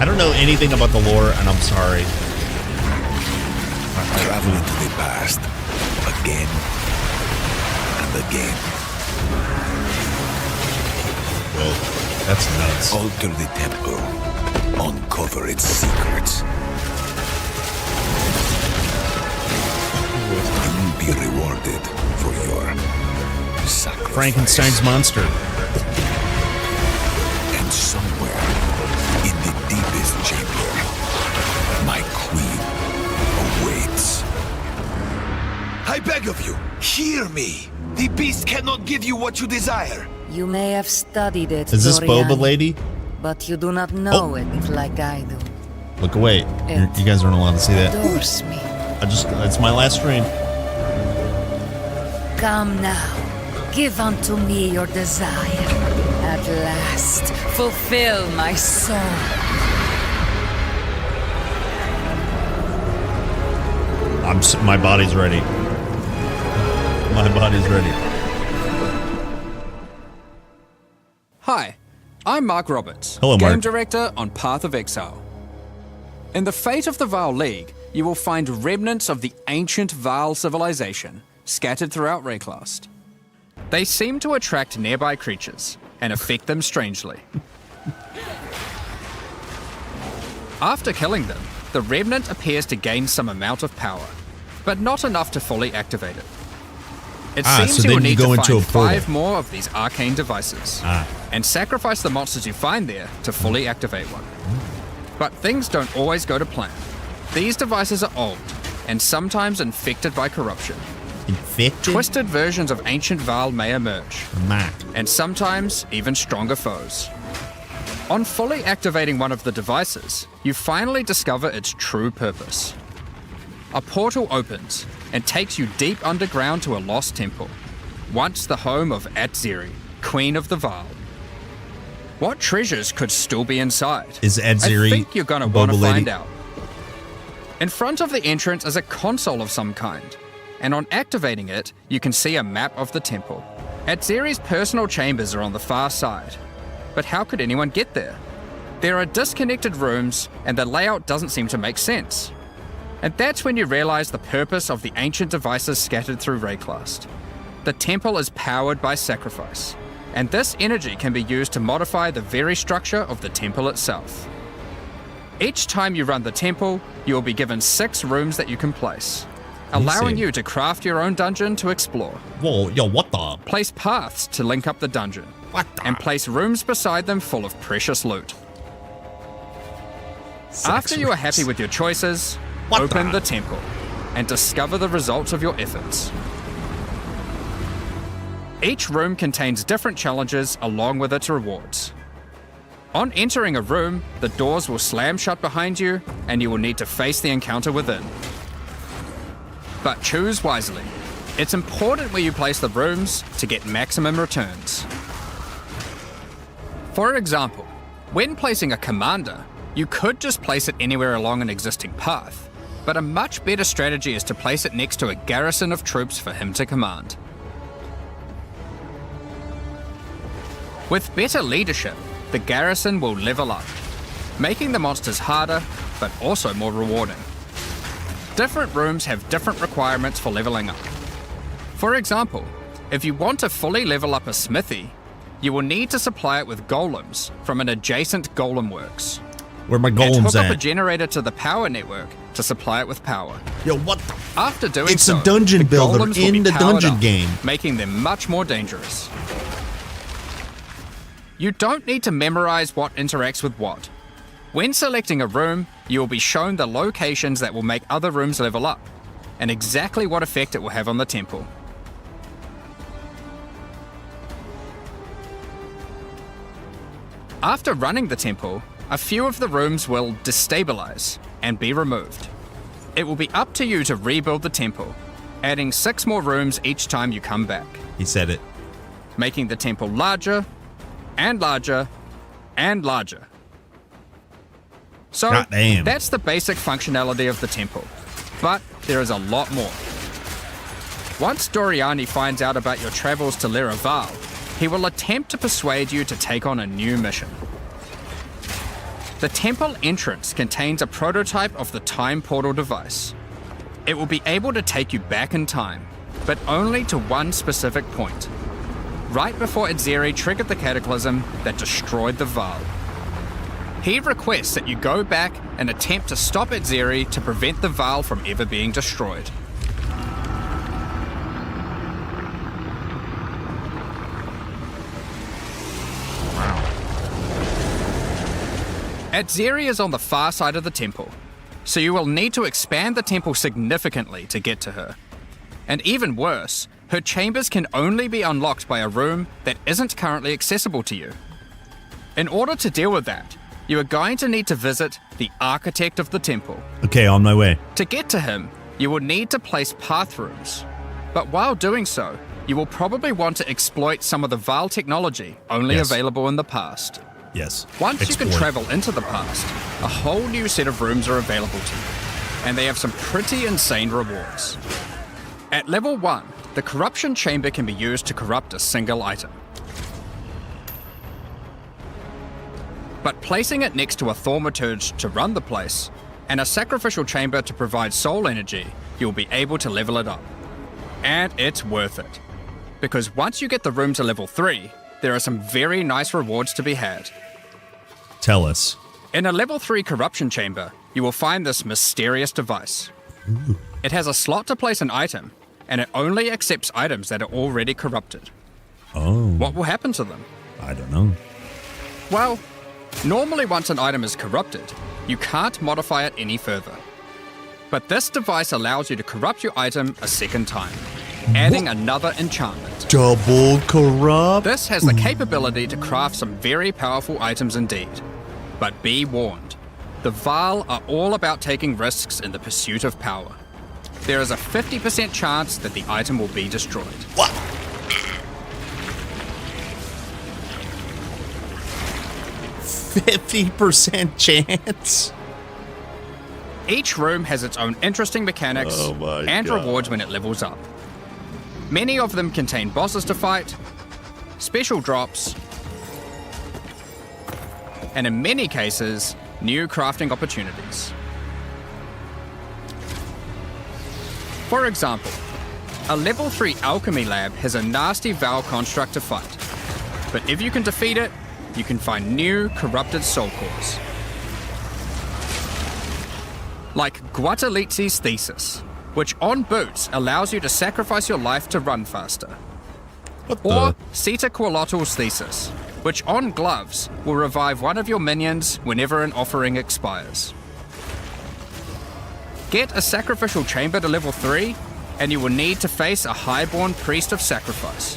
I don't know anything about the lore, and I'm sorry. Travel into the past again and again. Whoa, that's nuts. Alter the temple. Uncover its secrets. You will be rewarded for your sacrifice. Frankenstein's monster. And somewhere in the deepest chamber, my queen awaits. I beg of you, hear me. The beast cannot give you what you desire. You may have studied it, Is this Dorian, Boba lady? but you do not know it like I do. Look away. You guys aren't allowed to see that. Adores me. It's my last stream. Come now, give unto me your desire. At last, fulfill my soul. My body's ready. My body's ready. Hi, I'm Mark Roberts, Hello, Game Mark. Director on Path of Exile. In the Fate of the Vaal League, you will find remnants of the ancient Vaal civilization scattered throughout Rayclast. They seem to attract nearby creatures and affect them strangely. After killing them, the remnant appears to gain some amount of power, but not enough to fully activate it. It seems so you will then you need go to into find a portal. 5 more of these arcane devices and sacrifice the monsters you find there to fully activate one. But things don't always go to plan. These devices are old and sometimes infected by corruption. Infected? Twisted versions of ancient Vaal may emerge, Mac. and sometimes even stronger foes. On fully activating one of the devices, you finally discover its true purpose. A portal opens and takes you deep underground to a lost temple, once the home of Atziri, Queen of the Vaal. What treasures could still be inside? Is Atziri I think you're gonna a want to Boba lady? find out. In front of the entrance is a console of some kind, and on activating it, you can see a map of the temple. Atziri's personal chambers are on the far side, but how could anyone get there? There are disconnected rooms, and the layout doesn't seem to make sense. And that's when you realize the purpose of the ancient devices scattered through Rayclast. The temple is powered by sacrifice, and this energy can be used to modify the very structure of the temple itself. Each time you run the temple, you will be given 6 rooms that you can place, allowing you to craft your own dungeon to explore. Whoa, yo, what the? Place paths to link up the dungeon, and place rooms beside them full of precious loot. After you are happy with your choices, open the temple and discover the results of your efforts. Each room contains different challenges along with its rewards. On entering a room, the doors will slam shut behind you and you will need to face the encounter within. But choose wisely. It's important where you place the rooms to get maximum returns. For example, when placing a commander, you could just place it anywhere along an existing path, but a much better strategy is to place it next to a garrison of troops for him to command. With better leadership, the garrison will level up, making the monsters harder, but also more rewarding. Different rooms have different requirements for leveling up. For example, if you want to fully level up a smithy, you will need to supply it with golems from an adjacent golem works. Where my And golems hook up a at? generator to the power network to supply it with power. Yo, what the? After doing It's so, a dungeon the builder golems will be in the powered dungeon up, game. making them much more dangerous. You don't need to memorize what interacts with what. When selecting a room, you will be shown the locations that will make other rooms level up, and exactly what effect it will have on the temple. After running the temple, a few of the rooms will destabilize and be removed. It will be up to you to rebuild the temple, adding 6 more rooms each time you come back. He said it. Making the temple larger, and larger, and larger. So, Goddamn. that's the basic functionality of the temple. But there is a lot more. Once Doriani finds out about your travels to Leraval, he will attempt to persuade you to take on a new mission. The temple entrance contains a prototype of the time portal device. It will be able to take you back in time, but only to one specific point, right before Adzeri triggered the cataclysm that destroyed the Vaal. He requests that you go back and attempt to stop Adzeri to prevent the Vaal from ever being destroyed. Adzeri is on the far side of the temple, so you will need to expand the temple significantly to get to her. And even worse, her chambers can only be unlocked by a room that isn't currently accessible to you. In order to deal with that, you are going to need to visit the architect of the temple. Okay, on my way. To get to him, you will need to place path runes. But while doing so, you will probably want to exploit some of the Vaal technology only available in the past. Yes. Once you can travel into the past, a whole new set of rooms are available to you, and they have some pretty insane rewards. At level 1, the corruption chamber can be used to corrupt a single item. But placing it next to a thaumaturge to run the place, and a sacrificial chamber to provide soul energy, you'll be able to level it up. And it's worth it. Because once you get the room to level 3, there are some very nice rewards to be had. Tell us. In a level 3 corruption chamber, you will find this mysterious device. Ooh. It has a slot to place an item, and it only accepts items that are already corrupted. Oh. What will happen to them? I don't know. Well, normally once an item is corrupted, you can't modify it any further. But this device allows you to corrupt your item a second time, adding another enchantment. Double corrupt? This has the capability to craft some very powerful items indeed. But be warned, the Vaal are all about taking risks in the pursuit of power. There is a 50% chance that the item will be destroyed. What? 50% chance? Each room has its own interesting mechanics and rewards when it levels up. Many of them contain bosses to fight, special drops, and in many cases, new crafting opportunities. For example, a level 3 alchemy lab has a nasty Vaal construct to fight, but if you can defeat it, you can find new corrupted soul cores. Like Guatalitzi's Thesis, which on boots allows you to sacrifice your life to run faster. Or Sita Qualotl's Thesis, which on gloves will revive one of your minions whenever an offering expires. Get a sacrificial chamber to level 3, and you will need to face a highborn priest of sacrifice.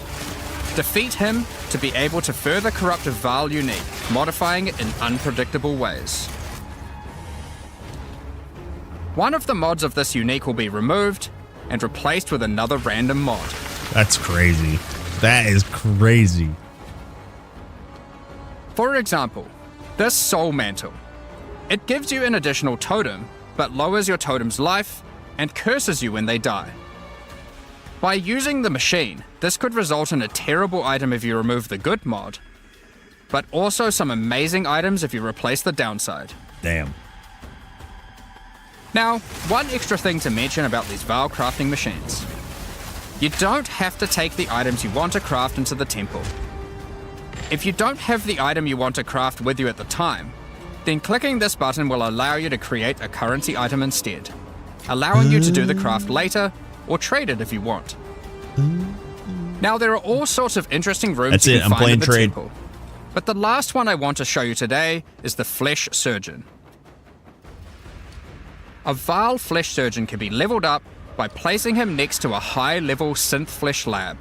Defeat him to be able to further corrupt a Vaal unique, modifying it in unpredictable ways. One of the mods of this unique will be removed and replaced with another random mod. That's crazy. That is crazy. For example, this Soul Mantle. It gives you an additional totem, but lowers your totem's life and curses you when they die. By using the machine, this could result in a terrible item if you remove the good mod, but also some amazing items if you replace the downside. Damn. Now, one extra thing to mention about these Vaal crafting machines. You don't have to take the items you want to craft into the temple. If you don't have the item you want to craft with you at the time, then clicking this button will allow you to create a currency item instead, allowing you to do the craft later or trade it if you want. Now, there are all sorts of interesting rooms you can find in the temple, but the last one I want to show you today is the Flesh Surgeon. A Vaal Flesh Surgeon can be leveled up by placing him next to a high-level synth flesh lab.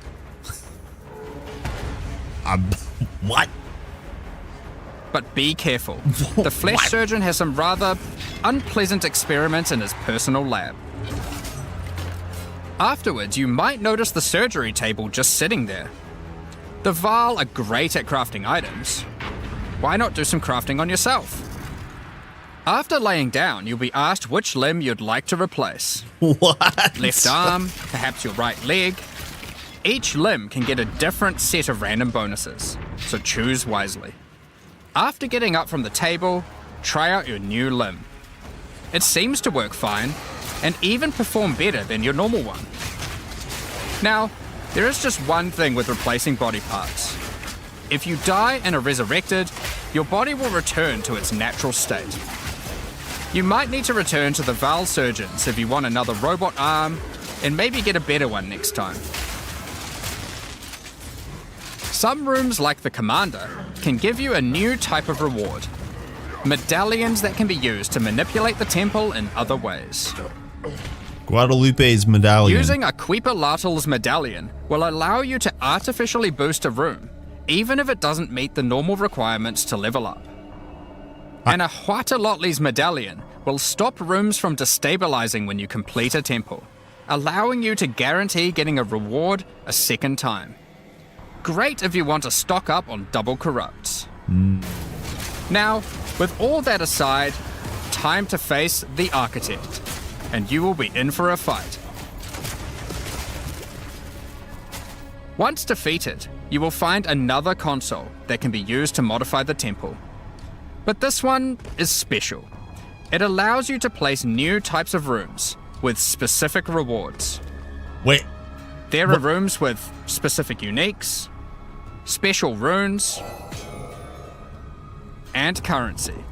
What? But be careful. The Flesh Surgeon has some rather unpleasant experiments in his personal lab. Afterwards, you might notice the surgery table just sitting there. The Vaal are great at crafting items. Why not do some crafting on yourself? After laying down, you'll be asked which limb you'd like to replace. What? Left arm, perhaps your right leg. Each limb can get a different set of random bonuses, so choose wisely. After getting up from the table, try out your new limb. It seems to work fine, and even perform better than your normal one. Now, there is just one thing with replacing body parts. If you die and are resurrected, your body will return to its natural state. You might need to return to the Val Surgeons if you want another robot arm, and maybe get a better one next time. Some rooms, like the Commander, can give you a new type of reward. Medallions that can be used to manipulate the temple in other ways. Guadalupe's medallion. Using a Quippalatal's medallion will allow you to artificially boost a room, even if it doesn't meet the normal requirements to level up. And a Huatalotli's medallion will stop rooms from destabilizing when you complete a temple, allowing you to guarantee getting a reward a second time. Great if you want to stock up on double corrupts. Now, with all that aside, time to face the Architect, and you will be in for a fight. Once defeated, you will find another console that can be used to modify the temple. But this one is special. It allows you to place new types of rooms with specific rewards. Wait. There are rooms with specific uniques, special runes, and currency.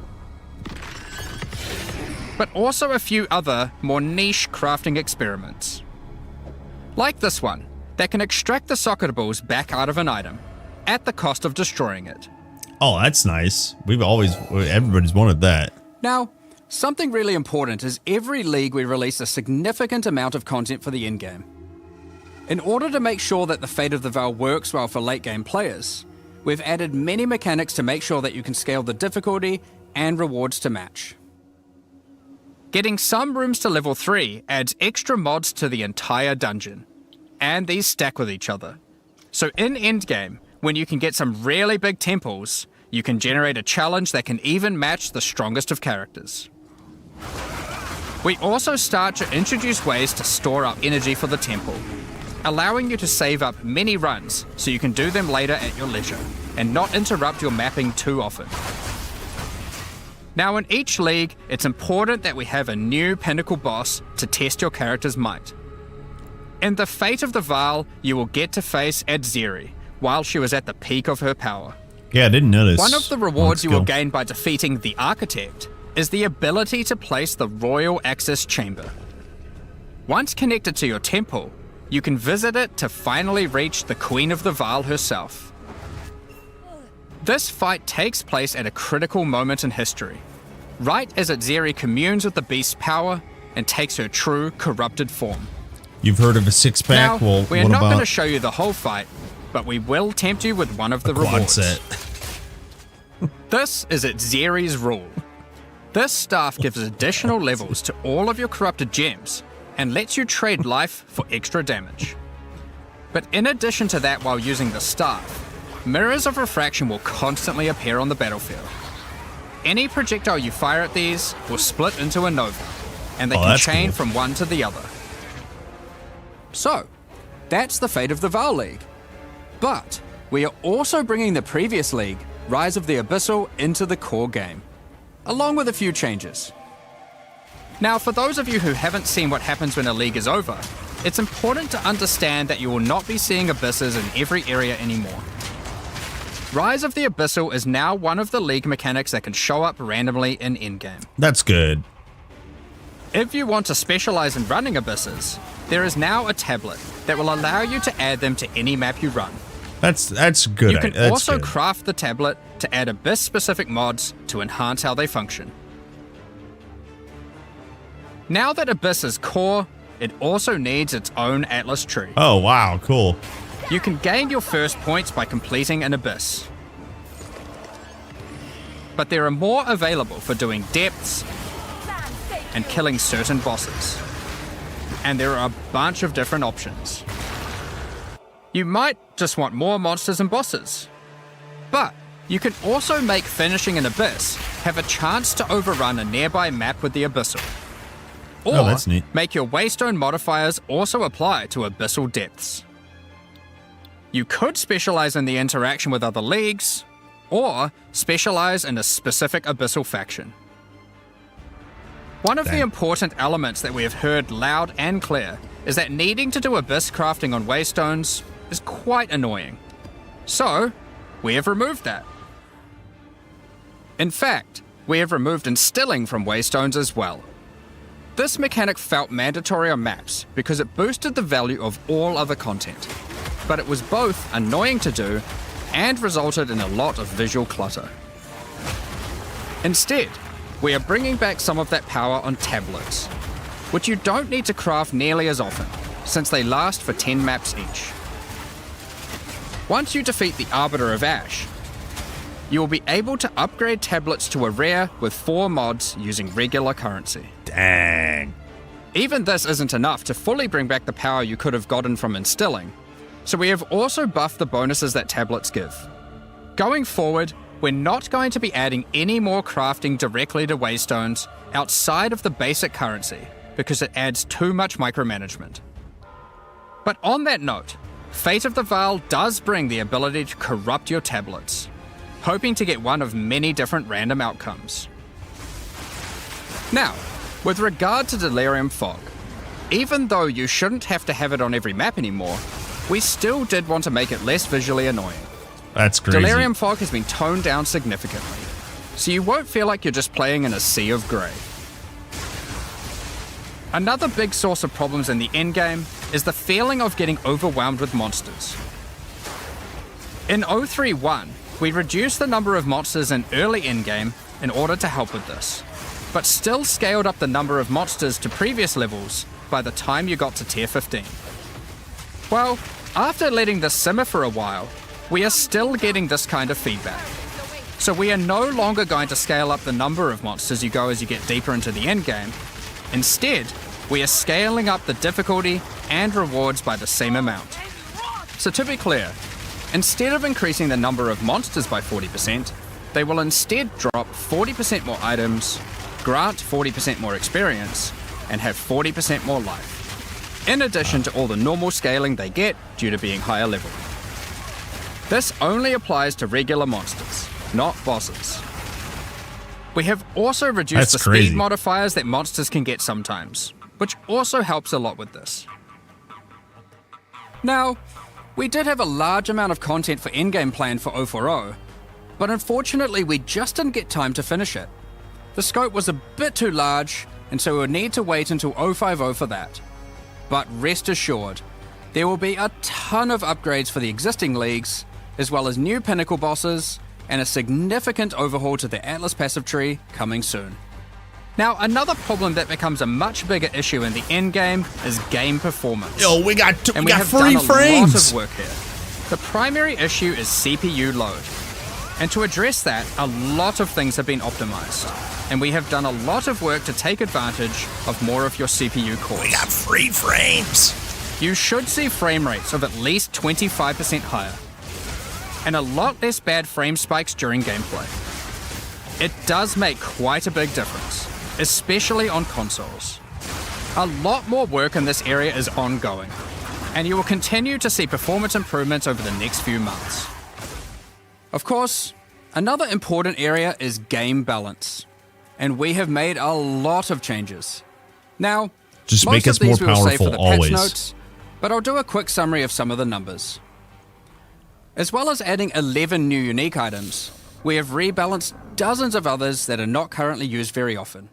But also a few other, more niche crafting experiments. Like this one, that can extract the soccer balls back out of an item, at the cost of destroying it. Oh, that's nice. Everybody's wanted that. Now, something really important is every league we release a significant amount of content for the in-game. In order to make sure that the Fate of the Val works well for late-game players, we've added many mechanics to make sure that you can scale the difficulty and rewards to match. Getting some rooms to level 3 adds extra mods to the entire dungeon, and these stack with each other. So in endgame, when you can get some really big temples, you can generate a challenge that can even match the strongest of characters. We also start to introduce ways to store up energy for the temple, allowing you to save up many runs so you can do them later at your leisure, and not interrupt your mapping too often. Now in each league, it's important that we have a new pinnacle boss to test your character's might. In the Fate of the Val, you will get to face Adzeri, while she was at the peak of her power. Yeah, I didn't notice. One of the rewards you will gain by defeating the Architect is the ability to place the Royal Access Chamber. Once connected to your temple, you can visit it to finally reach the Queen of the Val herself. This fight takes place at a critical moment in history, right as Adzeri communes with the beast's power and takes her true corrupted form. You've heard of a six-pack? Now, Well, we're what not about going to show you the whole fight, but we will tempt you with one of the quad rewards. set? This is Adzeri's rule. This staff gives additional levels to all of your corrupted gems and lets you trade life for extra damage. But in addition to that, while using the staff, mirrors of refraction will constantly appear on the battlefield. Any projectile you fire at these will split into a nova, and they can chain cool. from one to the other. So, that's the Fate of the Val League. But we are also bringing the previous league, Rise of the Abyssal, into the core game, along with a few changes. Now, for those of you who haven't seen what happens when a league is over, it's important to understand that you will not be seeing abysses in every area anymore. Rise of the Abyssal is now one of the league mechanics that can show up randomly in endgame. That's good. If you want to specialize in running abysses, there is now a tablet that will allow you to add them to any map you run. That's good. You can That's also good. craft the tablet to add abyss-specific mods to enhance how they function. Now that Abyss is core, it also needs its own Atlas tree. Oh, wow, cool. You can gain your first points by completing an Abyss. But there are more available for doing depths and killing certain bosses. And there are a bunch of different options. You might just want more monsters and bosses. But you can also make finishing an Abyss have a chance to overrun a nearby map with the Abyssal. Or Oh, that's neat. make your Waystone modifiers also apply to Abyssal depths. You could specialize in the interaction with other leagues, or specialize in a specific Abyssal faction. One of the important elements that we have heard loud and clear is that needing to do abyss crafting on waystones is quite annoying. So, we have removed that. In fact, we have removed instilling from waystones as well. This mechanic felt mandatory on maps because it boosted the value of all other content, but it was both annoying to do and resulted in a lot of visual clutter. Instead, we are bringing back some of that power on tablets, which you don't need to craft nearly as often, since they last for 10 maps each. Once you defeat the Arbiter of Ash, you will be able to upgrade tablets to a rare with 4 mods using regular currency. Dang. Even this isn't enough to fully bring back the power you could have gotten from instilling, so we have also buffed the bonuses that tablets give. Going forward, we're not going to be adding any more crafting directly to waystones outside of the basic currency, because it adds too much micromanagement. But on that note, Fate of the Veil does bring the ability to corrupt your tablets, hoping to get one of many different random outcomes. Now, with regard to Delirium Fog, even though you shouldn't have to have it on every map anymore, we still did want to make it less visually annoying. That's crazy. Delirium Fog has been toned down significantly, so you won't feel like you're just playing in a sea of grey. Another big source of problems in the endgame is the feeling of getting overwhelmed with monsters. In 031, we reduced the number of monsters in early endgame in order to help with this, but still scaled up the number of monsters to previous levels by the time you got to tier 15. Well, after letting this simmer for a while, we are still getting this kind of feedback. So we are no longer going to scale up the number of monsters you go as you get deeper into the endgame. Instead, we are scaling up the difficulty and rewards by the same amount. So to be clear, instead of increasing the number of monsters by 40%, they will instead drop 40% more items, grant 40% more experience, and have 40% more life, in addition to all the normal scaling they get due to being higher level. This only applies to regular monsters, not bosses. We have also reduced the speed modifiers that monsters can get sometimes, which also helps a lot with this. Now, we did have a large amount of content for endgame planned for 040, but unfortunately we just didn't get time to finish it. The scope was a bit too large, and so we would need to wait until 050 for that. But rest assured, there will be a ton of upgrades for the existing leagues, as well as new pinnacle bosses, and a significant overhaul to the Atlas passive tree coming soon. Now, another problem that becomes a much bigger issue in the endgame is game performance. Yo, we got free frames. A lot of work here. The primary issue is CPU load. And to address that, a lot of things have been optimized. And we have done a lot of work to take advantage of more of your CPU cores. We got free frames. You should see frame rates of at least 25% higher, and a lot less bad frame spikes during gameplay. It does make quite a big difference, especially on consoles. A lot more work in this area is ongoing, and you will continue to see performance improvements over the next few months. Of course, another important area is game balance, and we have made a lot of changes. Now, just most make of us more these we will save for powerful the patch always. notes, but I'll do a quick summary of some of the numbers. As well as adding 11 new unique items, we have rebalanced dozens of others that are not currently used very often.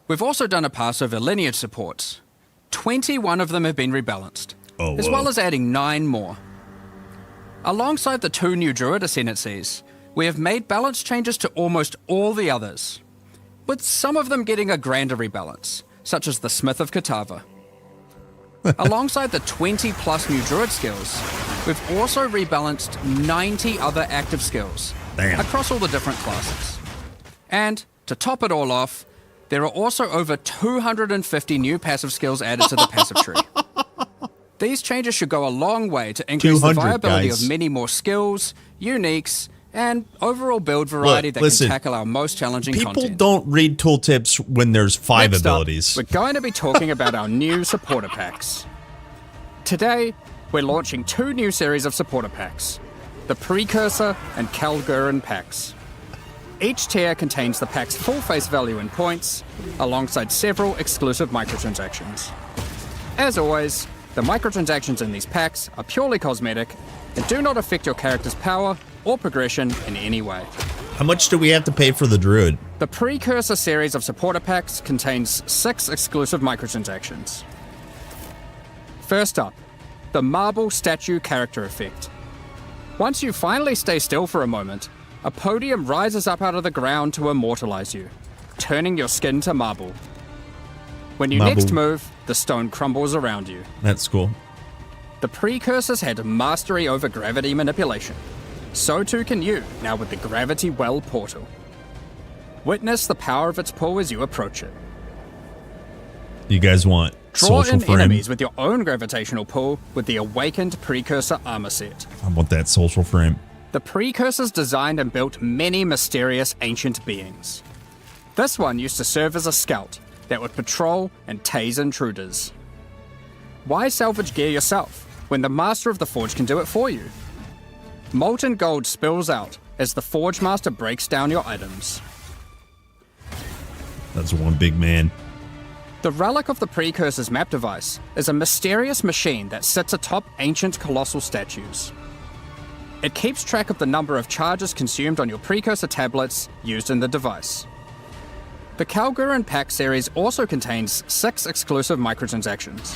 We've also done a pass over lineage supports. 21 of them have been rebalanced, as well as adding 9 more. Alongside the 2 new Druid ascendancies, we have made balance changes to almost all the others, with some of them getting a grander rebalance, such as the Smith of Katava. Alongside the 20 plus new Druid skills, we've also rebalanced 90 other active skills across all the different classes. And to top it all off, there are also over 250 new passive skills added to the passive tree. These changes should go a long way to increase the viability of many more skills, uniques, and overall build variety that can tackle our most challenging content. People don't read tooltips when there's 5 Next abilities. Up, we're going to be talking about our new supporter packs. Today, we're launching 2 new series of supporter packs, the Precursor and Kalgurin packs. Each tier contains the pack's full face value in points, alongside several exclusive microtransactions. As always, the microtransactions in these packs are purely cosmetic and do not affect your character's power or progression in any way. How much do we have to pay for the druid? The Precursor series of supporter packs contains 6 exclusive microtransactions. First up, the Marble Statue Character Effect. Once you finally stay still for a moment, a podium rises up out of the ground to immortalize you, turning your skin to marble. When you next move, the stone crumbles around you. That's cool. The Precursors had mastery over gravity manipulation. So too can you, now with the Gravity Well portal. Witness the power of its pull as you approach it. You guys want Draw social in frame? enemies with your own gravitational pull with the Awakened Precursor armor set. I want that social frame. The Precursors designed and built many mysterious ancient beings. This one used to serve as a scout that would patrol and tase intruders. Why salvage gear yourself when the Master of the Forge can do it for you? Molten gold spills out as the Forge Master breaks down your items. That's one big man. The Relic of the Precursors map device is a mysterious machine that sits atop ancient colossal statues. It keeps track of the number of charges consumed on your Precursor tablets used in the device. The Kalguran pack series also contains 6 exclusive microtransactions.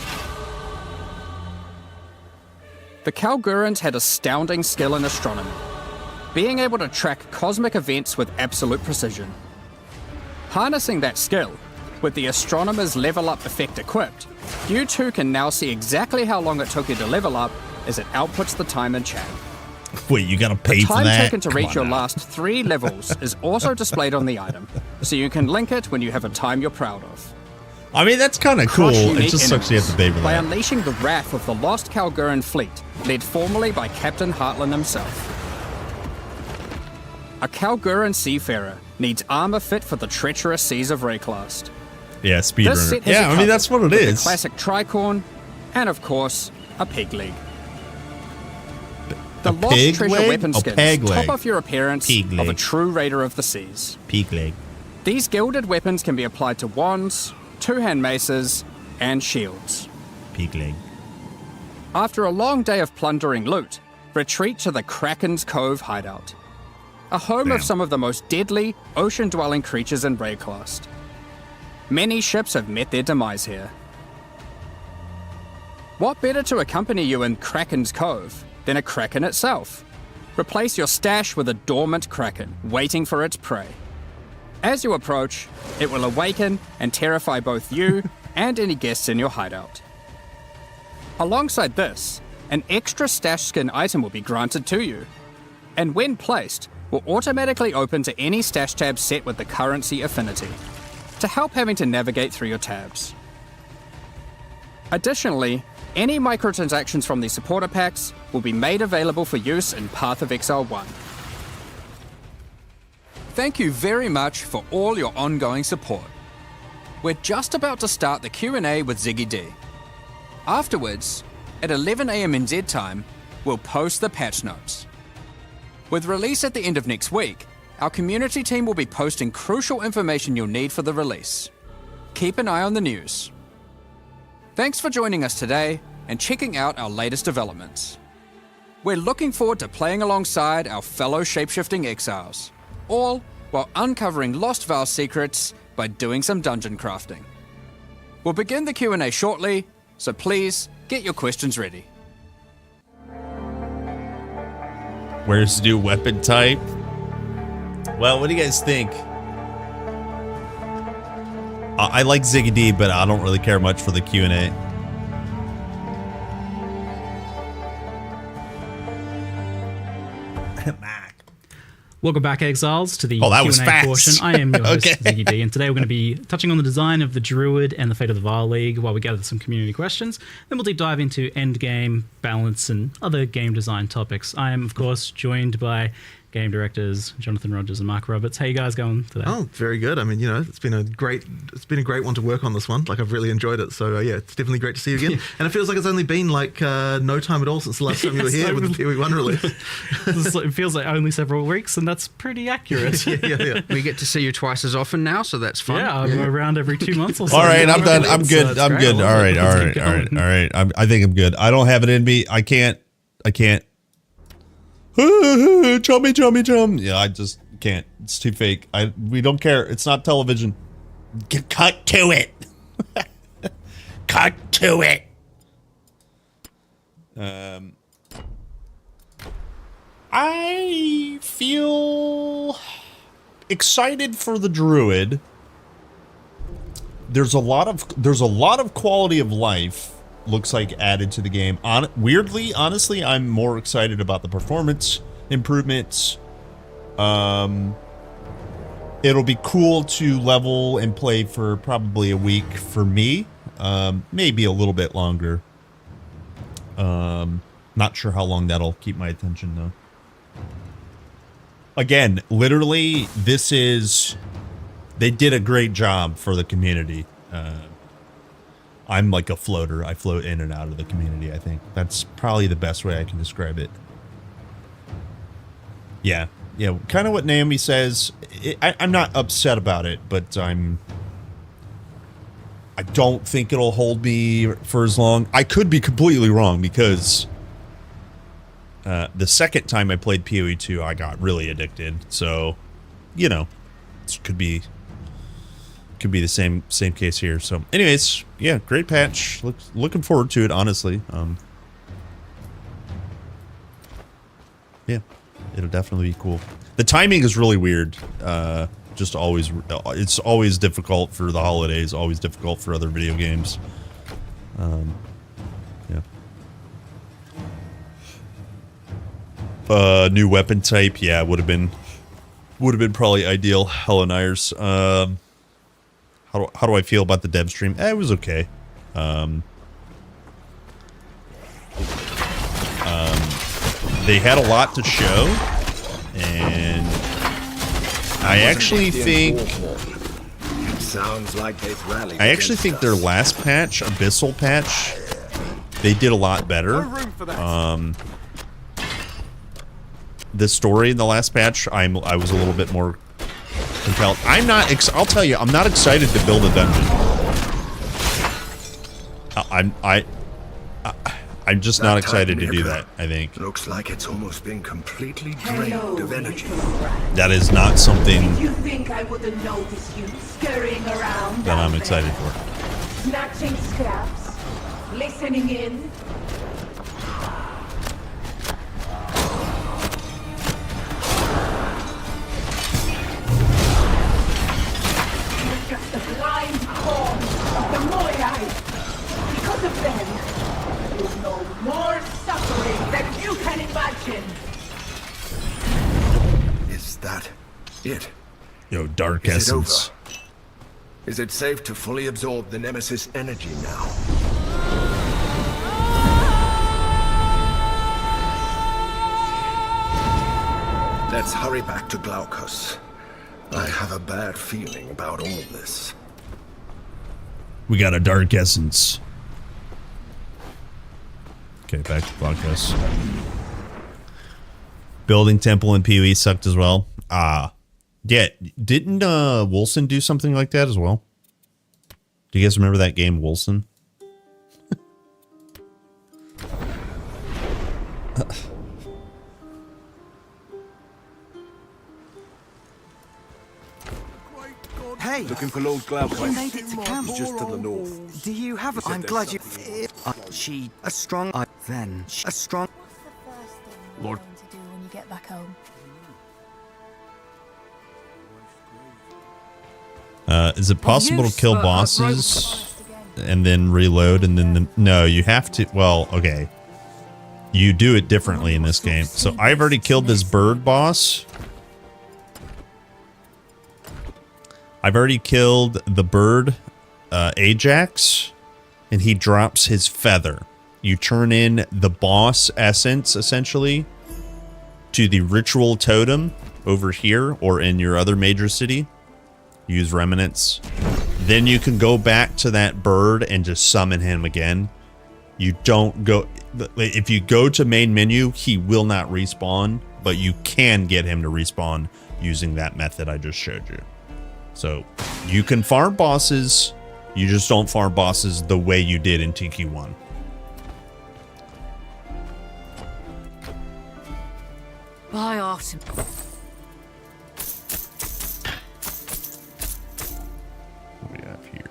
The Kalgurans had astounding skill in astronomy, being able to track cosmic events with absolute precision. Harnessing that skill, with the Astronomer's Level Up effect equipped, you too can now see exactly how long it took you to level up as it outputs the time in chat. Wait, you gotta pay the for time that? taken to reach your last 3 levels is also displayed on the item, so you can link it when you have a time you're proud of. I mean, that's kind of cool. It just sucks you have to pay for By that. unleashing the wrath of the lost Kalguran fleet, led formerly by Captain Heartland himself. A Kalguran seafarer needs armor fit for the treacherous seas of Rayclast. Yeah, This speedrunner. set has Yeah, you I mean, covered that's what it with is. The classic tricorn, and of course, a pig leg. The lost pig treasure leg? weapon A skins peg top leg. off your appearance Pig of a leg. true raider of the seas. Peak leg. These gilded weapons can be applied to wands, two-hand maces, and shields. Peak leg. After a long day of plundering loot, retreat to the Kraken's Cove hideout, a home of some of the most deadly, ocean-dwelling creatures in Rayclast. Many ships have met their demise here. What better to accompany you in Kraken's Cove than a kraken itself? Replace your stash with a dormant kraken, waiting for its prey. As you approach, it will awaken and terrify both you and any guests in your hideout. Alongside this, an extra stash skin item will be granted to you, and when placed, will automatically open to any stash tab set with the currency affinity, to help having to navigate through your tabs. Additionally, any microtransactions from these supporter packs will be made available for use in Path of Exile 1. Thank you very much for all your ongoing support. We're just about to start the Q&A with Ziggy D. Afterwards, at 11 AM NZ time, we'll post the patch notes. With release at the end of next week, our community team will be posting crucial information you'll need for the release. Keep an eye on the news. Thanks for joining us today and checking out our latest developments. We're looking forward to playing alongside our fellow shapeshifting exiles, all while uncovering Lost Vale secrets by doing some dungeon crafting. We'll begin the Q&A shortly, so please get your questions ready. Where's the new weapon type? Well, what do you guys think? I like Ziggy D, but I don't really care much for the Q&A. Welcome back, Exiles, to the that was Q&A fast. portion. I am your host, Okay. Ziggy D, and today we're going to be touching on the design of the Druid and the Fate of the Vile League while we gather some community questions. Then we'll deep dive into endgame, balance, and other game design topics. I am, of course, joined by game directors Jonathan Rogers and Mark Roberts. How you guys going today? Oh, very good. I mean, it's been a great one to work on this one. Like, I've really enjoyed it. So yeah, it's definitely great to see you again. And it feels like it's only been like no time at all since the last time you were here with the PoE1 release. It feels like only several weeks, and that's pretty accurate. yeah. We get to see you twice as often now, so that's fun. Yeah, I'm around every 2 months or so. All right, I'm done. I'm good. I'm good. All right. I think I'm good. I don't have it in me. I can't. Chum. Yeah, I just can't. It's too fake. We don't care. It's not television. Cut to it. Cut to it. I feel excited for the druid. There's a lot of quality of life, looks like, added to the game. Weirdly, honestly, I'm more excited about the performance improvements. It'll be cool to level and play for probably a week for me. Maybe a little bit longer. Not sure how long that'll keep my attention though. Again, literally, they did a great job for the community. I'm like a floater. I float in and out of the community, I think. That's probably the best way I can describe it. Yeah, kind of what Naomi says. I'm not upset about it, but I don't think it'll hold me for as long. I could be completely wrong, because the second time I played PoE2, I got really addicted. So, it could be the same case here. So, anyways, yeah, great patch. Looking forward to it, honestly. Yeah, it'll definitely be cool. The timing is really weird. It's always difficult for the holidays. Always difficult for other video games. Yeah. New weapon type. Yeah, would have been probably ideal. Hella Nyers. How do I feel about the dev stream? It was okay. They had a lot to show, and I actually think their last patch, Abyssal patch, they did a lot better. The story in the last patch, I was a little bit more compelled. I'll tell you, I'm not excited to build a dungeon. I'm just not excited to do that, I think. Looks like it's almost been completely drained of energy. That is not something Did you think I wouldn't notice you scurrying around that I'm down excited there? for. Snatching scraps, listening in. You're just a blind corn of the Moirai. Because of them, there's no more suffering than you can imagine. Is that it? Yo, Dark Is it Essence. over? Is it safe to fully absorb the Nemesis energy now? Let's hurry back to Glaucus. I have a bad feeling about all this. We got a Dark Essence. Okay, back to Glaucus. Building Temple and PoE sucked as well. Yeah, didn't Wolson do something like that as well? Do you guys remember that game, Wolson? Hey! Looking for Lord Glaucus. You made it to camp. He's just to the north. Do you have I'm glad you... she... a strong... then... a strong... Lord... to do when you get back home. Is it possible to kill bosses and then reload and then no, you have to, well, okay. You do it differently in this game. So I've already killed this bird boss. I've already killed the bird, Ajax, and he drops his feather. You turn in the boss essence, essentially, to the ritual totem over here or in your other major city. Use remnants. Then you can go back to that bird and just summon him again. You don't go... If you go to main menu, he will not respawn, but you can get him to respawn using that method I just showed you. So you can farm bosses, you just don't farm bosses the way you did in TQ1. By autumn. What do we have here?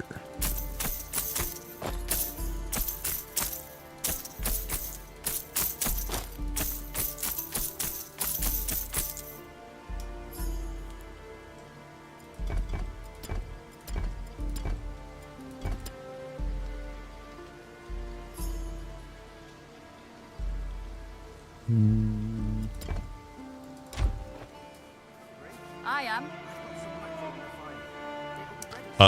I am.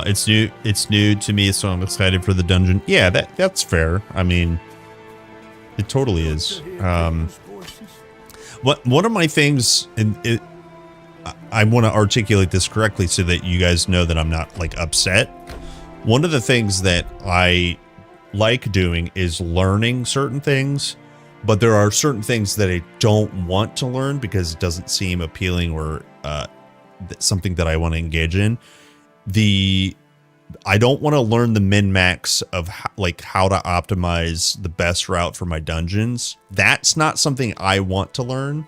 It's new. It's new to me, so I'm excited for the dungeon. Yeah, that's fair. I mean, it totally is. One of my things, and I want to articulate this correctly so that you guys know that I'm not like upset. One of the things that I like doing is learning certain things, but there are certain things that I don't want to learn because it doesn't seem appealing or something that I want to engage in. I don't want to learn the min-max of how to optimize the best route for my dungeons. That's not something I want to learn.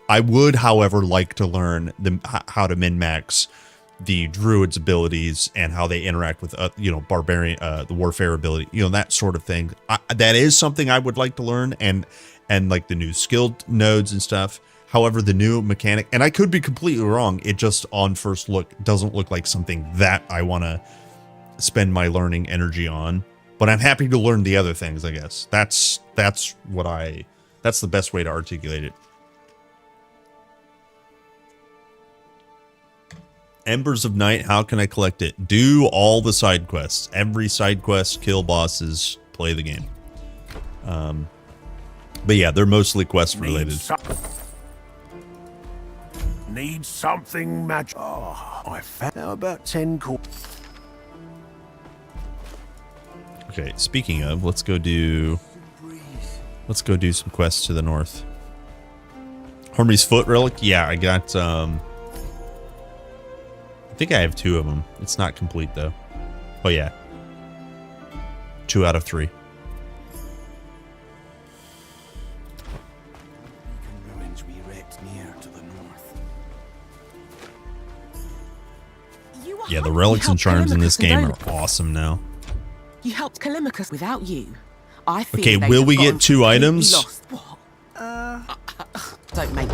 I would, however, like to learn how to min-max the druid's abilities and how they interact with barbarian, the warfare ability, that sort of thing. That is something I would like to learn, and like the new skill nodes and stuff. However, the new mechanic, and I could be completely wrong, it just on first look doesn't look like something that I want to spend my learning energy on. But I'm happy to learn the other things, I guess. That's the best way to articulate it. Embers of Night, how can I collect it? Do all the side quests. Every side quest, kill bosses, play the game. But yeah, they're mostly quest related. Need something magic. Oh, I found out about 10 core. Okay, speaking of, let's go do some quests to the north. Hermes Foot Relic? Yeah, I got I think I have 2 of them. It's not complete though. Oh yeah. 2 out of 3. Yeah, the relics and charms in this game are awesome now. You helped Callimachus. Without you, I feel okay, will we get 2 items? Don't make.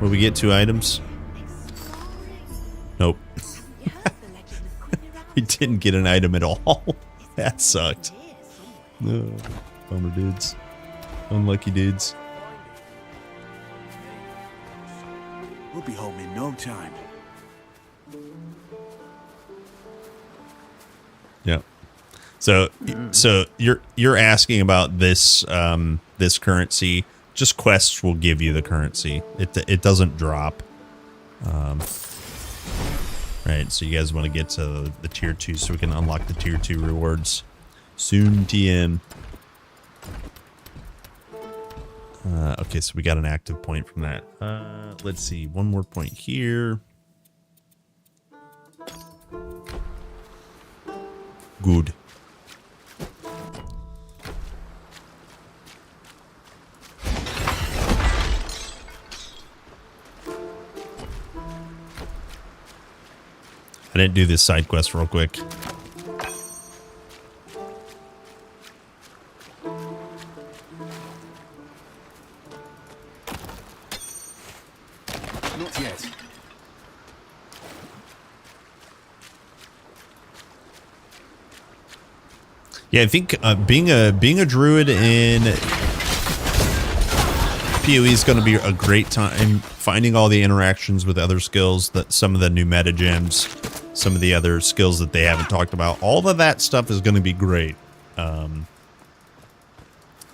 Will we get 2 items? Nope. We didn't get an item at all. That sucked. No, bummer dudes. Unlucky dudes. We'll be home in no time. Yeah. So you're asking about this this currency. Just quests will give you the currency. It doesn't drop. Right. So you guys want to get to the tier 2 so we can unlock the tier 2 rewards soon. TM. Okay, so we got an active point from that. Let's see. One more point here. Good. I didn't do this side quest real quick. Not yet. Yeah, I think being a druid in PoE is going to be a great time. Finding all the interactions with other skills, that some of the new meta gems, some of the other skills that they haven't talked about, all of that stuff is going to be great.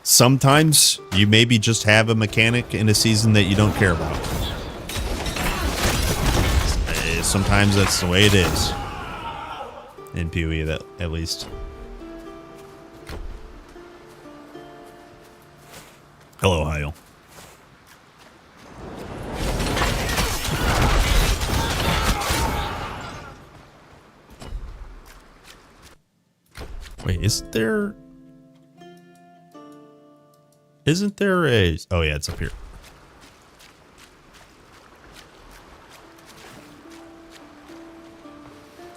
sometimes you maybe just have a mechanic in a season that you don't care about. Sometimes that's the way it is. In PoE, that at least. Hello, Heil. Wait, isn't there a... Oh, yeah, it's up here.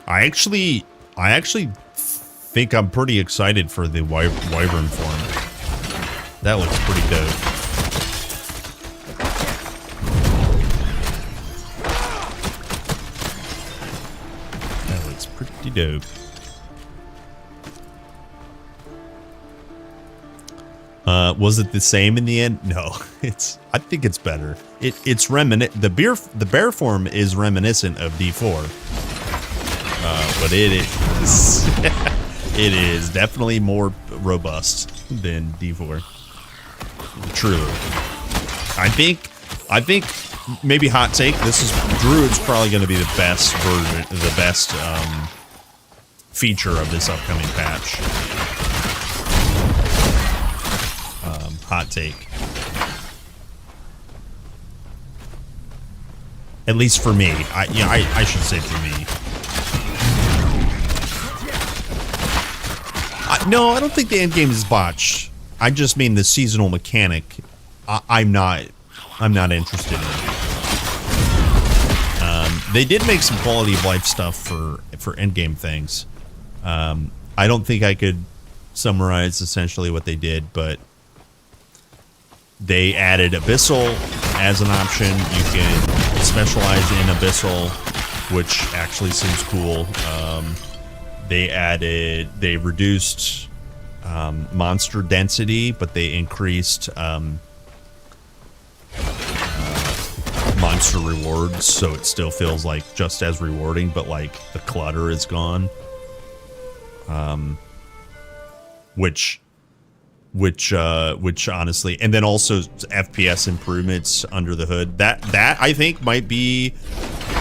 I actually think I'm pretty excited for the Wyvern form. That looks pretty dope. That looks pretty dope. Was it the same in the end? No, I think it's better. It's the bear form is reminiscent of D4. But it is it is definitely more robust than D4. True. I think maybe hot take, Druid's probably going to be the best version, the best feature of this upcoming patch. Hot take. At least for me. I should say for me. No, I don't think the end game is botched. I just mean the seasonal mechanic. I'm not interested in it. They did make some quality of life stuff for end game things. I don't think I could summarize essentially what they did, but they added Abyssal as an option. You can specialize in Abyssal, which actually seems cool. They reduced monster density, but they increased monster rewards, so it still feels like just as rewarding, but like the clutter is gone. Which honestly, and then also FPS improvements under the hood. That I think might be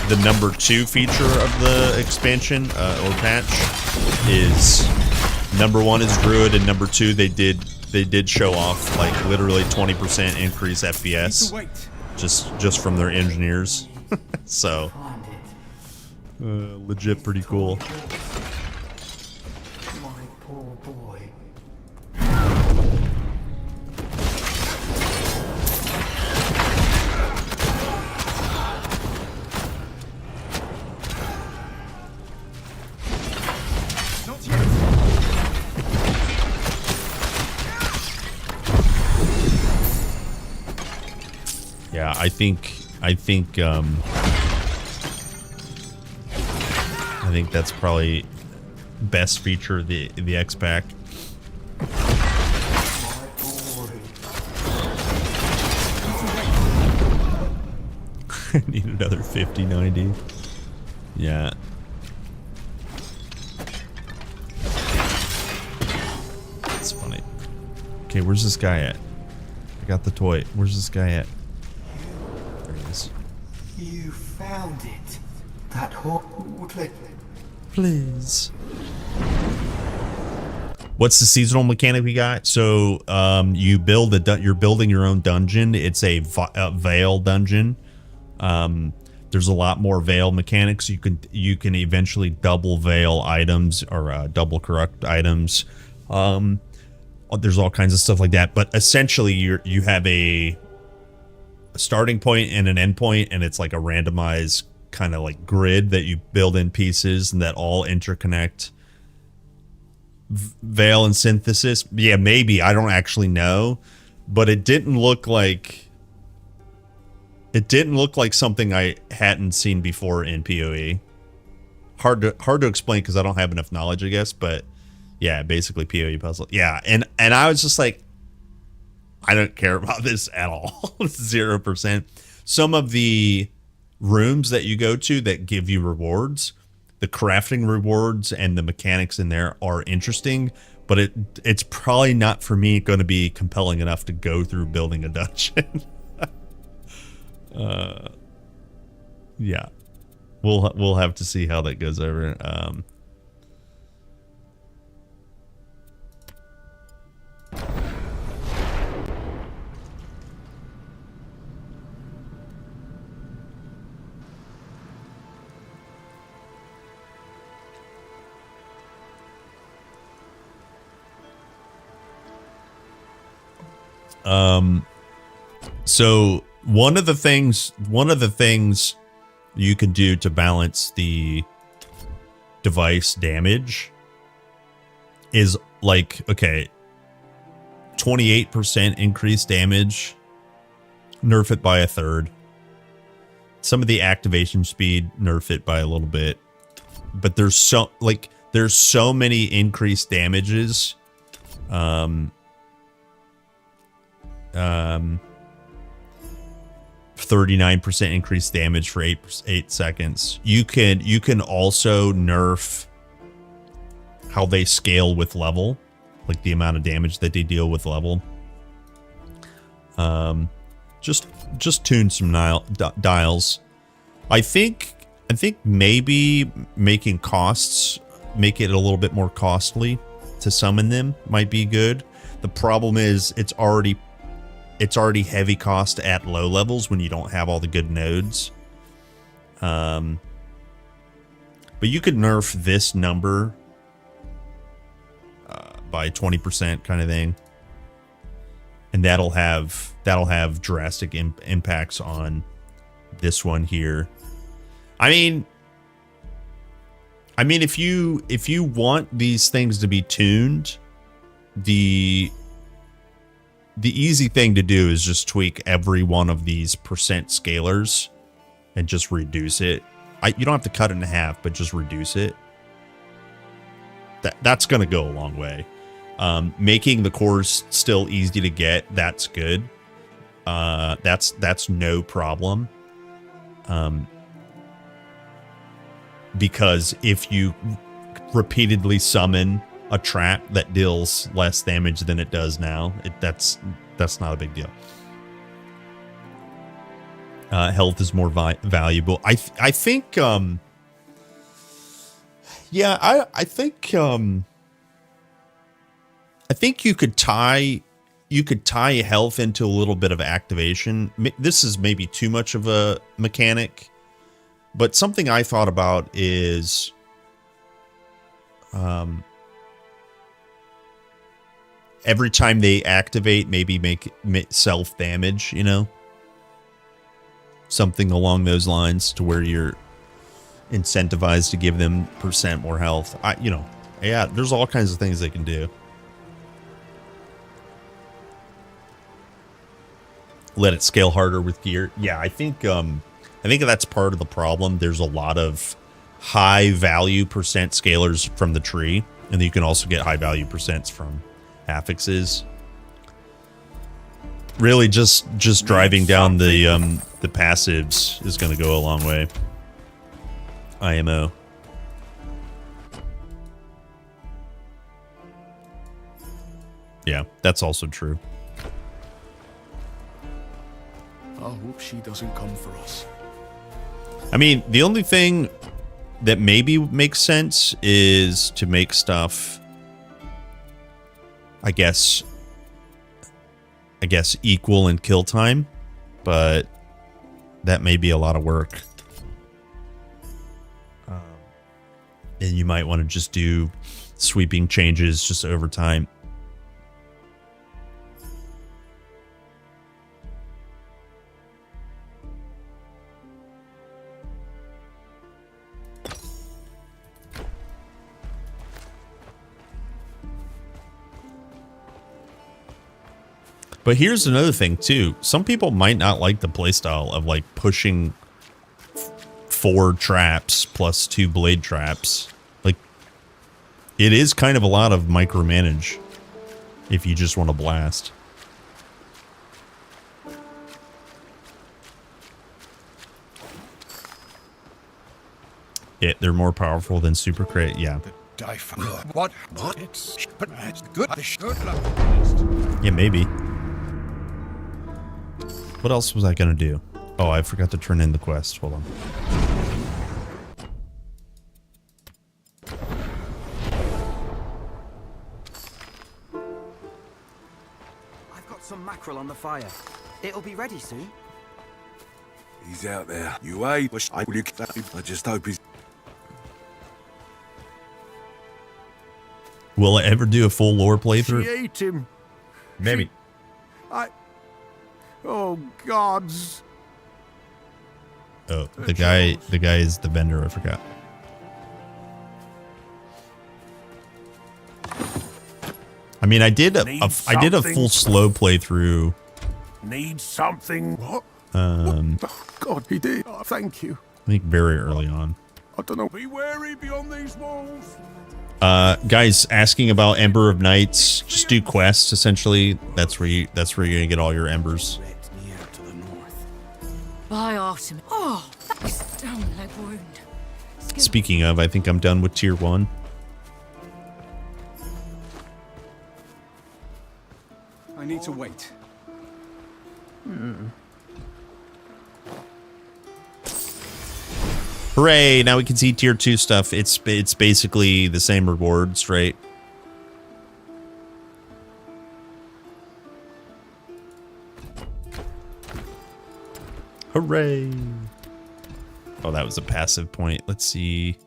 the number 2 feature of the expansion or patch. Is number 1 is Druid, and number 2 they did show off like literally 20% increase FPS just from their engineers. So legit pretty cool. Yeah, I think that's probably best feature of the X pack. I need another 50, 90. Yeah. That's funny. Okay, where's this guy at? I got the toy. Where's this guy at? There he is. You found it. That whole please. What's the seasonal mechanic we got? So you build you're building your own dungeon. It's a Veil dungeon. There's a lot more Veil mechanics. You can eventually double Veil items or double corrupt items. There's all kinds of stuff like that. But essentially, you have a starting point and an end point, and it's like a randomized kind of like grid that you build in pieces and that all interconnect. Veil and Synthesis, yeah, maybe, I don't actually know, but it didn't look like something I hadn't seen before in PoE. Hard to explain because I don't have enough knowledge, I guess, but yeah, basically PoE puzzle. Yeah, and I was just like, I don't care about this at all. 0%. Some of the rooms that you go to that give you rewards, the crafting rewards and the mechanics in there are interesting, but it's probably not for me going to be compelling enough to go through building a dungeon. Yeah, we'll have to see how that goes over. So one of the things you can do to balance the device damage is like, okay, 28% increased damage, nerf it by a third. Some of the activation speed, nerf it by a little bit. But there's so many increased damages. 39% increased damage for 8 seconds. You can also nerf how they scale with level, like the amount of damage that they deal with level. Just tune some dials. I think maybe making costs, make it a little bit more costly to summon them might be good. The problem is it's already heavy cost at low levels when you don't have all the good nodes. But you could nerf this number by 20% kind of thing, and that'll have drastic impacts on this one here. I mean, if you want these things to be tuned, the easy thing to do is just tweak every one of these percent scalars and just reduce it. You don't have to cut it in half, but just reduce it. That's going to go a long way. Making the cores still easy to get, that's good. That's no problem. Because if you repeatedly summon a trap that deals less damage than it does now, that's not a big deal. Health is more valuable. I think I think you could tie health into a little bit of activation. This is maybe too much of a mechanic, but something I thought about is every time they activate, maybe make self damage, something along those lines, to where you're incentivized to give them % more health. Yeah, there's all kinds of things they can do. Let it scale harder with gear. Yeah, I think that's part of the problem. There's a lot of high value % scalars from the tree, and you can also get high value % from affixes. Really, just driving down the passives is going to go a long way. IMO. Yeah, that's also true. I hope she doesn't come for us. I mean, the only thing that maybe makes sense is to make stuff, I guess equal in kill time, but that may be a lot of work. And you might want to just do sweeping changes just over time. But here's another thing too. Some people might not like the playstyle of like pushing 4 traps plus 2 blade traps. Like, it is kind of a lot of micromanage if you just want to blast. They're more powerful than Super Crate. Yeah. What? It's good. Yeah, maybe. What else was I gonna do? Oh, I forgot to turn in the quest. Hold on. I've got some mackerel on the fire. It'll be ready soon. He's out there. You ain't. I just hope he's. Will I ever do a full lore playthrough? She ate him. Maybe. Oh, gods. Oh, the guy is the vendor. I forgot. I mean, I did a full slow playthrough. Need something. What? God, he did. Oh, thank you. I think very early on. I don't know. Be wary beyond these walls. Guys asking about Ember of Knights, just do quests essentially. That's where you're gonna get all your embers. By Artemis. Oh, that was stone leg wound. Speaking of, I think I'm done with tier 1. I need to wait. Hooray! Now we can see tier 2 stuff. It's basically the same rewards, right? Hooray! Oh, that was a passive point. Let's see.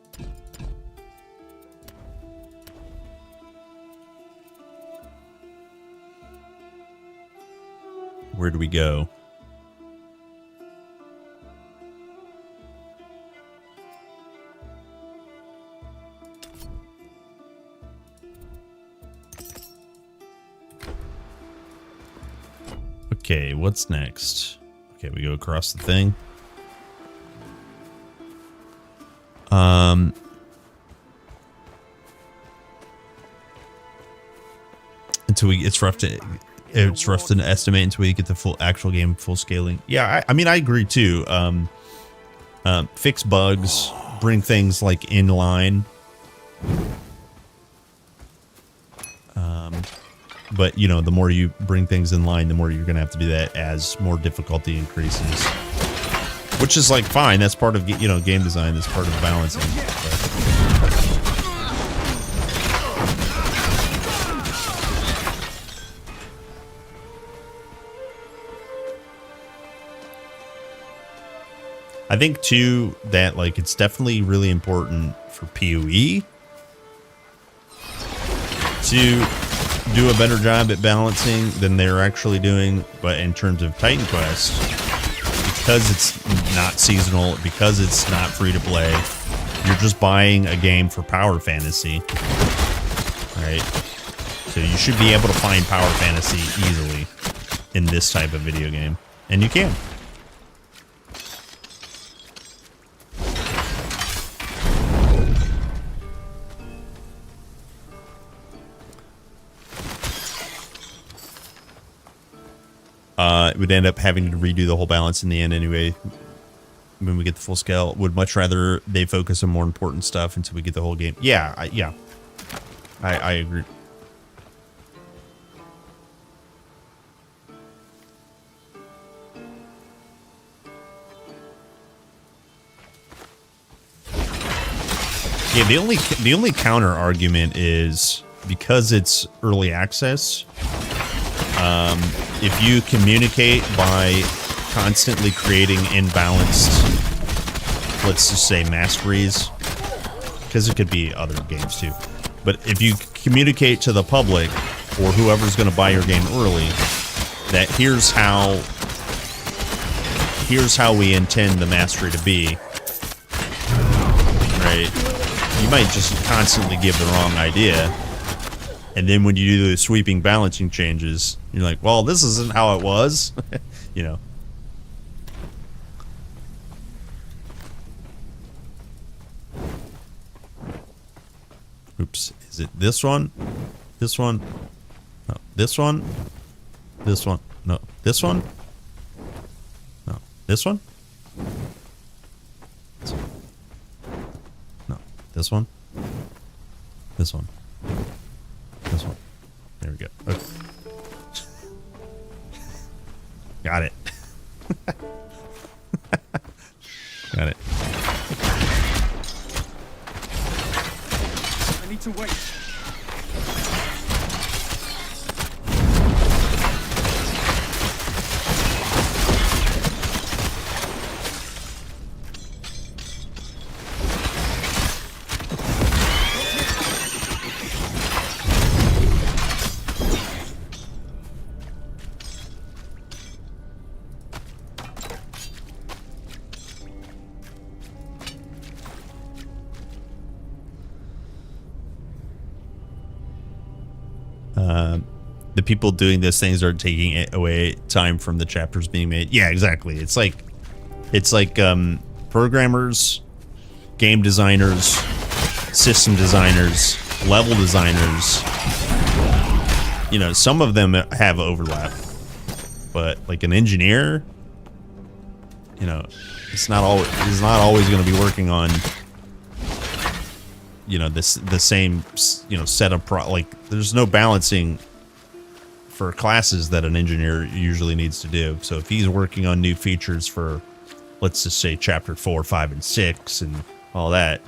Where do we go? Okay, what's next? Okay, we go across the thing. Until it's rough to estimate until we get the actual game full scaling. Yeah, I mean I agree too. Fix bugs, bring things like in line. But you know, the more you bring things in line, the more you're gonna have to do that as more difficulty increases. Which is like fine. That's part of game design. That's part of balancing. I think too that like it's definitely really important for PoE to do a better job at balancing than they're actually doing. But in terms of Titan Quest, because it's not seasonal, because it's not free to play, you're just buying a game for power fantasy, right? So you should be able to find power fantasy easily in this type of video game, and you can. It would end up having to redo the whole balance in the end anyway. When we get the full scale, would much rather they focus on more important stuff until we get the whole game. Yeah, I agree. Yeah, the only counter argument is because it's early access. If you communicate by constantly creating imbalanced, let's just say masteries, because it could be other games too, but if you communicate to the public or whoever's going to buy your game early that here's how we intend the mastery to be, right, you might just constantly give the wrong idea. And then when you do the sweeping balancing changes, you're like, well, this isn't how it was. You know. Oops. Is it this one? This one? No. This one? This one? No. This one? No. This one? No. This one? This one. This one. There we go. Okay. Got it. Got it. I need to wait. The people doing those things are taking away time from the chapters being made. Yeah, exactly. It's like programmers, game designers, system designers, level designers. You know, some of them have overlap, but like an engineer, you know, it's not always going to be working on, you know, the same, you know, set of like there's no balancing for classes that an engineer usually needs to do. So if he's working on new features for, let's just say chapter 4, 5, and 6 and all that,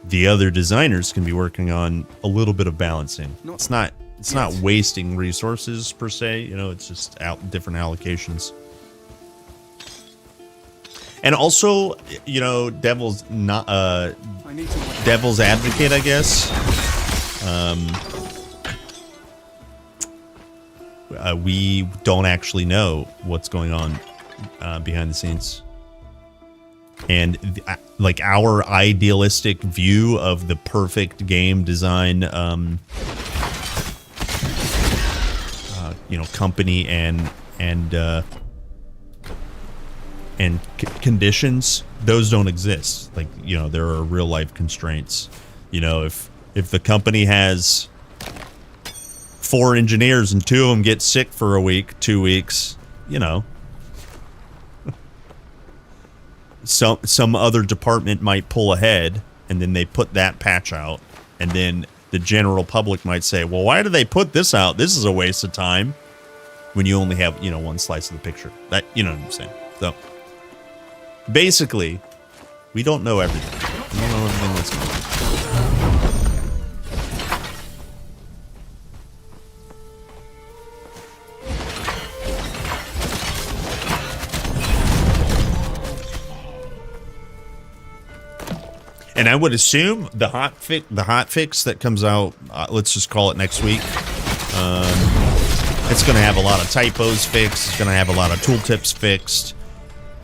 the other designers can be working on a little bit of balancing. It's not wasting resources per se, you know, it's just different allocations. And also, you know, devil's advocate, I guess. We don't actually know what's going on behind the scenes. And like our idealistic view of the perfect game design, you know, company and conditions, those don't exist. Like, you know, there are real life constraints. You know, if the company has 4 engineers and 2 of them get sick for a week, 2 weeks, you know, some other department might pull ahead, and then they put that patch out, and then the general public might say, well, why do they put this out? This is a waste of time, when you only have, you know, one slice of the picture. That, you know what I'm saying? So basically, we don't know everything. We don't know everything that's going on. And I would assume the hot fix that comes out, let's just call it next week, it's going to have a lot of typos fixed. It's going to have a lot of tooltips fixed.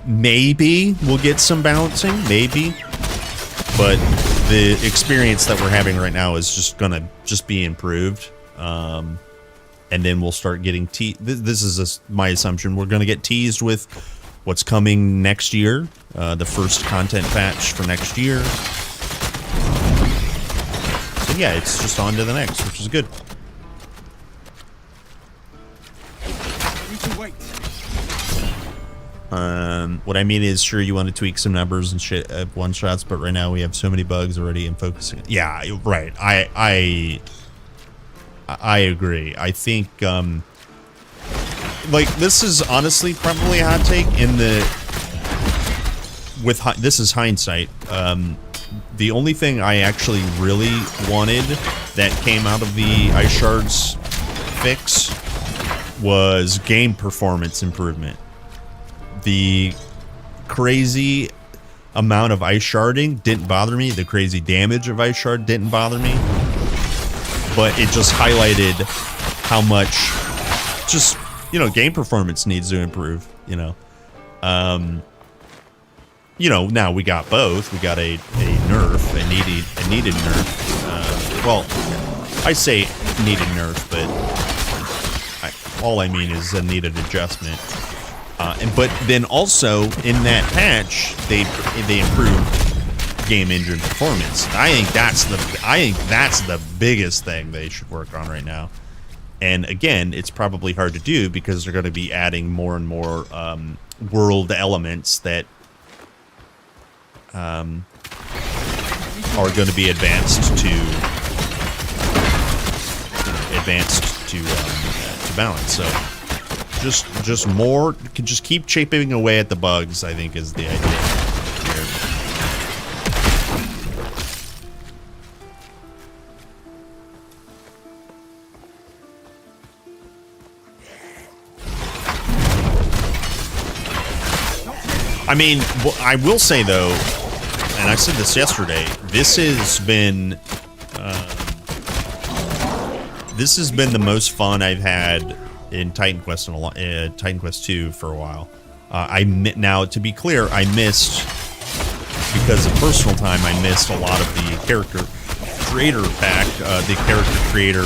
Maybe we'll get some balancing, maybe. But the experience that we're having right now is just going to be improved. And then we'll start getting this is my assumption. We're going to get teased with what's coming next year, the first content patch for next year. So yeah, it's just on to the next, which is good. What I mean is, sure, you want to tweak some numbers and shit at one shots, but right now we have so many bugs already and focusing. Yeah, right. I agree. I think like this is honestly probably a hot take this is hindsight. The only thing I actually really wanted that came out of the ice shards fix was game performance improvement. The crazy amount of ice sharding didn't bother me. The crazy damage of ice shard didn't bother me. But it just highlighted how much just, you know, game performance needs to improve, you know. You know, now we got both. We got a nerf, a needed nerf. Well, I say needed nerf, but all I mean is a needed adjustment. But then also in that patch, they improved game engine performance. I think that's the biggest thing they should work on right now. And again, it's probably hard to do because they're going to be adding more and more world elements that are going to be advanced to advanced to balance. So just more, just keep chipping away at the bugs, I think, is the idea here. I mean, I will say though, and I said this yesterday, this has been the most fun I've had in Titan Quest Titan Quest 2 for a while. Now, to be clear, I missed, because of personal time, I missed a lot of the character creator pack, the character creator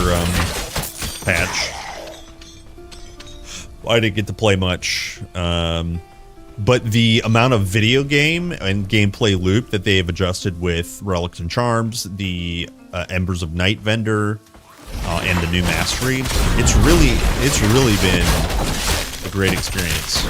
patch. I didn't get to play much. But the amount of video game and gameplay loop that they have adjusted with Relics and Charms, the Embers of Night vendor, and the new mastery, it's really been a great experience.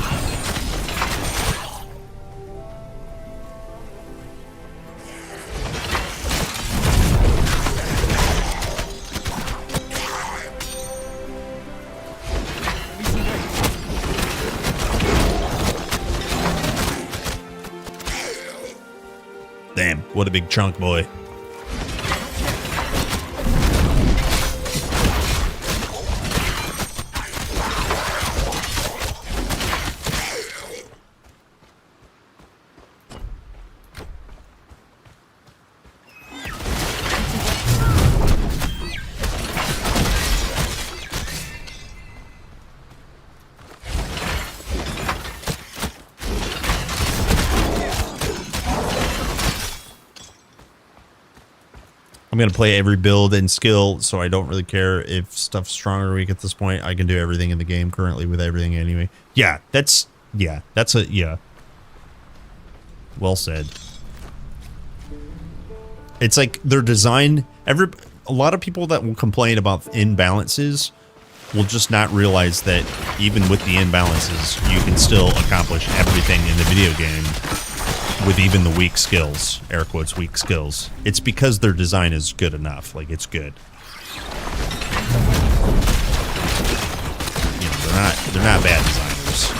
Damn, what a big chunk, boy. I'm going to play every build and skill, so I don't really care if stuff's strong or weak at this point. I can do everything in the game currently with everything anyway. Yeah. Well said. It's like their design, a lot of people that will complain about imbalances will just not realize that even with the imbalances, you can still accomplish everything in the video game with even the weak skills, air quotes, weak skills. It's because their design is good enough. Like, it's good. You know, they're not bad designers.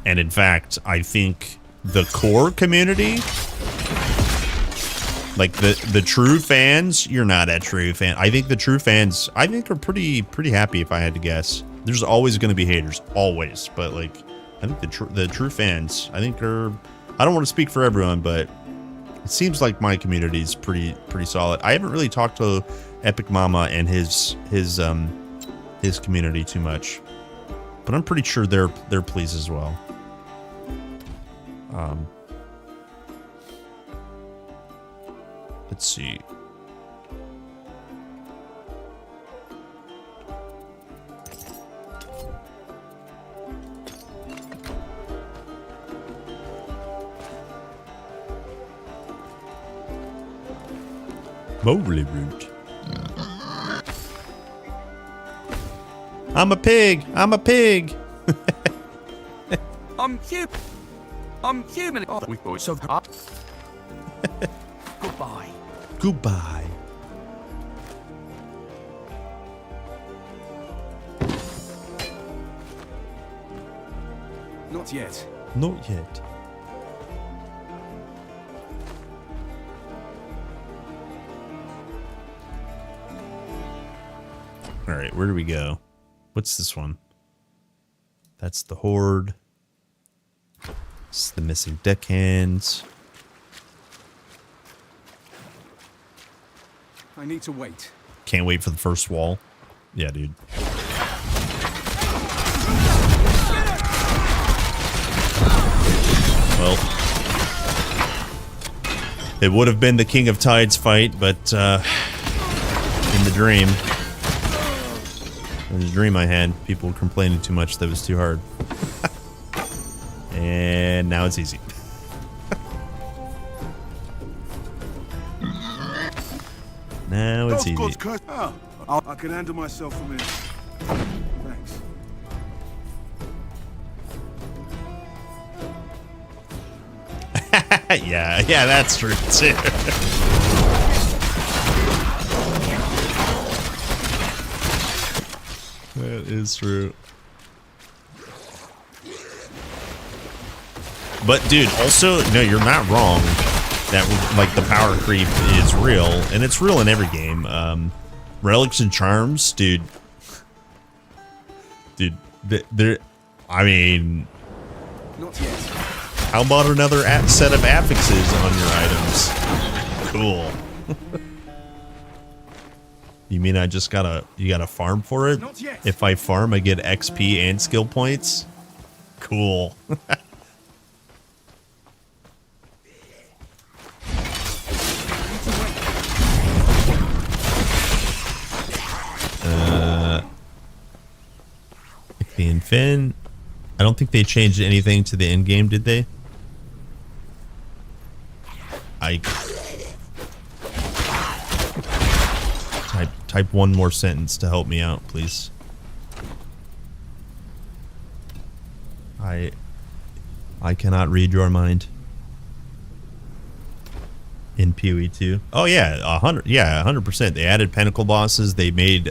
And in fact, I think the core community, like the true fans, you're not a true fan. I think the true fans, I think, are pretty happy, if I had to guess. There's always going to be haters, always, but like, I think the true fans, I think, are, I don't want to speak for everyone, but it seems like my community is pretty solid. I haven't really talked to Epic Mama and his community too much, but I'm pretty sure they're pleased as well. Let's see. Moly root. I'm a pig. I'm a pig. I'm human. Oh, we boys so goodbye. Goodbye. Not yet. Not yet. All right, where do we go? What's this one? That's the Horde. It's the missing deckhands. I need to wait. Can't wait for the first wall. Yeah, dude. Well, it would have been the King of Tides fight, but in the dream. In the dream I had, people were complaining too much that it was too hard. And now it's easy. Now it's easy. Oh, I can handle myself from here. Thanks. Yeah, that's true too. It's true. But dude, also, no, you're not wrong. That like the power creep is real, and it's real in every game. Relics and charms, dude. Dude, they're. I mean, Not yet. how about another set of affixes on your items? Cool. You mean I just you gotta farm for it? Not yet. If I farm, I get XP and skill points? Cool. Being Finn. I don't think they changed anything to the end game, did they? Type one more sentence to help me out, please. I cannot read your mind. In PoE 2. Oh yeah, 100%. They added pinnacle bosses. They made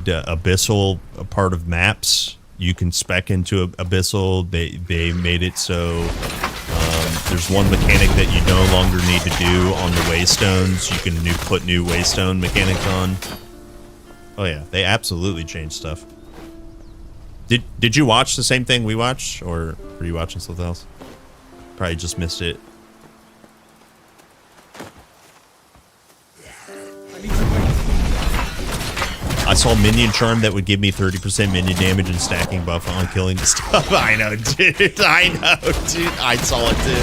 Abyssal a part of maps. You can spec into Abyssal. They made it so there's one mechanic that you no longer need to do on the waystones. You can put new waystone mechanics on. Oh yeah, they absolutely changed stuff. Did you watch the same thing we watched, or were you watching something else? Probably just missed it. I saw minion charm that would give me 30% minion damage and stacking buff on killing stuff. I know, dude. I saw it too.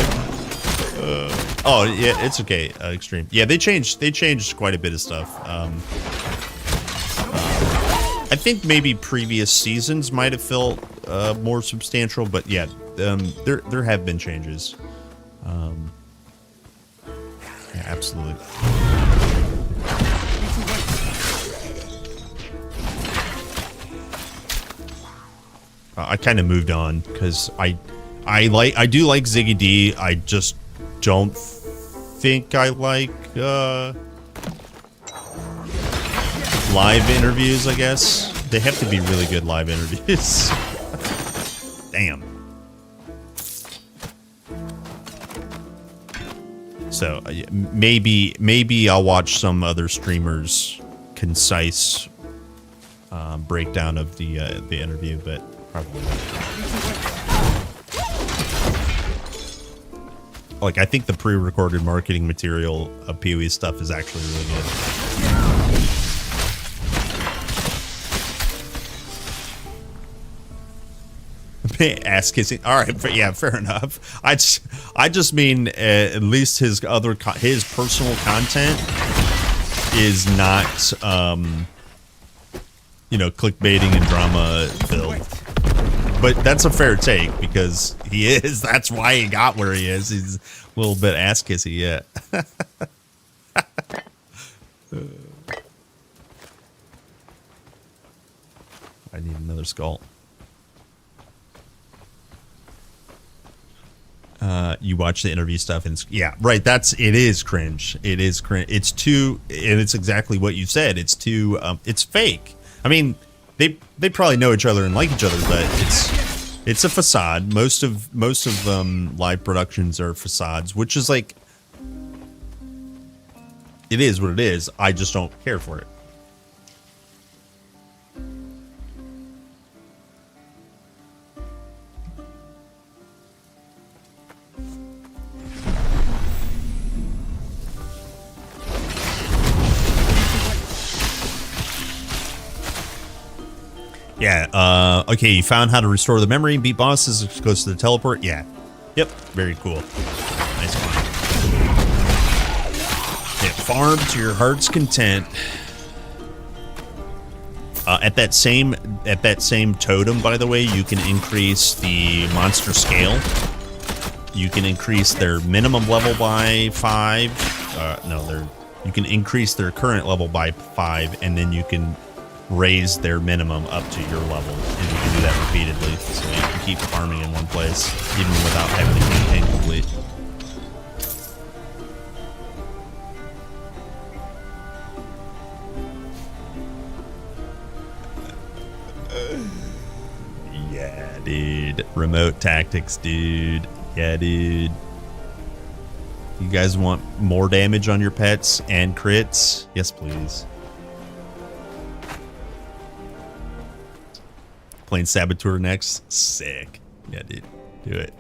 Oh yeah, it's okay. Extreme. Yeah, they changed quite a bit of stuff. I think maybe previous seasons might have felt more substantial, but yeah, there have been changes. Yeah, absolutely. I kind of moved on because I do like Ziggy D. I just don't think I like live interviews. I guess they have to be really good live interviews. Damn. So maybe I'll watch some other streamers' concise breakdown of the interview, but. Like, I think the pre-recorded marketing material of PoE stuff is actually really good. Ass kissing. All right, but yeah, fair enough. I just mean at least his personal content is not clickbaiting and drama filled. But that's a fair take because he is. That's why he got where he is. He's a little bit ass kissy, yeah. I need another skull. You watch the interview stuff and yeah, right. It is cringe. It is cringe. It's too, and it's exactly what you said. It's too. It's fake. I mean, they probably know each other and like each other, but it's a facade. Most of live productions are facades, which is like, it is what it is. I just don't care for it. Yeah, okay, you found how to restore the memory and beat bosses. It goes to the teleport. Yeah. Yep, very cool. Nice one. Yeah, farm to your heart's content. At that same totem, by the way, you can increase the monster scale. You can increase their minimum level by 5. You can increase their current level by 5, and then you can raise their minimum up to your level, and you can do that repeatedly, so you can keep farming in one place even without having the campaign complete. Yeah, dude. Remote tactics, dude. Yeah, dude. You guys want more damage on your pets and crits? Yes, please. Playing Saboteur next? Sick. Yeah, dude. Do it.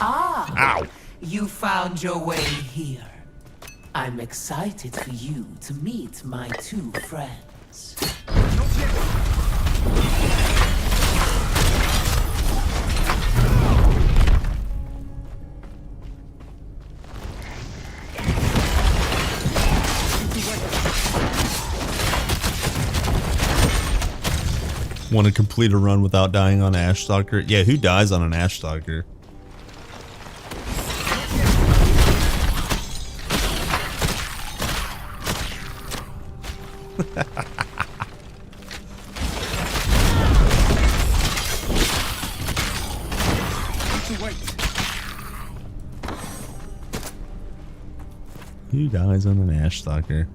Ah! Ow! You found your way here. I'm excited for you to meet my two friends. Want to complete a run without dying on Ash Stalker? Yeah, who dies on an Ash Stalker? Who dies on an Ash Stalker?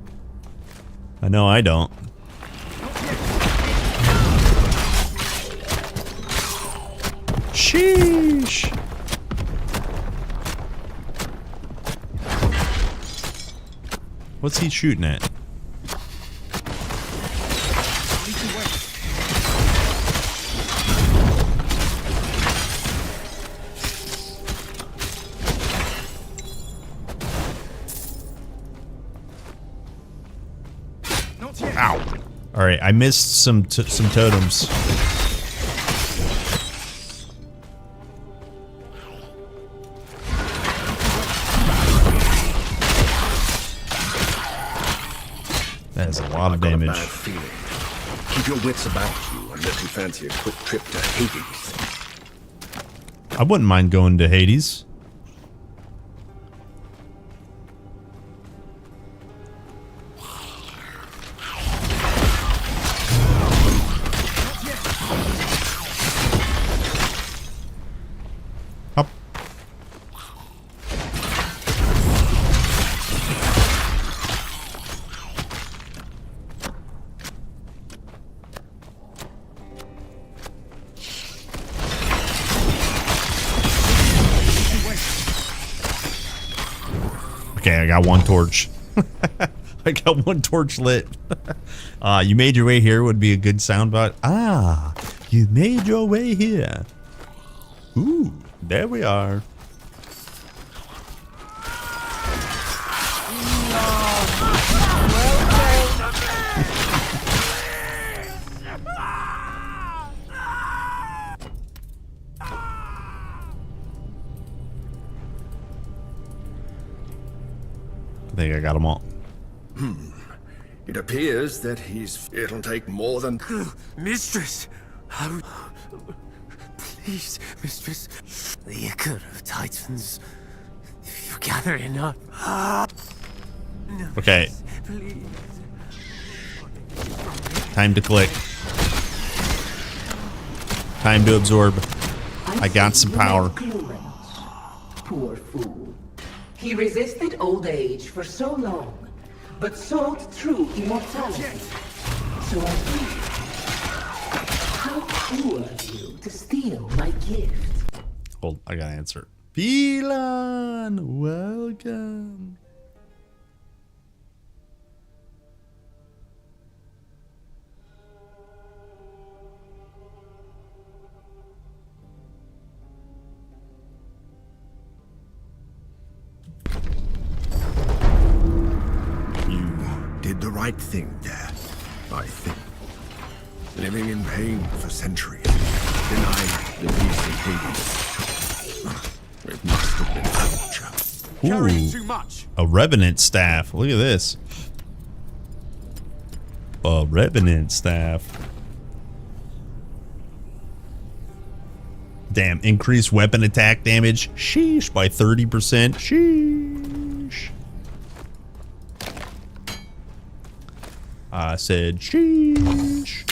I know I don't. Sheesh. What's he shooting at? Ow. All right, I missed some totems. That is a lot of damage. Bad feeling. Keep your wits about you unless you fancy a quick trip to Hades. I wouldn't mind going to Hades. Up. Okay, I got one torch. I got one torch lit. You made your way here would be a good soundbite. Ah, you made your way here. Ooh, there we are. I think I got them all. It appears that it'll take more than... Mistress! How... Please, Mistress. The Ichor of Titans. If you gather enough... No, Okay. please. Time to click. Time to absorb. I got some power. Poor fool. He resisted old age for so long, but sought true immortality. So I did. How cruel of you to steal my gift. Hold, I gotta answer. Phelan, welcome. Did the right thing there, I think. Living in pain for centuries, denying the peace in Hades. It must have been torture. Ooh, too much. a Revenant staff. Look at this. A Revenant staff. Damn, increased weapon attack damage. Sheesh, by 30%. Sheesh. I said sheesh.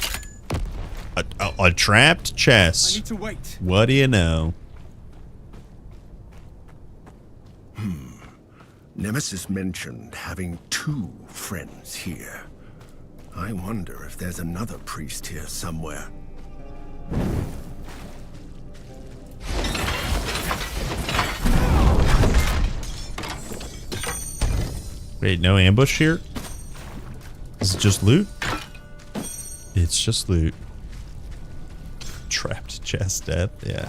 A trapped chest. I need to wait. What do you know? Nemesis mentioned having 2 friends here. I wonder if there's another priest here somewhere. Wait, no ambush here? Is it just loot? It's just loot. Trapped chest death, yeah.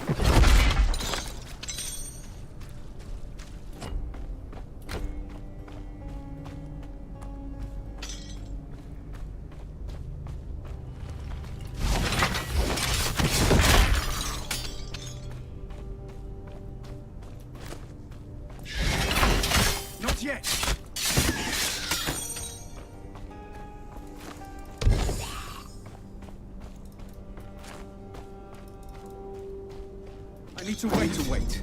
Not yet. I need to wait.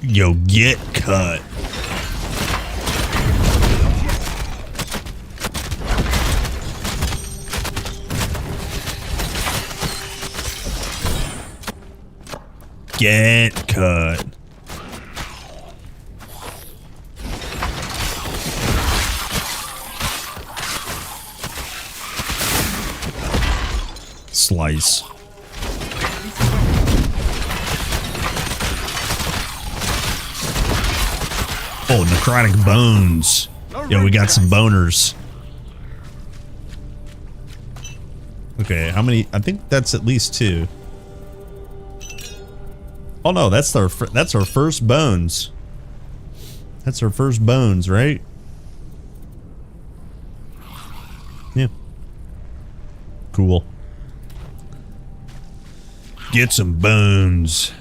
Yo, get cut. Get cut. Slice. Oh, necrotic bones. Yo, we got some boners. Okay, how many? I think that's at least 2. Oh no, that's our first bones. That's our first bones, right? Yeah. Cool. Get some bones.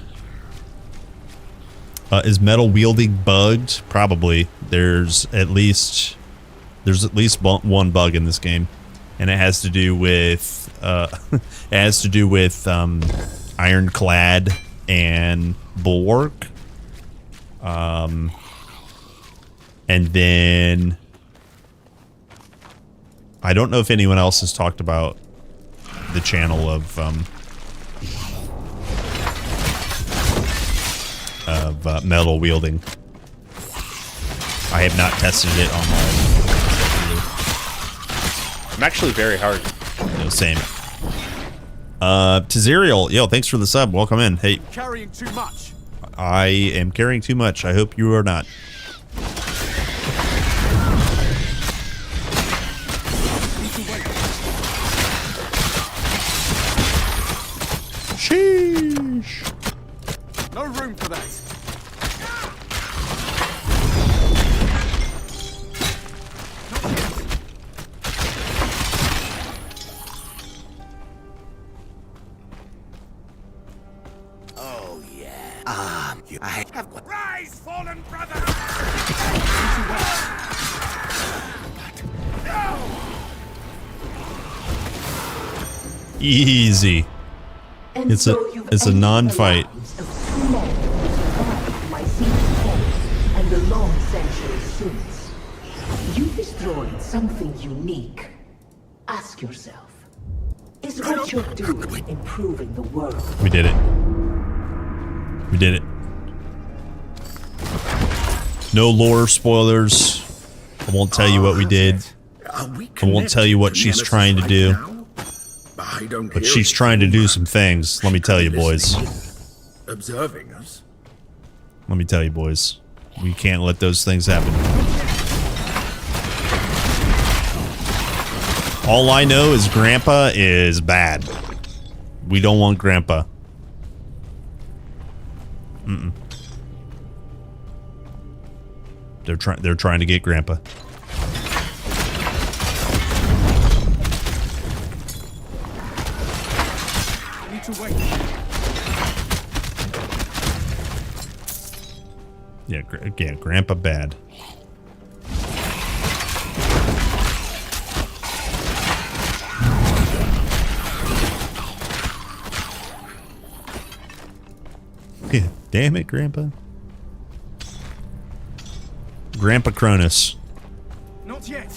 Is metal wielding bugged? Probably. There's at least one bug in this game, and it has to do with ironclad and bulwark. And then I don't know if anyone else has talked about the channel of metal wielding. I have not tested it on my. I'm actually very hard. No, same. Tazerial, yo, thanks for the sub. Welcome in. Hey, Carrying too much. I am carrying too much. I hope you are not. Sheesh. No room for that. Oh, yeah. I have one. Rise, fallen brother! Easy. It's a non-fight. My secret force and the long centuries since. You destroyed something unique. Ask yourself, is what you're doing improving the world? We did it. We did it. No lore spoilers. I won't tell you what we did. I won't tell you what she's trying to do. But she's trying to do some things, let me tell you, boys. Observing us. Let me tell you, boys. We can't let those things happen. All I know is Grandpa is bad. We don't want Grandpa. Mm-mm. They're trying to get Grandpa. To wait. Yeah, Grandpa bad. Yeah, damn it, Grandpa. Grandpa Cronus. Not yet.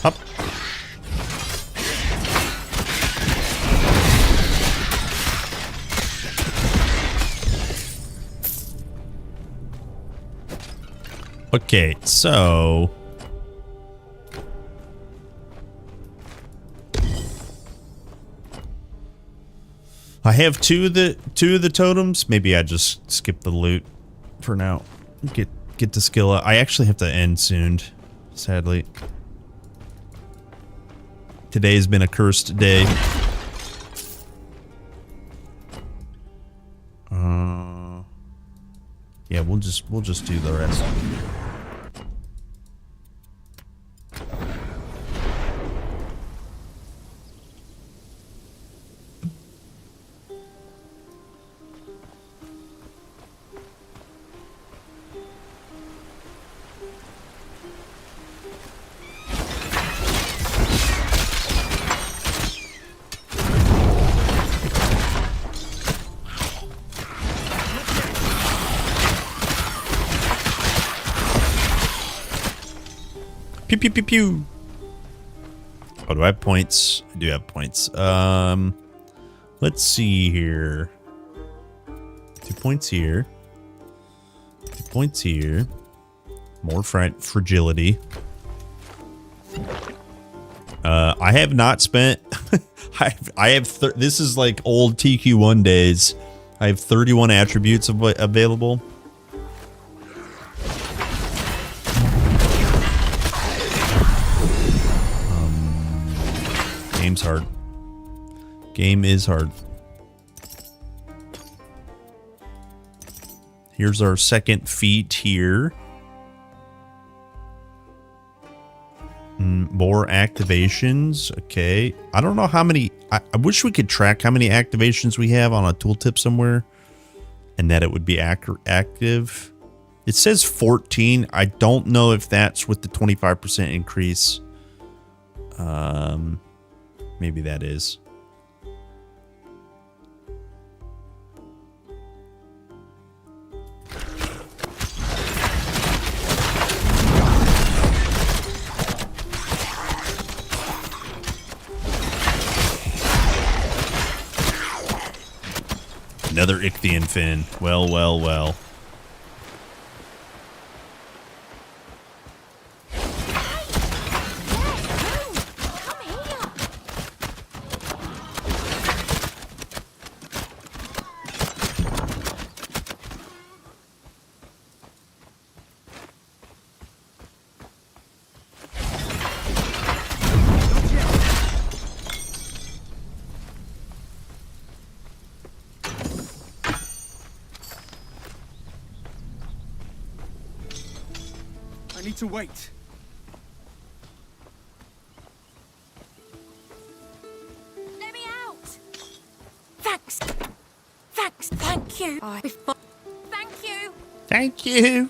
Up. Okay, so I have two of the totems. Maybe I just skip the loot for now. Get to skill up. I actually have to end soon, sadly. Today has been a cursed day. Yeah, we'll just do the rest. Pew pew pew pew. Oh, do I have points? I do have points. Let's see here. 2 points here. 2 points here. More fragility. I have not spent. I have. This is like old TQ1 days. I have 31 attributes available. Game's hard. Game is hard. Here's our second feat here. More activations. Okay. I don't know how many. I wish we could track how many activations we have on a tooltip somewhere and that it would be active. It says 14. I don't know if that's with the 25% increase. Maybe that is. Another Ichthian fin. Well, well, well. I need to wait. Let me out! Thanks. Thanks. Thank you. Thank you. Thank you.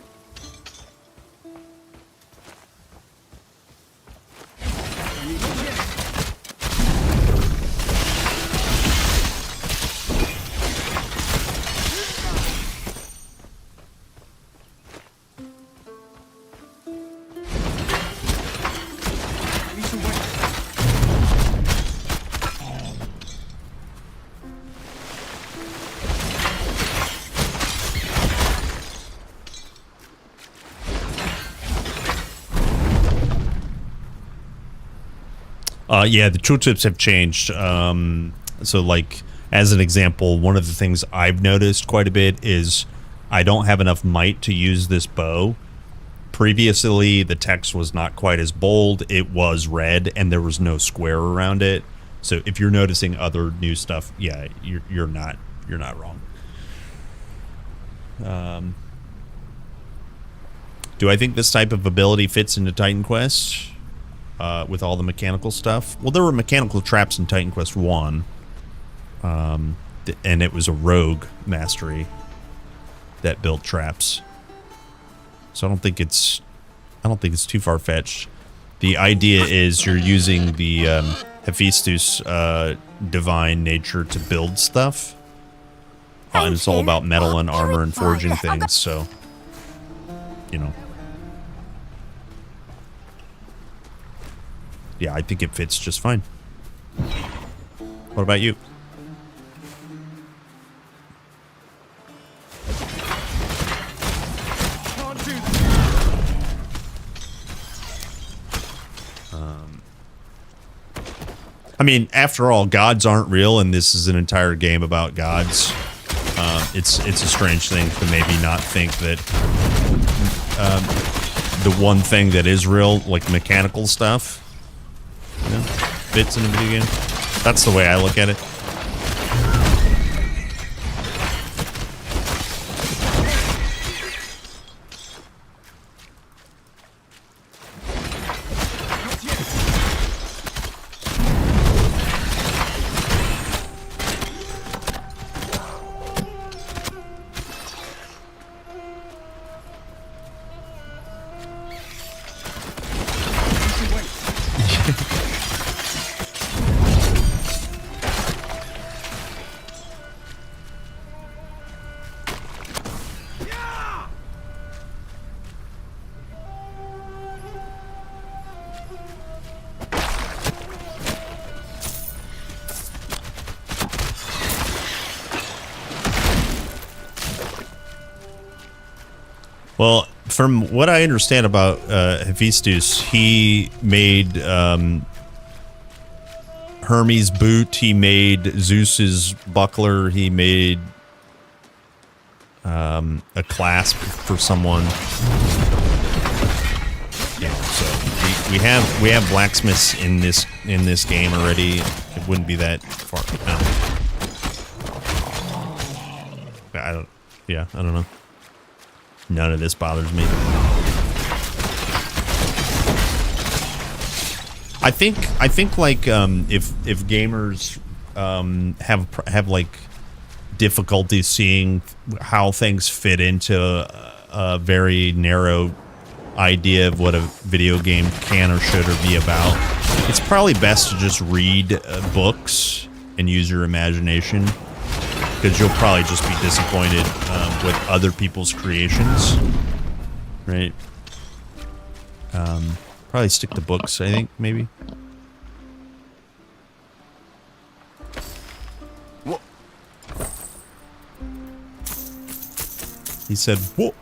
Yeah, the tooltips have changed. So, like, as an example, one of the things I've noticed quite a bit is I don't have enough might to use this bow. Previously, the text was not quite as bold. It was red, and there was no square around it. So, if you're noticing other new stuff, yeah, you're not wrong. Do I think this type of ability fits into Titan Quest? With all the mechanical stuff. Well, there were mechanical traps in Titan Quest 1. and it was a rogue mastery that built traps. So I don't think it's too far-fetched. The idea is you're using the Hephaestus divine nature to build stuff. And it's all about metal and armor and forging things, so you know. Yeah, I think it fits just fine. What about you? I mean, after all, gods aren't real, and this is an entire game about gods. It's a strange thing to maybe not think that the one thing that is real, like mechanical stuff, you know, fits in a video game. That's the way I look at it. Well, from what I understand about Hephaestus, he made Hermes' boot, he made Zeus's buckler, he made a clasp for someone. Yeah, so we have blacksmiths in this game already. It wouldn't be that far. No. I don't know. None of this bothers me. I think like if gamers have like difficulty seeing how things fit into a very narrow idea of what a video game can or should or be about, it's probably best to just read books and use your imagination, because you'll probably just be disappointed with other people's creations, right? Probably stick to books, I think, maybe. What? He said, "Whoa."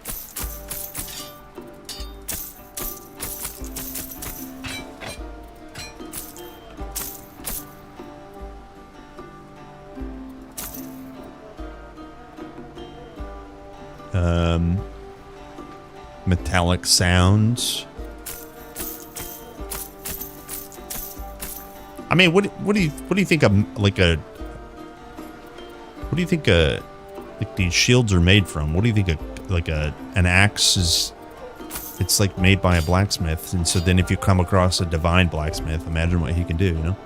Metallic sounds. I mean, what do you think like these shields are made from? What do you think an axe is? It's like made by a blacksmith, and so then if you come across a divine blacksmith, imagine what he can do, you know?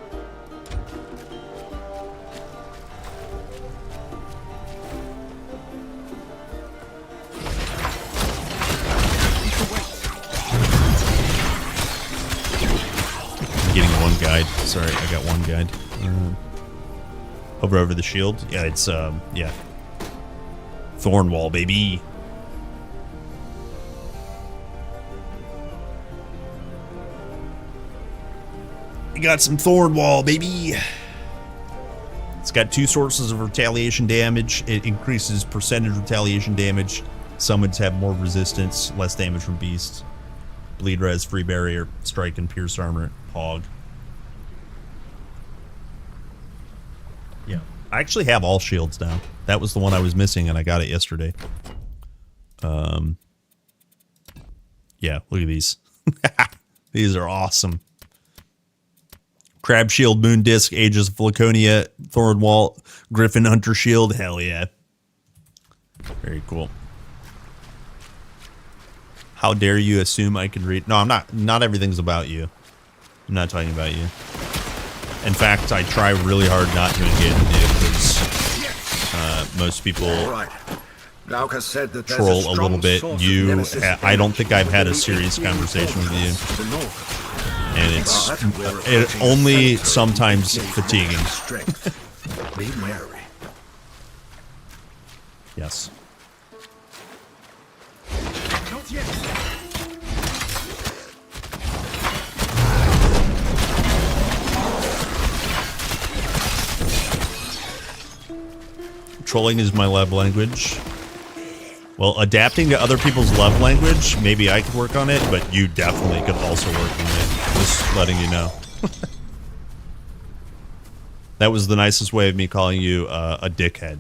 Sorry, I got one guide. Over the shield. Yeah, it's yeah. Thornwall, baby. We got some Thornwall, baby. It's got 2 sources of retaliation damage. It increases percentage retaliation damage. Summons have more resistance, less damage from beasts. Bleed res, free barrier, strike and pierce armor, hog. Yeah. I actually have all shields now. That was the one I was missing, and I got it yesterday. Yeah, look at these. These are awesome. Crab Shield, Moon Disc, Aegis of Laconia, Thornwall, Griffin Hunter Shield. Hell yeah. Very cool. How dare you assume I can read? No, I'm not. Not everything's about you. I'm not talking about you. In fact, I try really hard not to engage with you, because most people Glaucus said that troll a little bit. I don't think I've had a serious conversation with you, and it's only sometimes fatiguing. Be wary. Yes. Not yet. Trolling is my love language. Well, adapting to other people's love language, maybe I could work on it, but you definitely could also work on it. Just letting you know. That was the nicest way of me calling you a dickhead.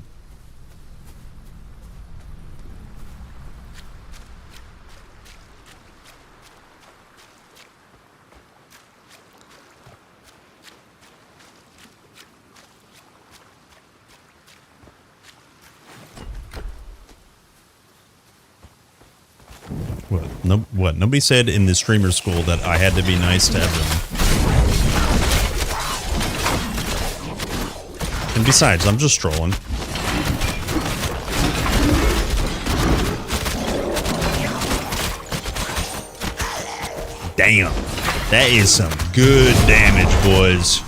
What? Nobody said in the streamer school that I had to be nice to everyone. And besides, I'm just trolling. Damn. That is some good damage, boys.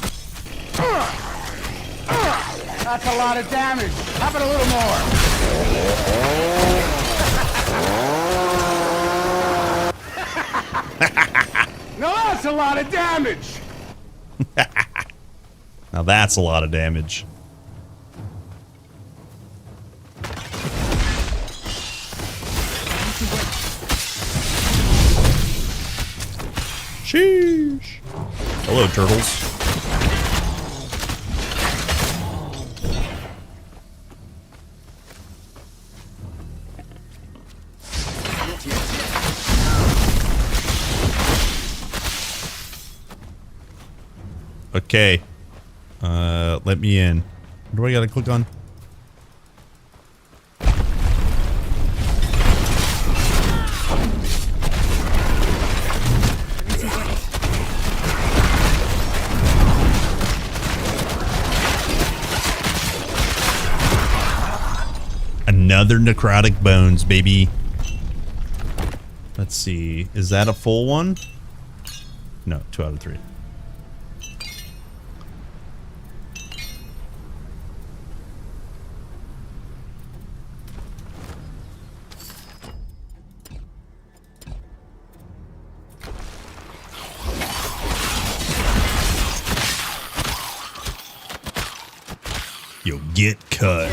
That's a lot of damage. How about a little more? No, that's a lot of damage. Now that's a lot of damage. Sheesh. Hello, turtles. Okay. Let me in. What do I gotta click on? Another necrotic bones, baby. Let's see. Is that a full one? No, 2 out of 3. You'll get cut.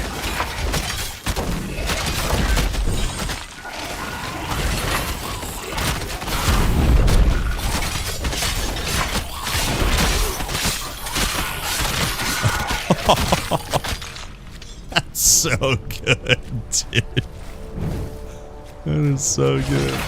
That's so good, dude. That is so good.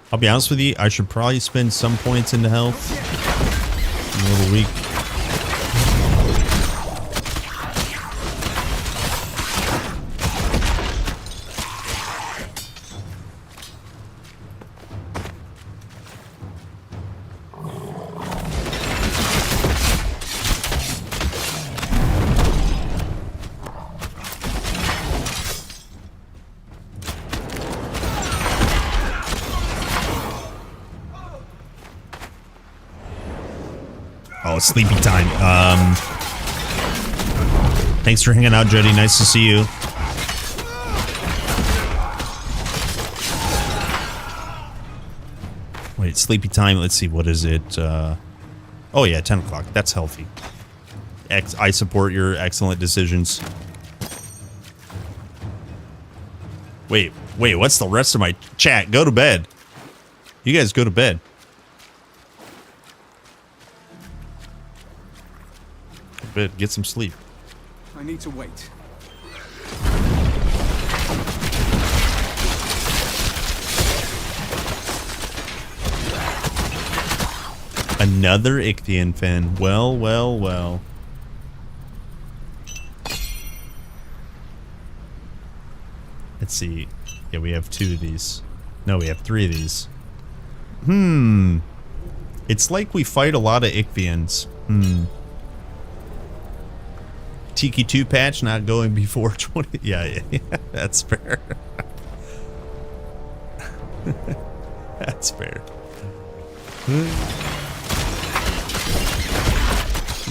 I'll be honest with you, I should probably spend some points into health. I'm a little weak. Oh, sleepy time. Thanks for hanging out, Jody. Nice to see you. Wait, sleepy time. Let's see. What is it? Oh, yeah, 10 o'clock. That's healthy. I support your excellent decisions. Wait, what's the rest of my chat? Go to bed. You guys go to bed. Get some sleep. I need to wait. Another Ichthian fin. Well, well, well. Let's see. Yeah, we have 2 of these. No, we have 3 of these. It's like we fight a lot of Ichthyians. Tiki 2 patch not going before 20. Yeah, that's fair. That's fair.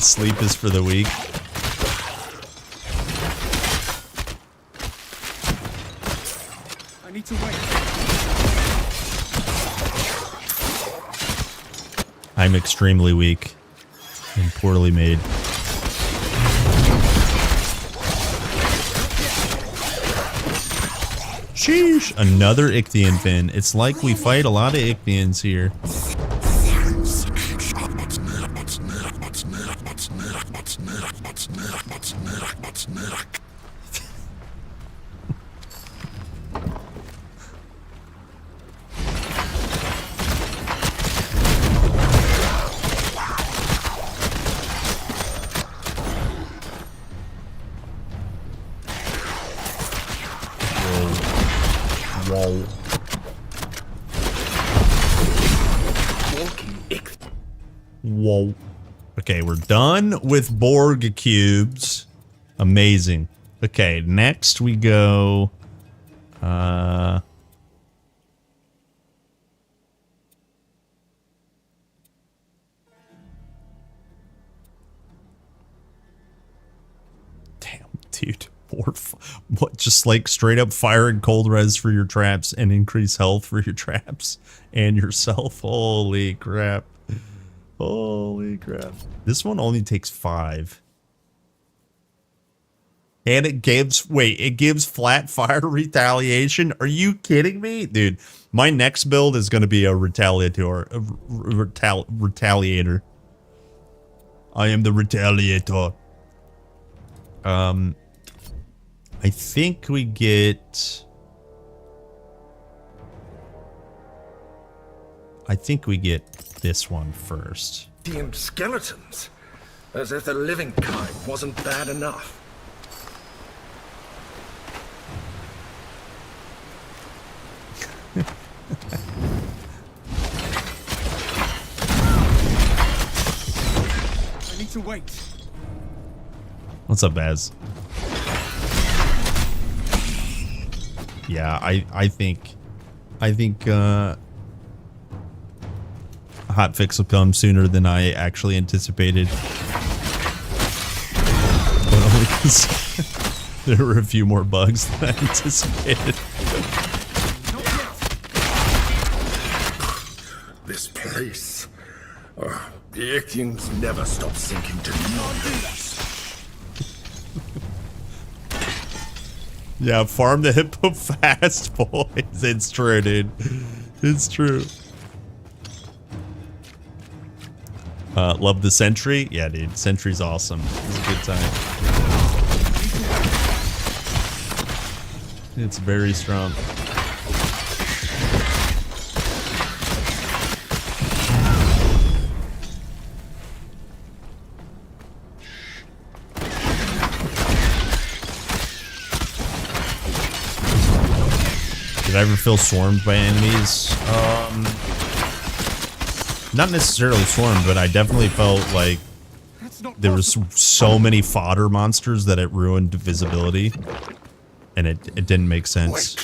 Sleep is for the weak. I need to wait. I'm extremely weak and poorly made. Sheesh! Another Ichthyan fin. It's like we fight a lot of Ichthyans here. Whoa. Okay, we're done with Borg cubes. Amazing. Okay, next we go... Damn, dude. What, just like straight up fire and cold res for your traps and increase health for your traps and yourself. Holy crap. Holy crap. This one only takes 5. And it gives, wait, it gives flat fire retaliation? Are you kidding me? Dude, my next build is going to be a retaliator. Retaliator. I am the retaliator. I think we get... this one first. Damn skeletons. As if the living kind wasn't bad enough. I need to wait. What's up, Baz? Yeah, I think hot fix will come sooner than I actually anticipated. But only because there were a few more bugs than I anticipated. This place. Oh, the Ichthyans never stop sinking to numbers. Yeah, farm the hippo fast, boys. It's true, dude. It's true. Love the sentry. Yeah, dude. Sentry's awesome. It's a good time. It's very strong. Did I ever feel swarmed by enemies? Not necessarily swarmed, but I definitely felt like there was so many fodder monsters that it ruined visibility, and it didn't make sense.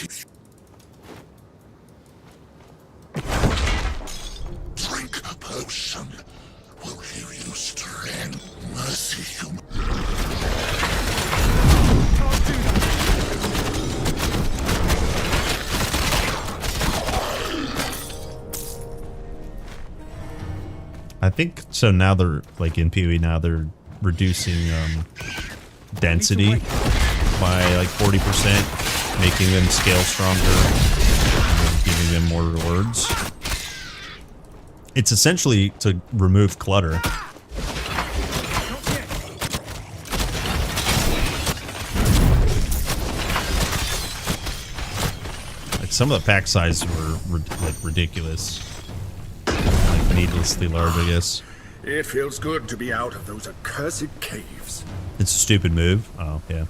Drink a potion. Will give you strength. Mercy, human. I think so. Now they're like in PoE. Now they're reducing density by like 40%, making them scale stronger, and giving them more rewards. It's essentially to remove clutter. Like some of the pack sizes were like ridiculous. Needlessly large, I guess. It feels good to be out of those accursed caves. It's a stupid move. Oh, yeah.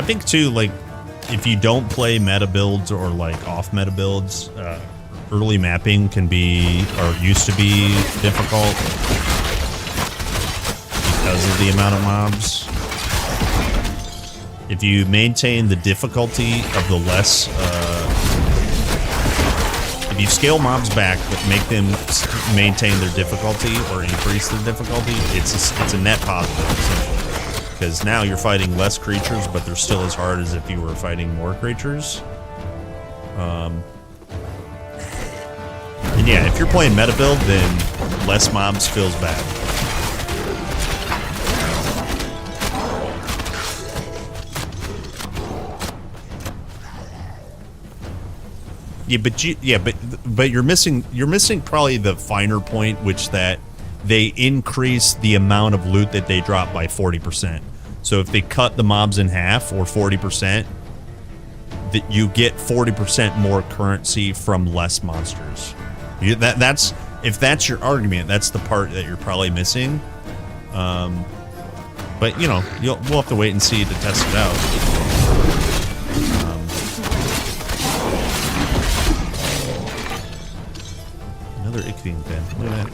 think too, like, if you don't play meta builds or like off meta builds, early mapping can be, or used to be, difficult because of the amount of mobs. If you maintain the difficulty of the less, if you scale mobs back but make them maintain their difficulty or increase their difficulty, it's a net positive, essentially. Because now you're fighting less creatures, but they're still as hard as if you were fighting more creatures. And yeah, if you're playing meta build, then less mobs feels bad. But you're missing probably the finer point, which that they increase the amount of loot that they drop by 40%. So if they cut the mobs in half or 40%, that you get 40% more currency from less monsters. That's if that's your argument, that's the part that you're probably missing. But you know, we'll have to wait and see to test it out. Another Ichthyan pen. Look at that.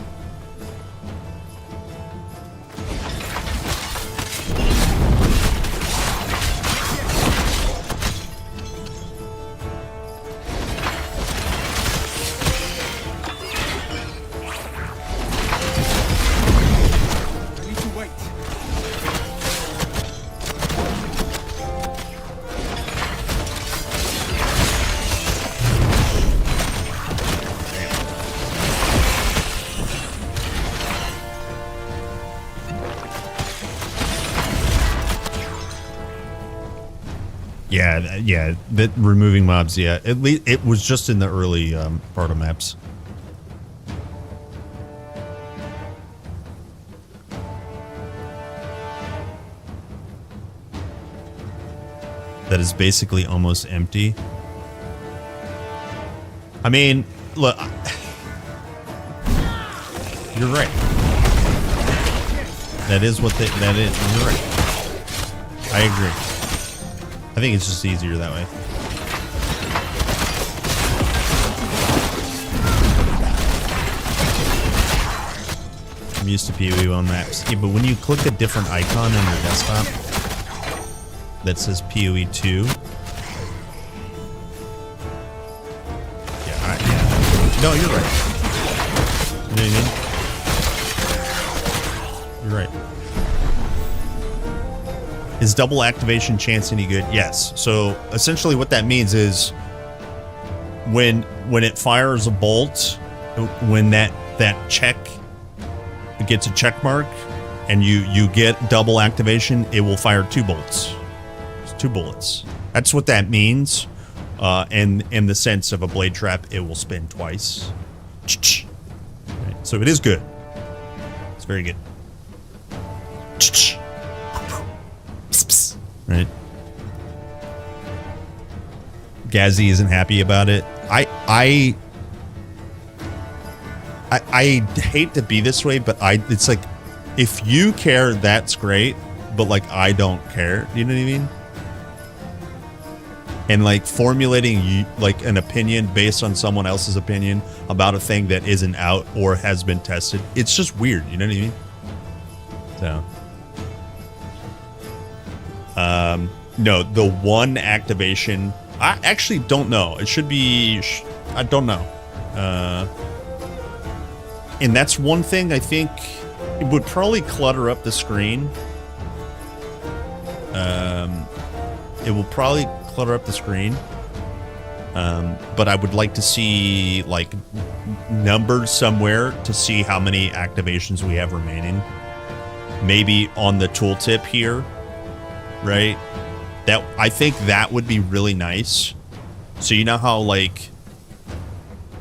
Yeah, that removing mobs, yeah. At least it was just in the early part of maps. That is basically almost empty. I mean, look, you're right. That is what you're right. I agree. I think it's just easier that way. I'm used to PoE on maps. Yeah, but when you click a different icon on your desktop that says PoE 2. Yeah. No, you're right. You know what I mean? You're right. Is double activation chance any good? Yes. So essentially what that means is when it fires a bolt, when that check gets a check mark and you get double activation, it will fire 2 bolts. It's 2 bullets. That's what that means. And in the sense of a blade trap, it will spin twice. Right. So it is good. It's very good. Right. Gazzy isn't happy about it. I hate to be this way, but it's like, if you care, that's great, but like I don't care. You know what I mean? And like formulating like an opinion based on someone else's opinion about a thing that isn't out or has been tested, it's just weird. You know what I mean? So. No, the one activation, I actually don't know. It should be, I don't know. And that's one thing I think it would probably clutter up the screen. It will probably clutter up the screen. But I would like to see like numbers somewhere to see how many activations we have remaining. Maybe on the tooltip here. Right? That I think that would be really nice. So you know how like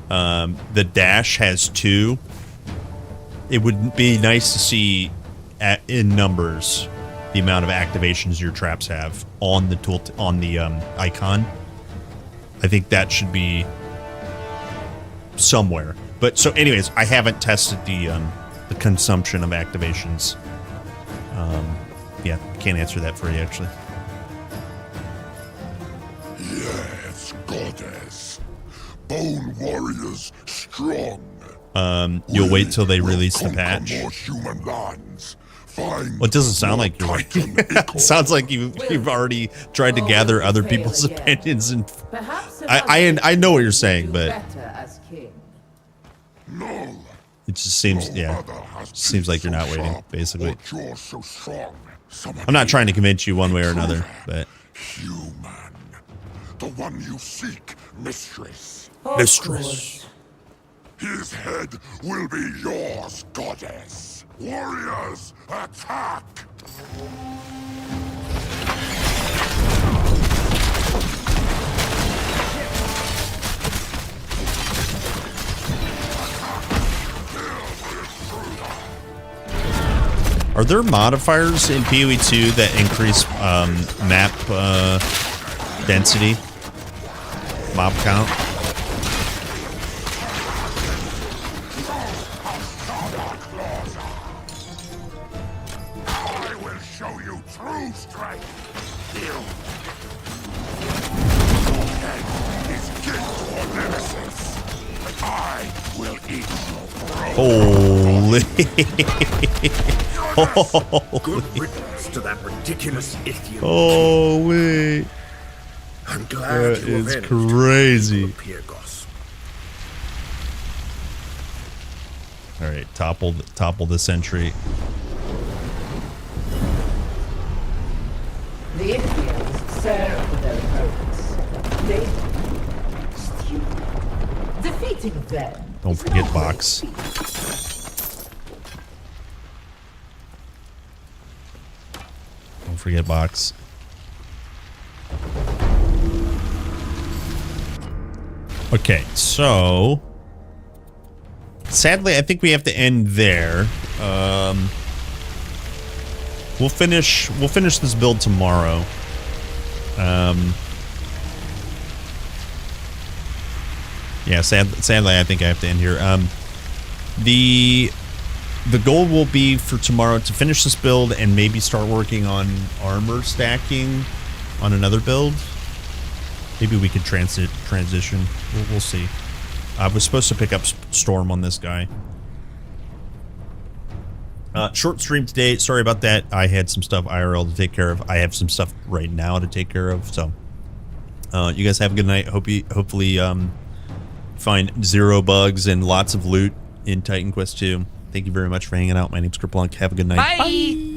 the dash has 2? It would be nice to see in numbers the amount of activations your traps have on the icon. I think that should be somewhere. But so anyways, I haven't tested the consumption of activations. Yeah, I can't answer that for you, actually. Yes, goddess. Bone warriors strong. You'll wait till they release the patch. More human lands. Find Well, it doesn't sound like you're waiting. It sounds like you've already tried to gather other people's opinions, and I know what you're saying, but it just seems seems like you're not waiting. Basically, I'm not trying to convince you one way or another, but human, the one you seek, mistress. Mistress. His head will be yours, goddess. Warriors, attack! Are there modifiers in PoE 2 that increase map density, mob count? I will show you true strength. Your head is kin to a nemesis. I will eat your Holy. Good riddance to that ridiculous Ithian. Oh, wait. I'm glad That you is avenged crazy. the Pirgos. All right, topple the sentry. The Ithians serve their opponents. They stupid. Defeating them. Don't forget box. Don't forget box. Okay, so sadly, I think we have to end there. We'll finish this build tomorrow. Yeah, sadly, I think I have to end here. The goal will be for tomorrow to finish this build and maybe start working on armor stacking on another build. Maybe we could transition. We'll see. I was supposed to pick up Storm on this guy. Short stream today. Sorry about that. I had some stuff IRL to take care of. I have some stuff right now to take care of. So, you guys have a good night. Hopefully, find 0 bugs and lots of loot in Titan Quest 2. Thank you very much for hanging out. My name's Kerplunk. Have a good night. Bye.